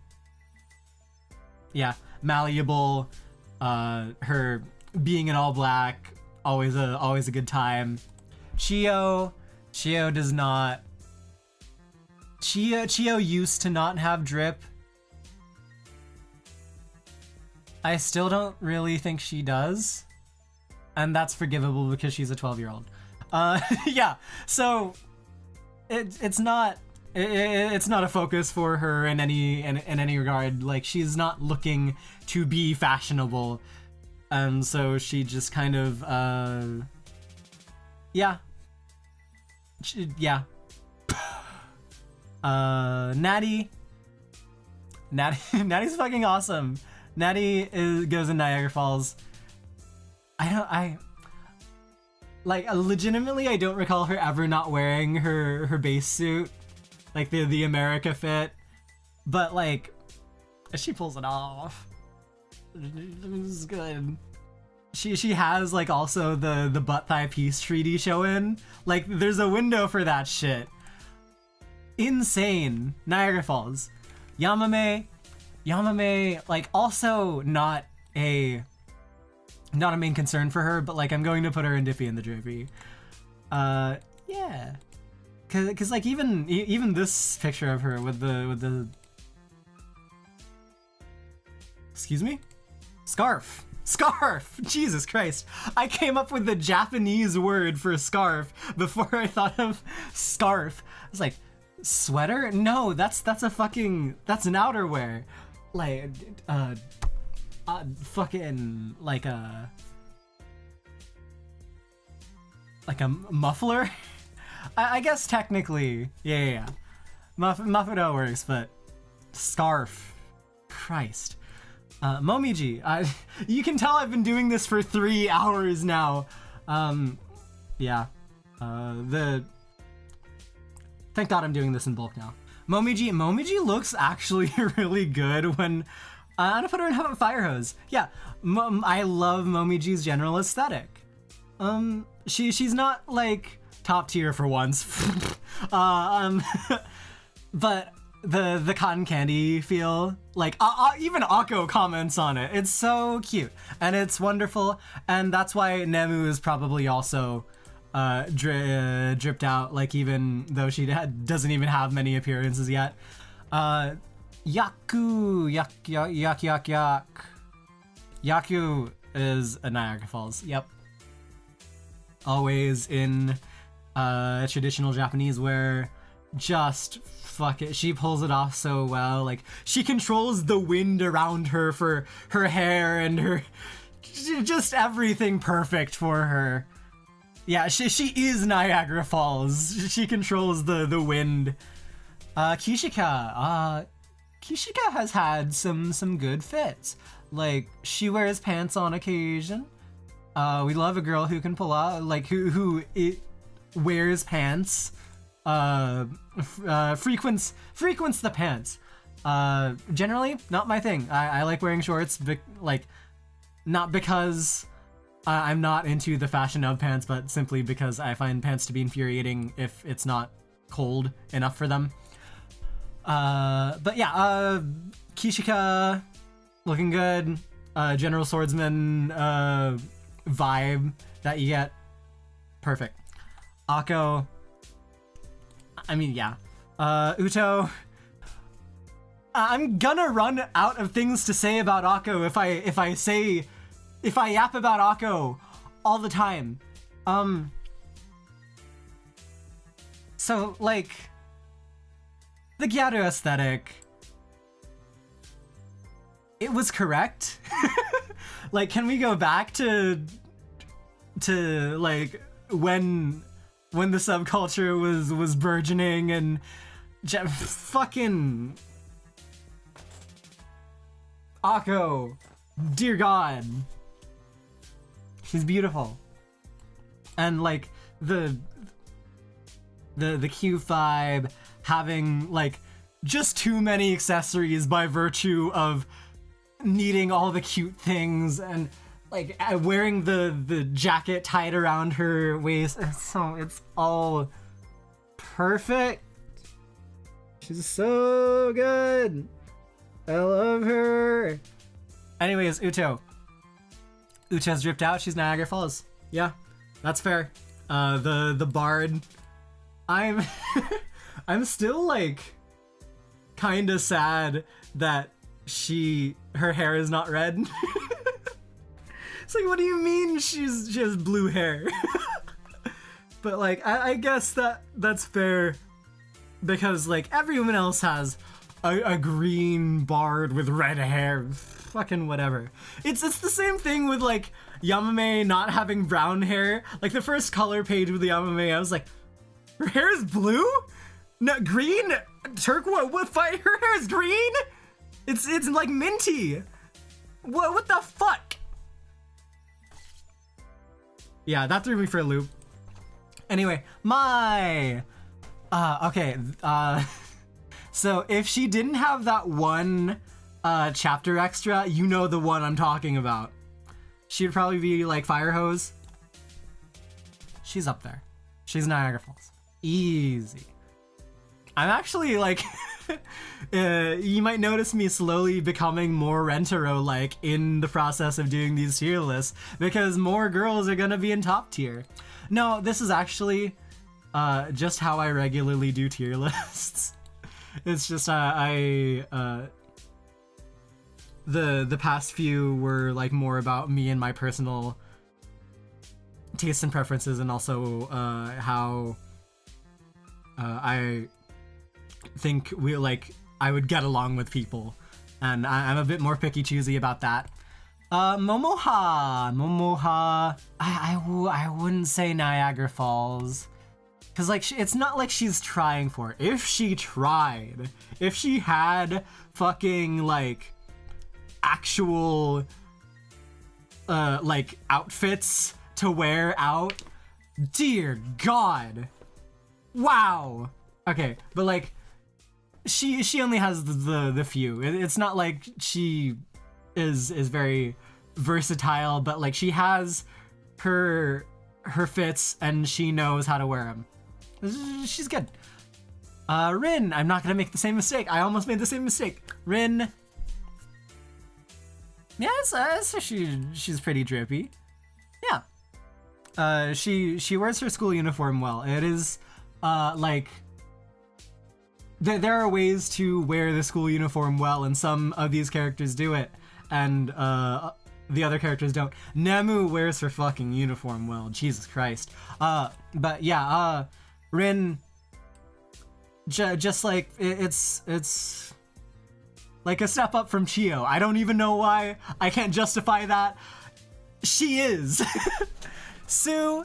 malleable. Her being in all black, always a good time. Chio does not. Chio used to not have drip. I still don't really think she does, and that's forgivable because she's a 12-year-old. Yeah. So it's not a focus for her in any regard. Like, she's not looking to be fashionable, and so she just kind of Natty's fucking awesome. Natty goes in Niagara Falls. Legitimately, I don't recall her ever not wearing her base suit, like the America fit, but like, she pulls it off. It's good. She has like also the butt thigh peace treaty showing. Like, there's a window for that shit. Insane. Niagara Falls. Yamame, like, also not a main concern for her, but like, I'm going to put her in Dippy and the Drippy. Yeah, cause like even this picture of her with the excuse me, scarf. Jesus Christ, I came up with the Japanese word for scarf before I thought of scarf. I was like, sweater? No, that's an outerwear. like fucking like a muffler. I guess technically, yeah. Mafuro works, but scarf, Christ. Momiji, you can tell I've been doing this for 3 hours now. Yeah. Thank God I'm doing this in bulk now. Momiji looks actually really good when I'm gonna put her in Fire Hose. Yeah, I love Momiji's general aesthetic. She's not like top tier for once. But the cotton candy feel, like even Akko comments on it. It's so cute and it's wonderful, and that's why Nemu is probably also dripped out, like, even though she doesn't even have many appearances yet. Yaku is a Niagara Falls. Yep. Always in traditional Japanese wear. Just fuck it. She pulls it off so well. Like, she controls the wind around her for her hair and her just everything perfect for her. Yeah, she is Niagara Falls. She controls the wind. Kishika has had some good fits. Like, she wears pants on occasion. We love a girl who can pull out, like, who wears pants. Frequents the pants. Generally, not my thing. I like wearing shorts, not because I'm not into the fashion of pants, but simply because I find pants to be infuriating if it's not cold enough for them. But yeah, Kishika, looking good. General swordsman vibe that you get. Perfect. Akko, I mean, yeah. Uto, I'm gonna run out of things to say about Akko if I yap about Akko all the time. So, like, the Gyaru aesthetic, it was correct. Like, can we go back to like when the subculture was burgeoning and fucking Akko, dear God, she's beautiful, and like the cute vibe, having like just too many accessories by virtue of needing all the cute things, and like wearing the jacket tied around her waist. So it's all perfect. She's so good. I love her. Anyways, Uto's dripped out. She's Niagara Falls. Yeah, that's fair. The bard. I'm still like kind of sad that her hair is not red. It's like, what do you mean she has blue hair? But like, I guess that's fair, because like everyone else has a green bard with red hair. Fucking whatever. It's the same thing with like Yamame not having brown hair. Like the first color page with the Yamame, I was like, her hair is blue? No, green? Turquoise? What? Her hair is green? It's like minty. What the fuck? Yeah, that threw me for a loop. Anyway, okay, so if she didn't have that one chapter extra, you know the one I'm talking about. She'd probably be like Fire Hose. She's up there. She's Niagara Falls. Easy. I'm actually like, you might notice me slowly becoming more Rentaro-like in the process of doing these tier lists, because more girls are gonna be in top tier. No, this is actually just how I regularly do tier lists. It's just the past few were like more about me and my personal tastes and preferences, and also how I think I would get along with people. and I'm a bit more picky choosy about that. Momoha. I wouldn't say Niagara Falls. Cause like, it's not like she's trying for it. If she tried, if she had fucking like actual like outfits to wear out, dear God. Wow. Okay, but like, she only has the few. It's not like she is very versatile, but like she has her fits and she knows how to wear them. She's good. Rin, I'm not gonna make the same mistake. I almost made the same mistake. Rin. Yeah, so she's pretty drippy. Yeah. She wears her school uniform well. It is like there are ways to wear the school uniform well, and some of these characters do it, and the other characters don't. Nemu wears her fucking uniform well. Jesus Christ. But yeah, Rin, just like it's like a step up from Chio. I don't even know why. I can't justify that. She is. Sue.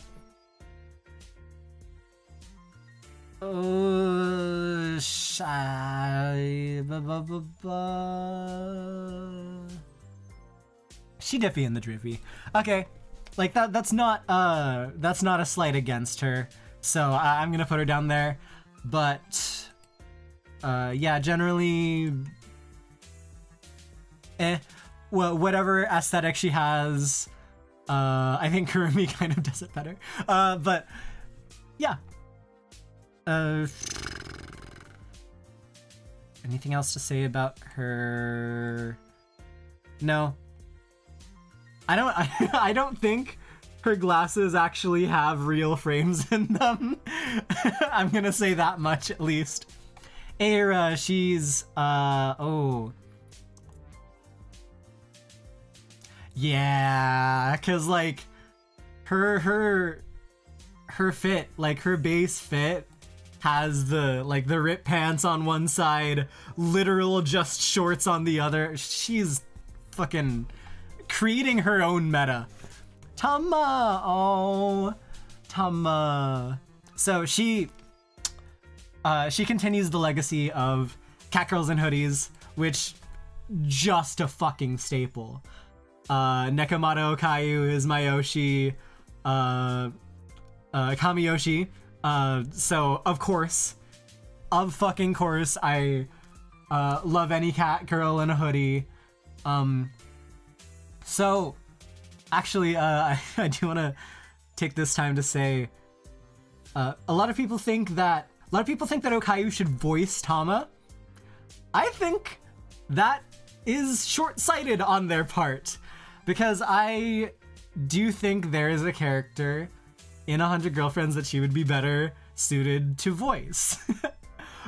She dippy in the drippy. Okay, like that's not a slight against her. So I'm gonna put her down there. But yeah, generally, well, whatever aesthetic she has, I think Kurumi kind of does it better. But yeah. Anything else to say about her? No. I don't think her glasses actually have real frames in them. I'm gonna say that much at least. Eira, she's oh. Yeah, cause like her fit, like her base fit has the rip pants on one side, literal just shorts on the other. She's fucking creating her own meta. Tama, oh, Tama. So she continues the legacy of Cat Girls in Hoodies, which just a fucking staple. Nekomato Okayu is Mayoshi, Kamiyoshi. So of course, I love any cat girl in a hoodie. So actually, I do want to take this time to say, a lot of people think that Okayu should voice Tama. I think that is short-sighted on their part, because I do think there is a character in 100 Girlfriends that she would be better suited to voice.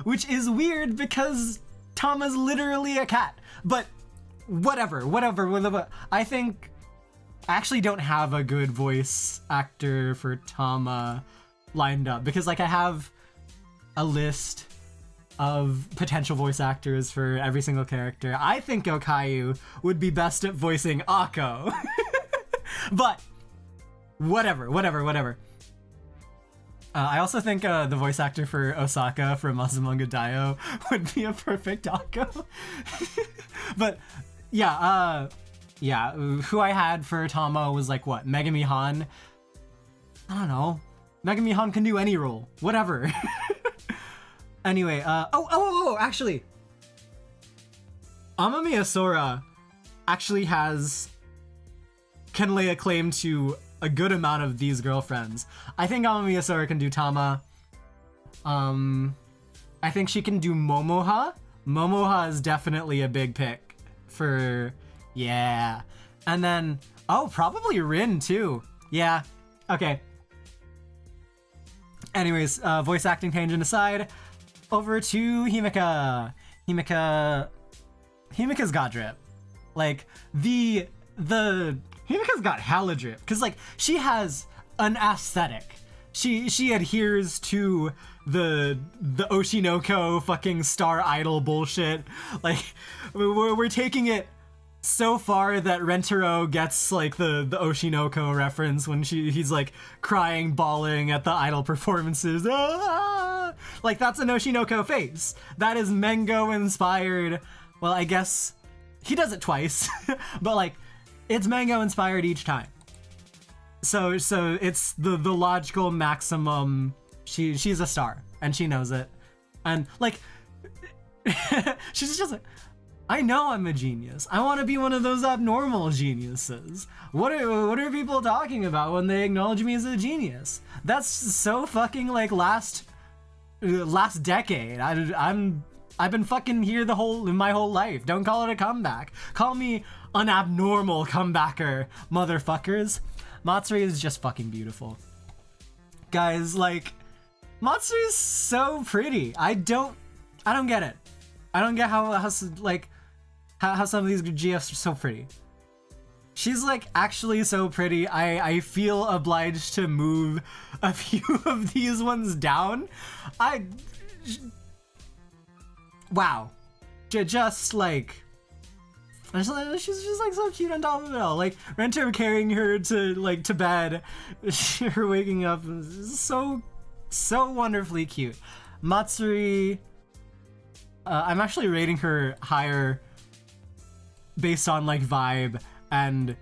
Which is weird because Tama's literally a cat. But whatever. I think I actually don't have a good voice actor for Tama lined up, because like I have a list of potential voice actors for every single character. I think Okayu would be best at voicing Akko. But whatever. I also think the voice actor for Osaka from Azumanga Daioh would be a perfect Akko. But yeah, who I had for Tama was like what, Megami Han? I don't know. Megami Han can do any role, whatever. Anyway, actually, Amamiya Sora actually can lay a claim to a good amount of these girlfriends. I think Amamiya Sora can do Tama. I think she can do Momoha. Momoha is definitely a big pick for, yeah. And then, probably Rin too. Yeah, okay. Anyways, voice acting tangent aside, over to Himeka. Himeka's got drip. Like, Himeka's got hella drip. Cause like, she has an aesthetic. she adheres to the Oshinoko fucking star idol bullshit. Like we're taking it so far that Rentaro gets like the Oshinoko reference when he's like crying, bawling at the idol performances. Ah! Like that's an Oshinoko face. That is Mango inspired. Well, I guess he does it twice, but like it's Mango inspired each time. So it's the logical maximum. She's a star and she knows it, and like she's just like, I know I'm a genius. I want to be one of those abnormal geniuses. What are people talking about when they acknowledge me as a genius? That's so fucking like last decade. I've been fucking here my whole life. Don't call it a comeback. Call me an abnormal comebacker, motherfuckers. Matsuri is just fucking beautiful. Guys, like, Matsuri is so pretty. I don't get it. I don't get how some of these GFs are so pretty. She's like actually so pretty. I feel obliged to move a few of these ones down. Wow. Just like, she's just like so cute on top of it all. Like Renter carrying her to bed, her waking up, so wonderfully cute. Matsuri, I'm actually rating her higher based on like vibe and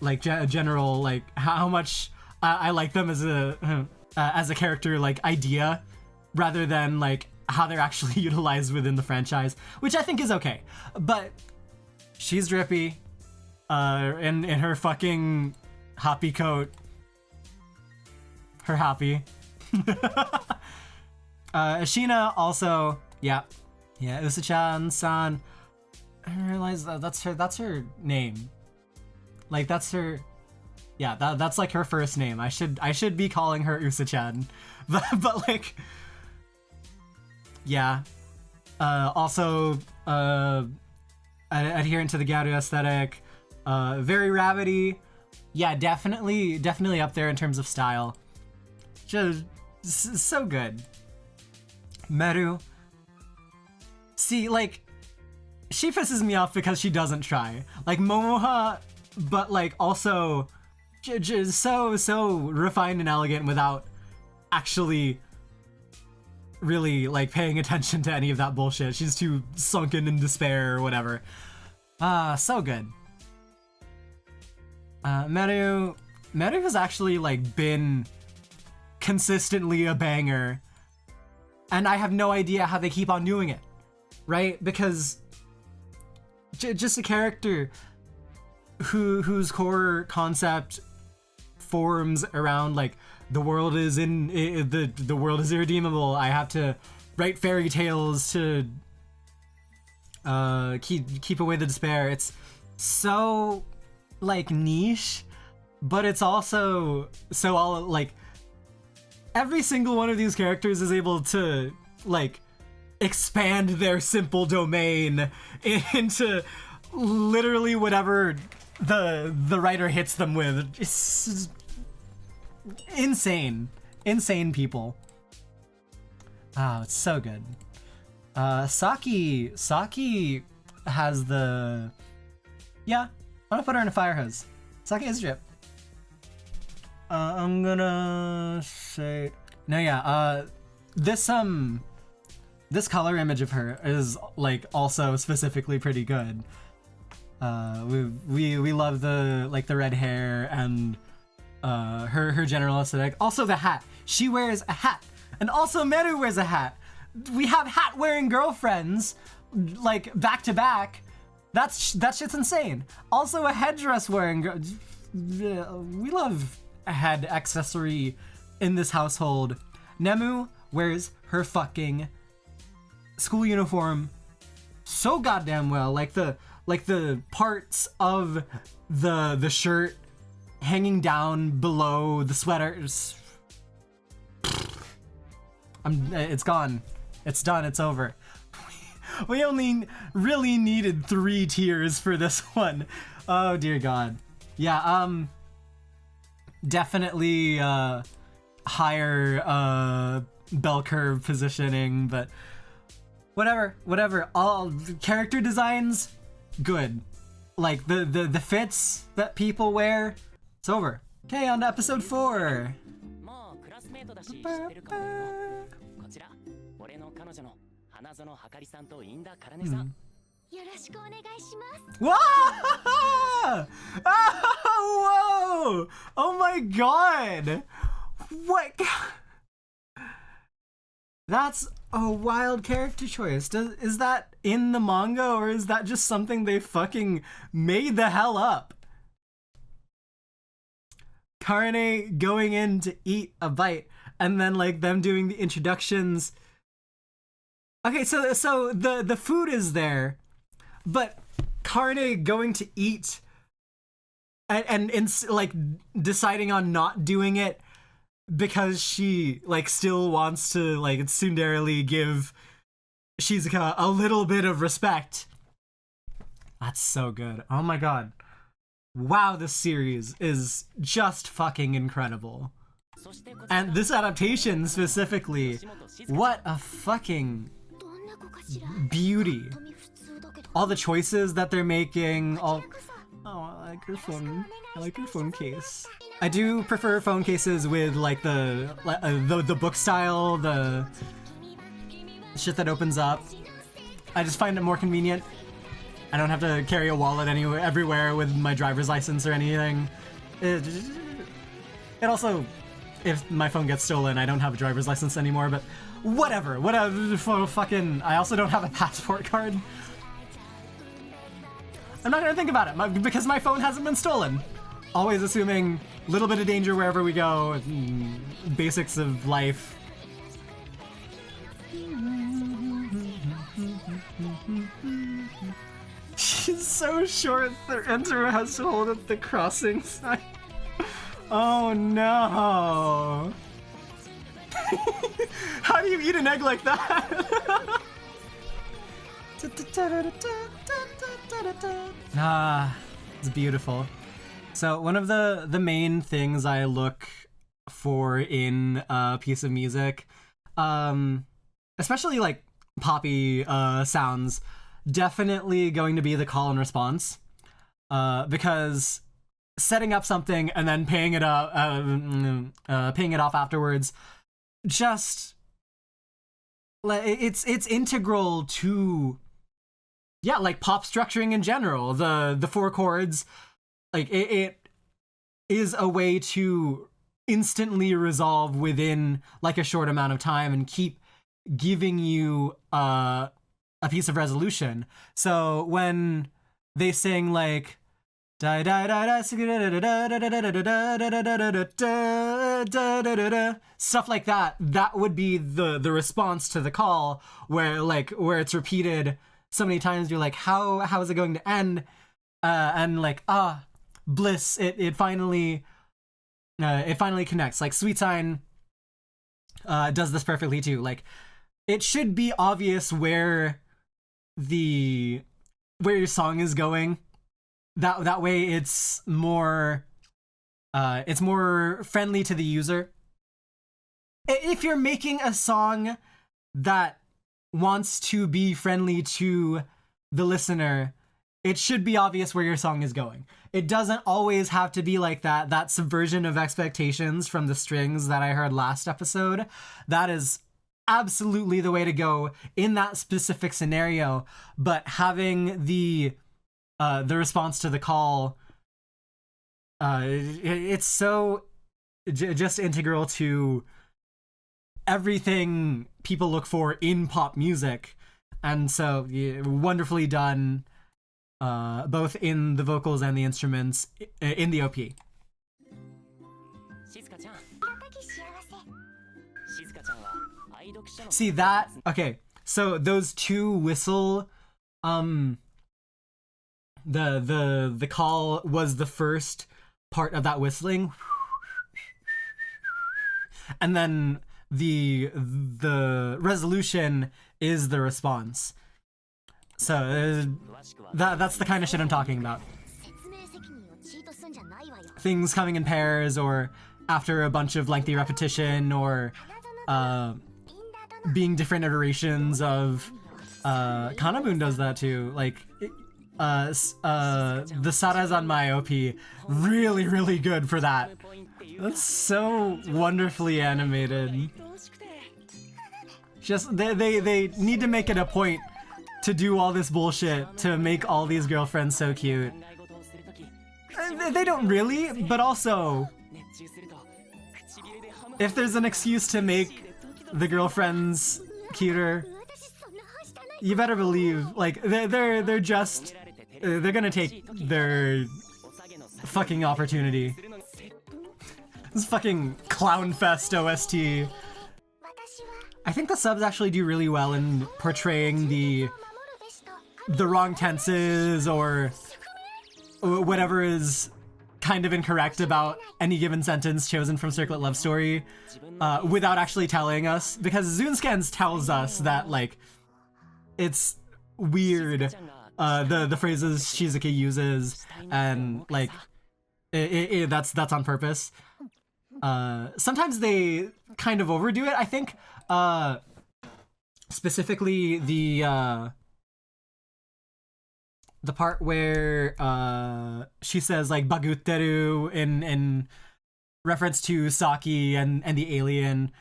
like general like how much I like them as a character like idea, rather than like how they're actually utilized within the franchise, which I think is okay. But she's drippy in her fucking hoppy coat, her hoppy. Ashina also, yeah, Usa-chan-san. I didn't realize that's her name. Like that's her, yeah, that's like her first name. I should be calling her Usa-chan, but like, yeah. Also, adherent to the Garu aesthetic, very rabbity. Yeah, definitely up there in terms of style. Just so good. Meru. See, like, she pisses me off because she doesn't try. Like Momoha, but like also just so refined and elegant without actually really like paying attention to any of that bullshit. She's too sunken in despair or whatever. So good. Meru has actually like been consistently a banger, and I have no idea how they keep on doing it, right? Because just a character whose core concept forms around like the world is the world is irredeemable. I have to write fairy tales to keep away the despair. It's so like niche, but it's also so all like every single one of these characters is able to like expand their simple domain into literally whatever the writer hits them with. It's insane people. Oh, it's so good. Saki has the, yeah, I'm gonna put her in a fire hose. Saki is drip. I'm gonna say no. Yeah. This color image of her is like also specifically pretty good. We love the red hair and her general aesthetic. Also the hat. She wears a hat, and also Meru wears a hat. We have hat wearing girlfriends like back to back. That shit's insane. Also a headdress wearing we love a head accessory in this household. Nemu wears her fucking school uniform so goddamn well. Like the parts of the shirt hanging down below the sweaters. It's gone. It's done. It's over. We only really needed 3 tiers for this one. Oh dear God. Yeah. definitely higher bell curve positioning, but whatever. All character designs, good. Like the fits that people wear, it's over. Okay, on to episode 4. Whoa! Oh, whoa! Oh my god! What? That's a wild character choice. Is that in the manga, or is that just something they fucking made the hell up? Karane going in to eat a bite, and then like them doing the introductions. Okay, so the food is there, but Karane going to eat and like deciding on not doing it because she like still wants to like tsunderily give Shizuka a little bit of respect. That's so good. Oh my god. Wow, this series is just fucking incredible. And this adaptation specifically, what a fucking beauty. All the choices that they're making, oh, I like your phone. I like your phone case. I do prefer phone cases with like the book style, the shit that opens up. I just find it more convenient. I don't have to carry a wallet everywhere with my driver's license or anything. It also, if my phone gets stolen, I don't have a driver's license anymore, but whatever. Fucking, I also don't have a passport card. I'm not gonna think about it because my phone hasn't been stolen. Always assuming a little bit of danger wherever we go. Basics of life. She's so short that Entero has to hold up the crossing sign. Oh no. How do you eat an egg like that? Ah, it's beautiful. So one of the main things I look for in a piece of music, especially like poppy sounds, definitely going to be the call and response, because setting up something and then paying it off afterwards, just it's integral to, yeah, like pop structuring in general. The 4 chords, like it is a way to instantly resolve within like a short amount of time and keep giving you a piece of resolution. So when they sing like stuff like that, that would be the response to the call, where it's repeated so many times. You're like, how is it going to end? And like, bliss, it finally connects. Like Sweet Sign does this perfectly too. Like, it should be obvious where your song is going. That way it's more friendly to the user. If you're making a song that wants to be friendly to the listener, it should be obvious where your song is going. It doesn't always have to be like that. That subversion of expectations from the strings that I heard last episode, that is absolutely the way to go in that specific scenario. But having the response to the call, it's so just integral to everything people look for in pop music. And so, yeah, wonderfully done, both in the vocals and the instruments in the OP. See that? Okay, so those 2 whistle, the call was the first part of that whistling, and then the resolution is the response. So that's the kind of shit I'm talking about. things coming in pairs, or after a bunch of lengthy repetition, or being different iterations of Kanabun does that too. Like the Sarazan Mai really, really good for that. That's so wonderfully animated. Just they need to make it a point to do all this bullshit to make all these girlfriends so cute. They don't really, but also if there's an excuse to make the girlfriends cuter, you better believe like they're gonna take their fucking opportunity. This fucking clown fest OST. I think the subs actually do really well in portraying the wrong tenses or whatever is kind of incorrect about any given sentence chosen from Circlet Love Story without actually telling us, because Zoonscans tells us that like it's weird the phrases Shizuka uses, and like that's on purpose. Sometimes they kind of overdo it. I think specifically the part where she says like bagutteru in reference to Saki and the alien.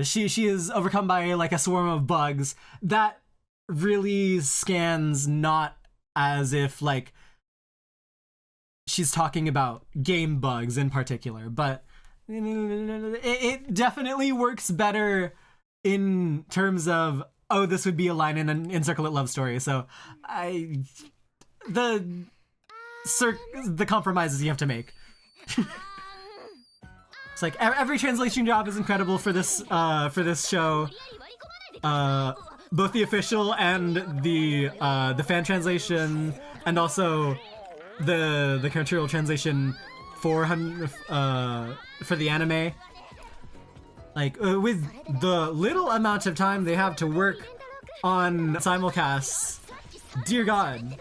She is overcome by like a swarm of bugs. That really scans not as if like she's talking about game bugs in particular, but it definitely works better in terms of, oh, this would be a line in Circlet Love Story. So the compromises you have to make. It's like every translation job is incredible for this show. Both the official and the fan translation, and also the Crunchyroll translation for the anime. Like with the little amount of time they have to work on simulcasts, dear God.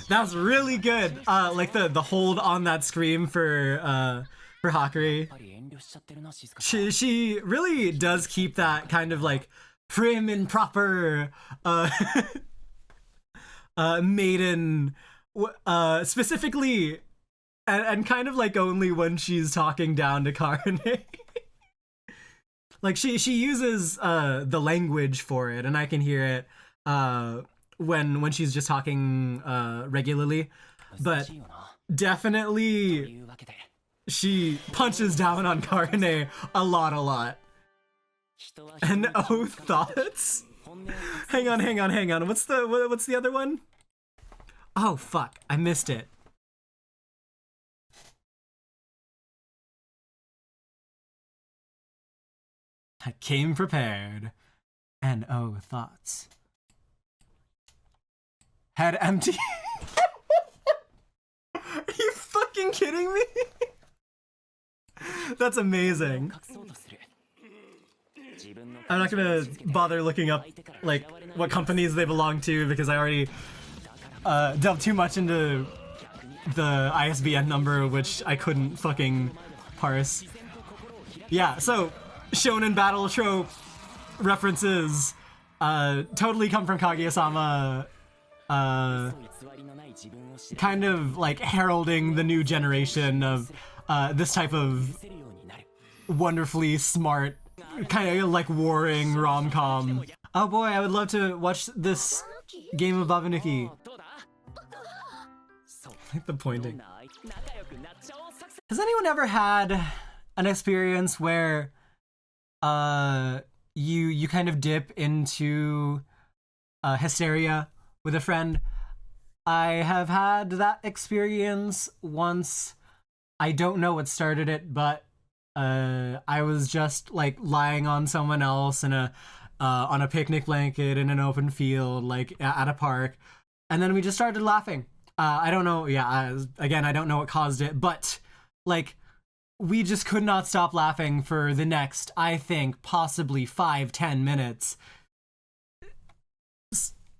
That's really good. Like the hold on that scream for Hakuri. She really does keep that kind of like prim and proper maiden, specifically, and kind of like only when she's talking down to Karne. Like she uses the language for it, and I can hear it when she's just talking regularly, but definitely she punches down on Karne a lot. And oh, thoughts? Hang on. What's the other one? Oh fuck, I missed it. I came prepared. And oh, thoughts. Head empty. Are you fucking kidding me? That's amazing. I'm not gonna bother looking up like what companies they belong to, because I already delved too much into the ISBN number, which I couldn't fucking parse. Yeah, so shonen battle trope references totally come from Kaguya-sama, kind of like heralding the new generation of this type of wonderfully smart, kind of like warring rom-com. Oh boy, I would love to watch this game of Babanuki. I like the pointing. Has anyone ever had an experience where you kind of dip into hysteria with a friend? I have had that experience once. I don't know what started it, but I was just like lying on someone else in on a picnic blanket in an open field, like at a park, and then we just started laughing. I don't know. Yeah, again, I don't know what caused it, but like we just could not stop laughing for the next, I think, possibly 5-10 minutes.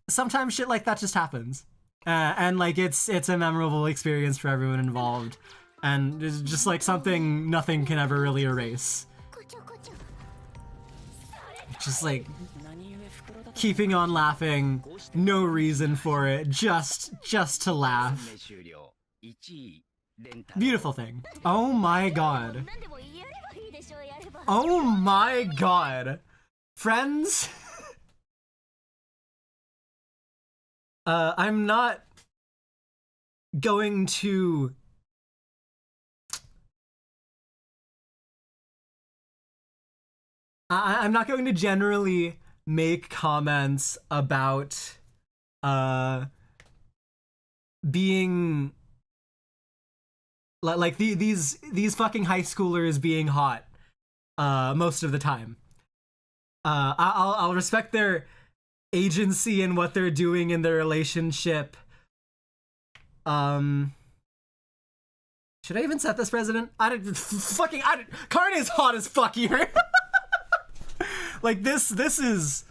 Sometimes shit like that just happens. And like it's a memorable experience for everyone involved, and it's just like something nothing can ever really erase. Just like keeping on laughing, no reason for it, just to laugh. Beautiful thing. Oh my god. Oh my god. Friends? I'm not going to... I'm not going to generally make comments about being like these fucking high schoolers being hot most of the time. I'll respect their agency and what they're doing in their relationship. Should I even set this president? Karne is hot as fuck here. Like this is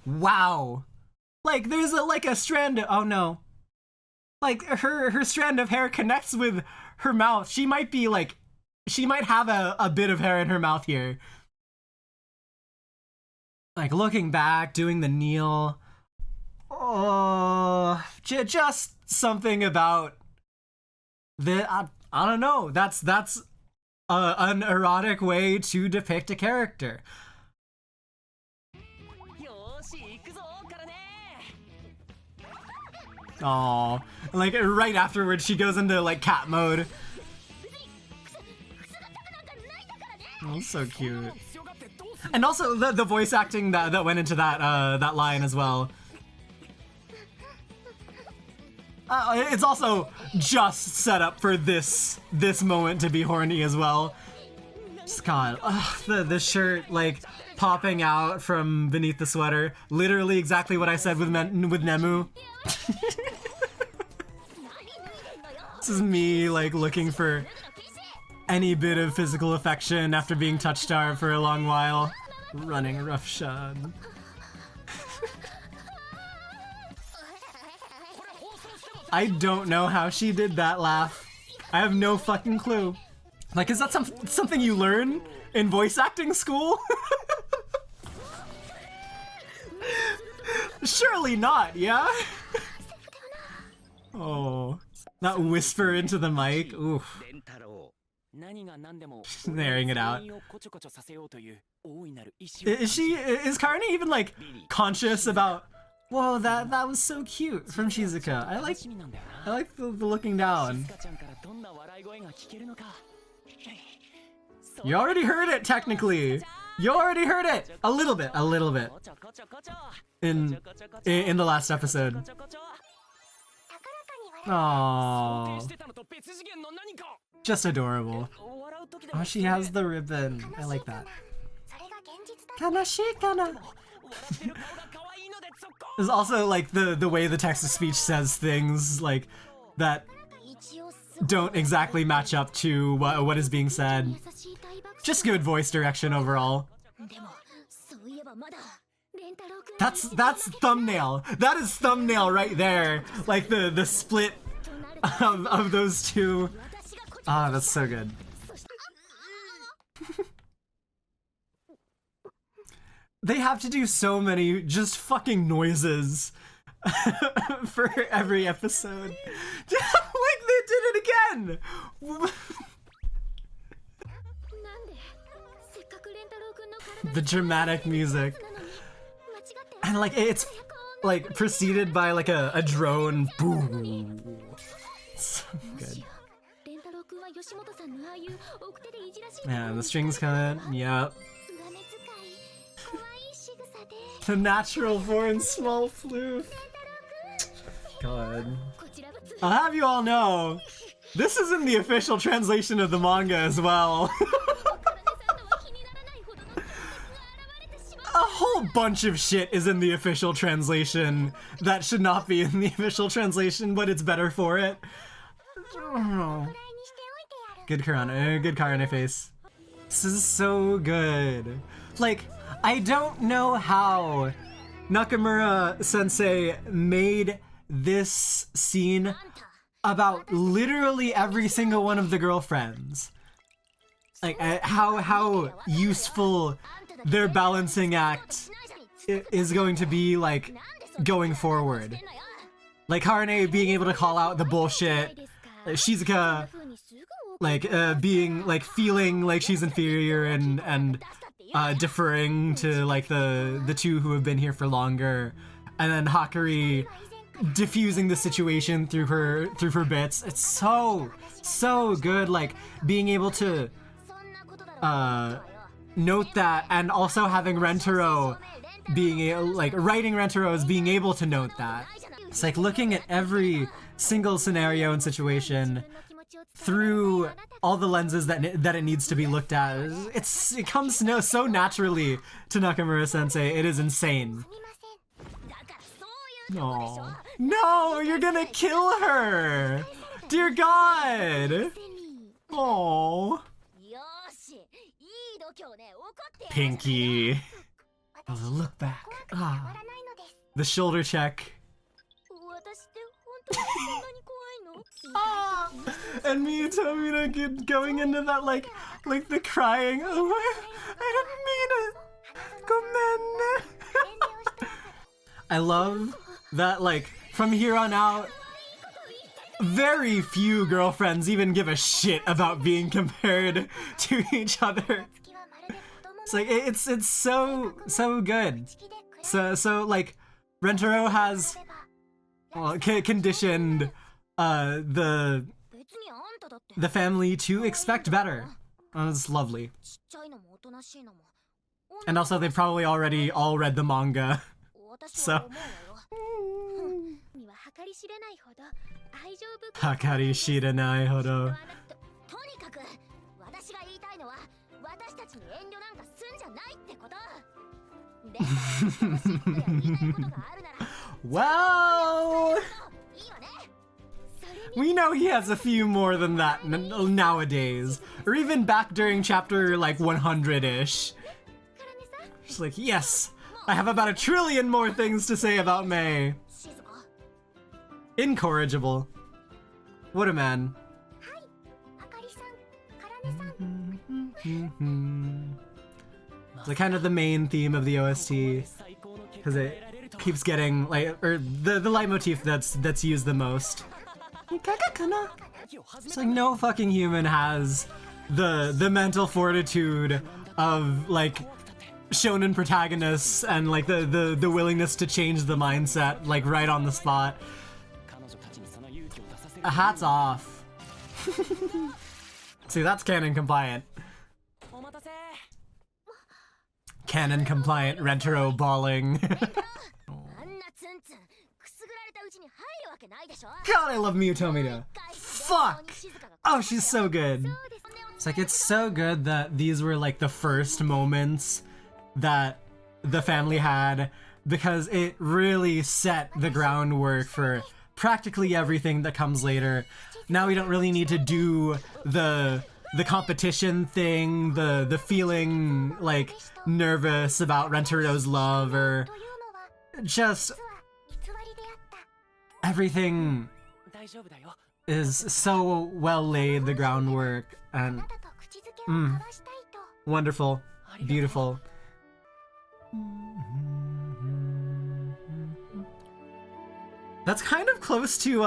wow. Like there's a strand of, oh no. Like her strand of hair connects with her mouth. She might have a bit of hair in her mouth here. Like looking back, doing the kneel. Oh, just something about the I don't know. That's an erotic way to depict a character. Oh, like right afterwards she goes into like cat mode. Oh, so cute. And also the voice acting that went into that line as well. It's also just set up for this moment to be horny as well. God, the shirt like popping out from beneath the sweater. Literally exactly what I said with Nemu. This is me like looking for any bit of physical affection after being touch-starved for a long while. Running roughshod. I don't know how she did that laugh. I have no fucking clue. Like, is that something you learn in voice acting school? Surely not, yeah? Oh, that whisper into the mic. Oof. Airing it out. Is Karne even like conscious about? Whoa, that was so cute from Shizuka. I like the looking down. You already heard it technically. You already heard it a little bit in the last episode. Aww. Just adorable. Oh, she has the ribbon. I like that. Kanashikana. There's also like the way the text to speech says things like that don't exactly match up to what is being said. Just good voice direction overall. That's thumbnail. That is thumbnail right there. Like the split of those two. Ah, that's so good. They have to do so many just fucking noises for every episode. Like they did it again! The dramatic music. And like it's like preceded by like a drone. Boom. So good. Yeah, the strings come in. Yep. The natural born small floof. God. I'll have you all know, this is in the official translation of the manga as well. A whole bunch of shit is in the official translation that should not be in the official translation, but it's better for it. Oh. Good Karane face. This is so good. Like, I don't know how Nakamura-sensei made this scene about literally every single one of the girlfriends. Like how useful their balancing act is going to be, like, going forward. Like Harane being able to call out the bullshit, Shizuka like being like feeling like she's inferior and deferring to like the two who have been here for longer, and then Hakari diffusing the situation through her bits. It's so good, like being able to note that, and also having Rentaro being like writing Rentaro as being able to note that. It's like looking at every single scenario and situation through all the lenses that it needs to be looked at. It comes so naturally to Nakamura Sensei. It is insane. Oh no, you're gonna kill her! Dear God! Oh, Pinky. Oh, the look back. Ah. The shoulder check. Ah. And Miyu Tomita going into that like the crying. Oh, I didn't mean it. Gomen. I love that, like, from here on out, very few girlfriends even give a shit about being compared to each other. It's like it's so good. So like Rentaro has conditioned the family to expect better. It's lovely. And also they probably already all read the manga. So Hakari shiranai hodo. Well, we know he has a few more than that nowadays, or even back during chapter like 100-ish. She's like, yes, I have about 1 trillion more things to say about Mei. Incorrigible. What a man. It's like kind of the main theme of the OST, because it keeps getting like, or the leitmotif that's used the most. It's like no fucking human has the mental fortitude of like shonen protagonists and like the willingness to change the mindset like right on the spot. Hats off. See, that's canon compliant. Canon compliant Rentaro bawling. God, I love Miyu Tomita. Fuck! Oh, she's so good. It's like, it's so good that these were like the first moments that the family had, because it really set the groundwork for practically everything that comes later. Now we don't really need to do the competition thing, the feeling like nervous about Rentaro's love, or just everything is so well laid, the groundwork, and wonderful, beautiful. That's kind of close to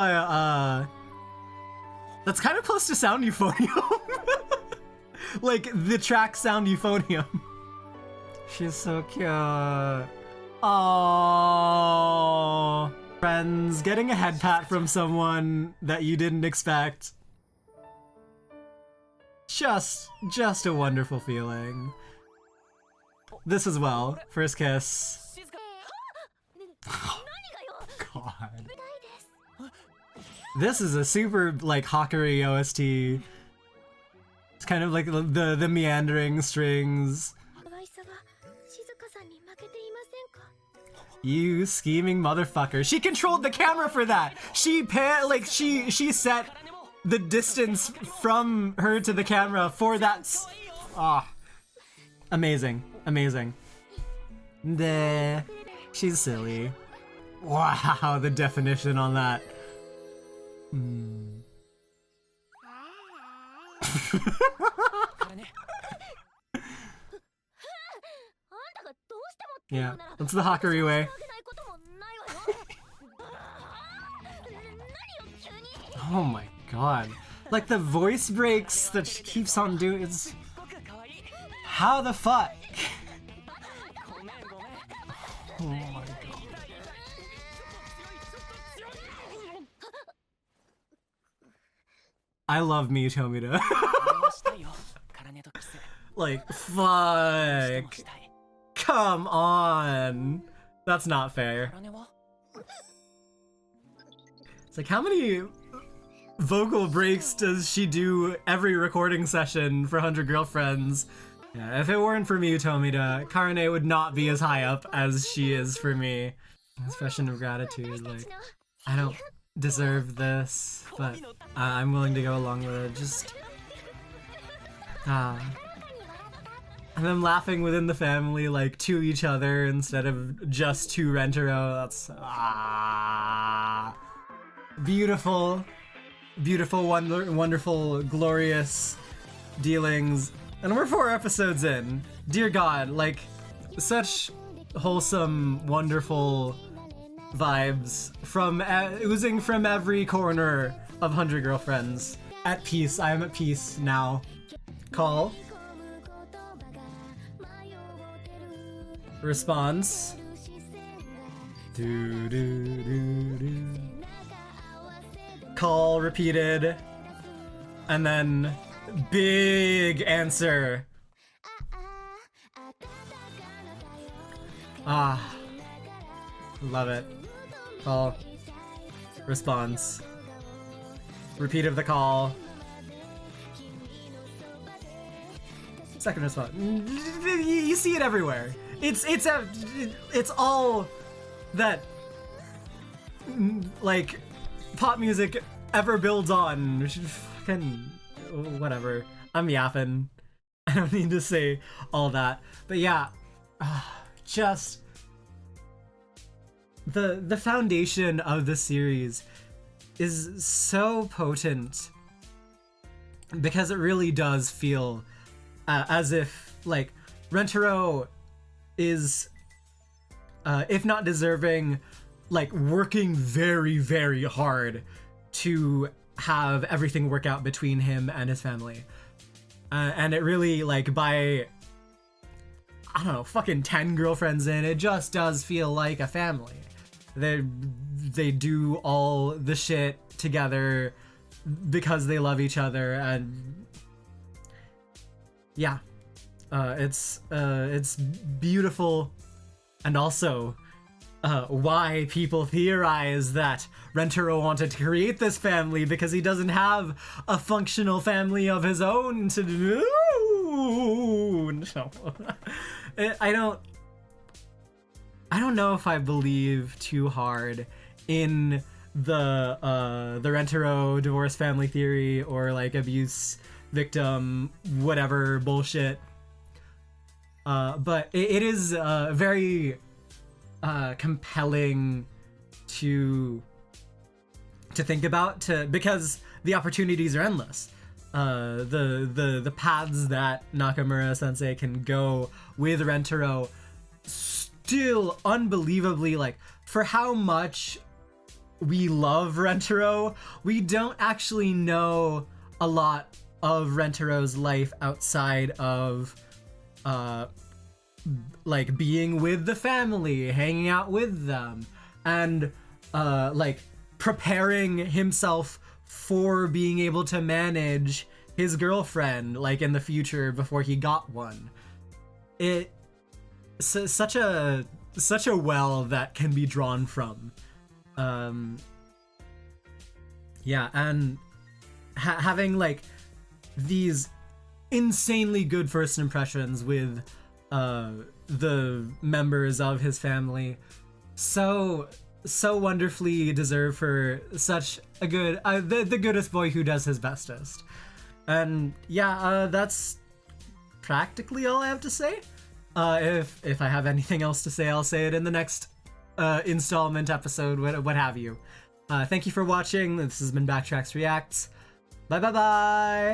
that's kind of close to Sound Euphonium. Like the track Sound Euphonium. She's so cute. Aww. Friends, getting a head pat from someone that you didn't expect. Just a wonderful feeling. This as well. First kiss. God. This is a super like Hakari OST. It's kind of like the meandering strings. You scheming motherfucker. She controlled the camera for that. She set the distance from her to the camera for that. Amazing. Amazing. She's silly. Wow, the definition on that. Yeah, that's the Hakari way. Oh my god. Like the voice breaks that she keeps on doing, it's... How the fuck? Oh my god. I love Miyu Tomita. Like, fuck. Come on. That's not fair. It's like, how many vocal breaks does she do every recording session for 100 Girlfriends? Yeah, if it weren't for Miyu Tomita, Karane would not be as high up as she is for me. Expression of gratitude, like, I don't deserve this, but I'm willing to go along with it. Just... and them laughing within the family, like, to each other instead of just to Rentaro. That's... beautiful. Beautiful, wonderful, glorious dealings. And we're 4 episodes in. Dear God, like, such wholesome, wonderful vibes from oozing from every corner of 100 Girlfriends. At peace. I am at peace now. Call. Response. Do do do do. Call repeated. And then big answer. Ah. Love it. Call. Response. Repeat of the call. Second response. You see it everywhere. It's all that like pop music ever builds on. Fucking whatever. I'm yapping. I don't need to say all that. But yeah, just the foundation of the series is so potent because it really does feel as if like Rentaro is if not deserving, like working very, very hard to have everything work out between him and his family. And it really, like, by, I don't know, fucking 10 girlfriends in, it just does feel like a family. They do all the shit together because they love each other, and yeah, it's beautiful, and also why people theorize that Rentaro wanted to create this family because he doesn't have a functional family of his own to do. No. I don't know if I believe too hard in the Rentaro divorce family theory or like abuse victim whatever bullshit. But it is very compelling to think about because the opportunities are endless. The paths that Nakamura sensei can go with Rentaro still unbelievably, like, for how much we love Rentaro, we don't actually know a lot of Rentaro's life outside of like being with the family, hanging out with them, and like preparing himself for being able to manage his girlfriend, like in the future before he got one. It's such a well that can be drawn from. Yeah, and having like these insanely good first impressions with the members of his family, so wonderfully deserve for such a good the goodest boy who does his bestest. And yeah, that's practically all I have to say. If I have anything else to say, I'll say it in the next installment episode, what have you. Thank you for watching. This has been Backtracks Reacts. Bye bye bye!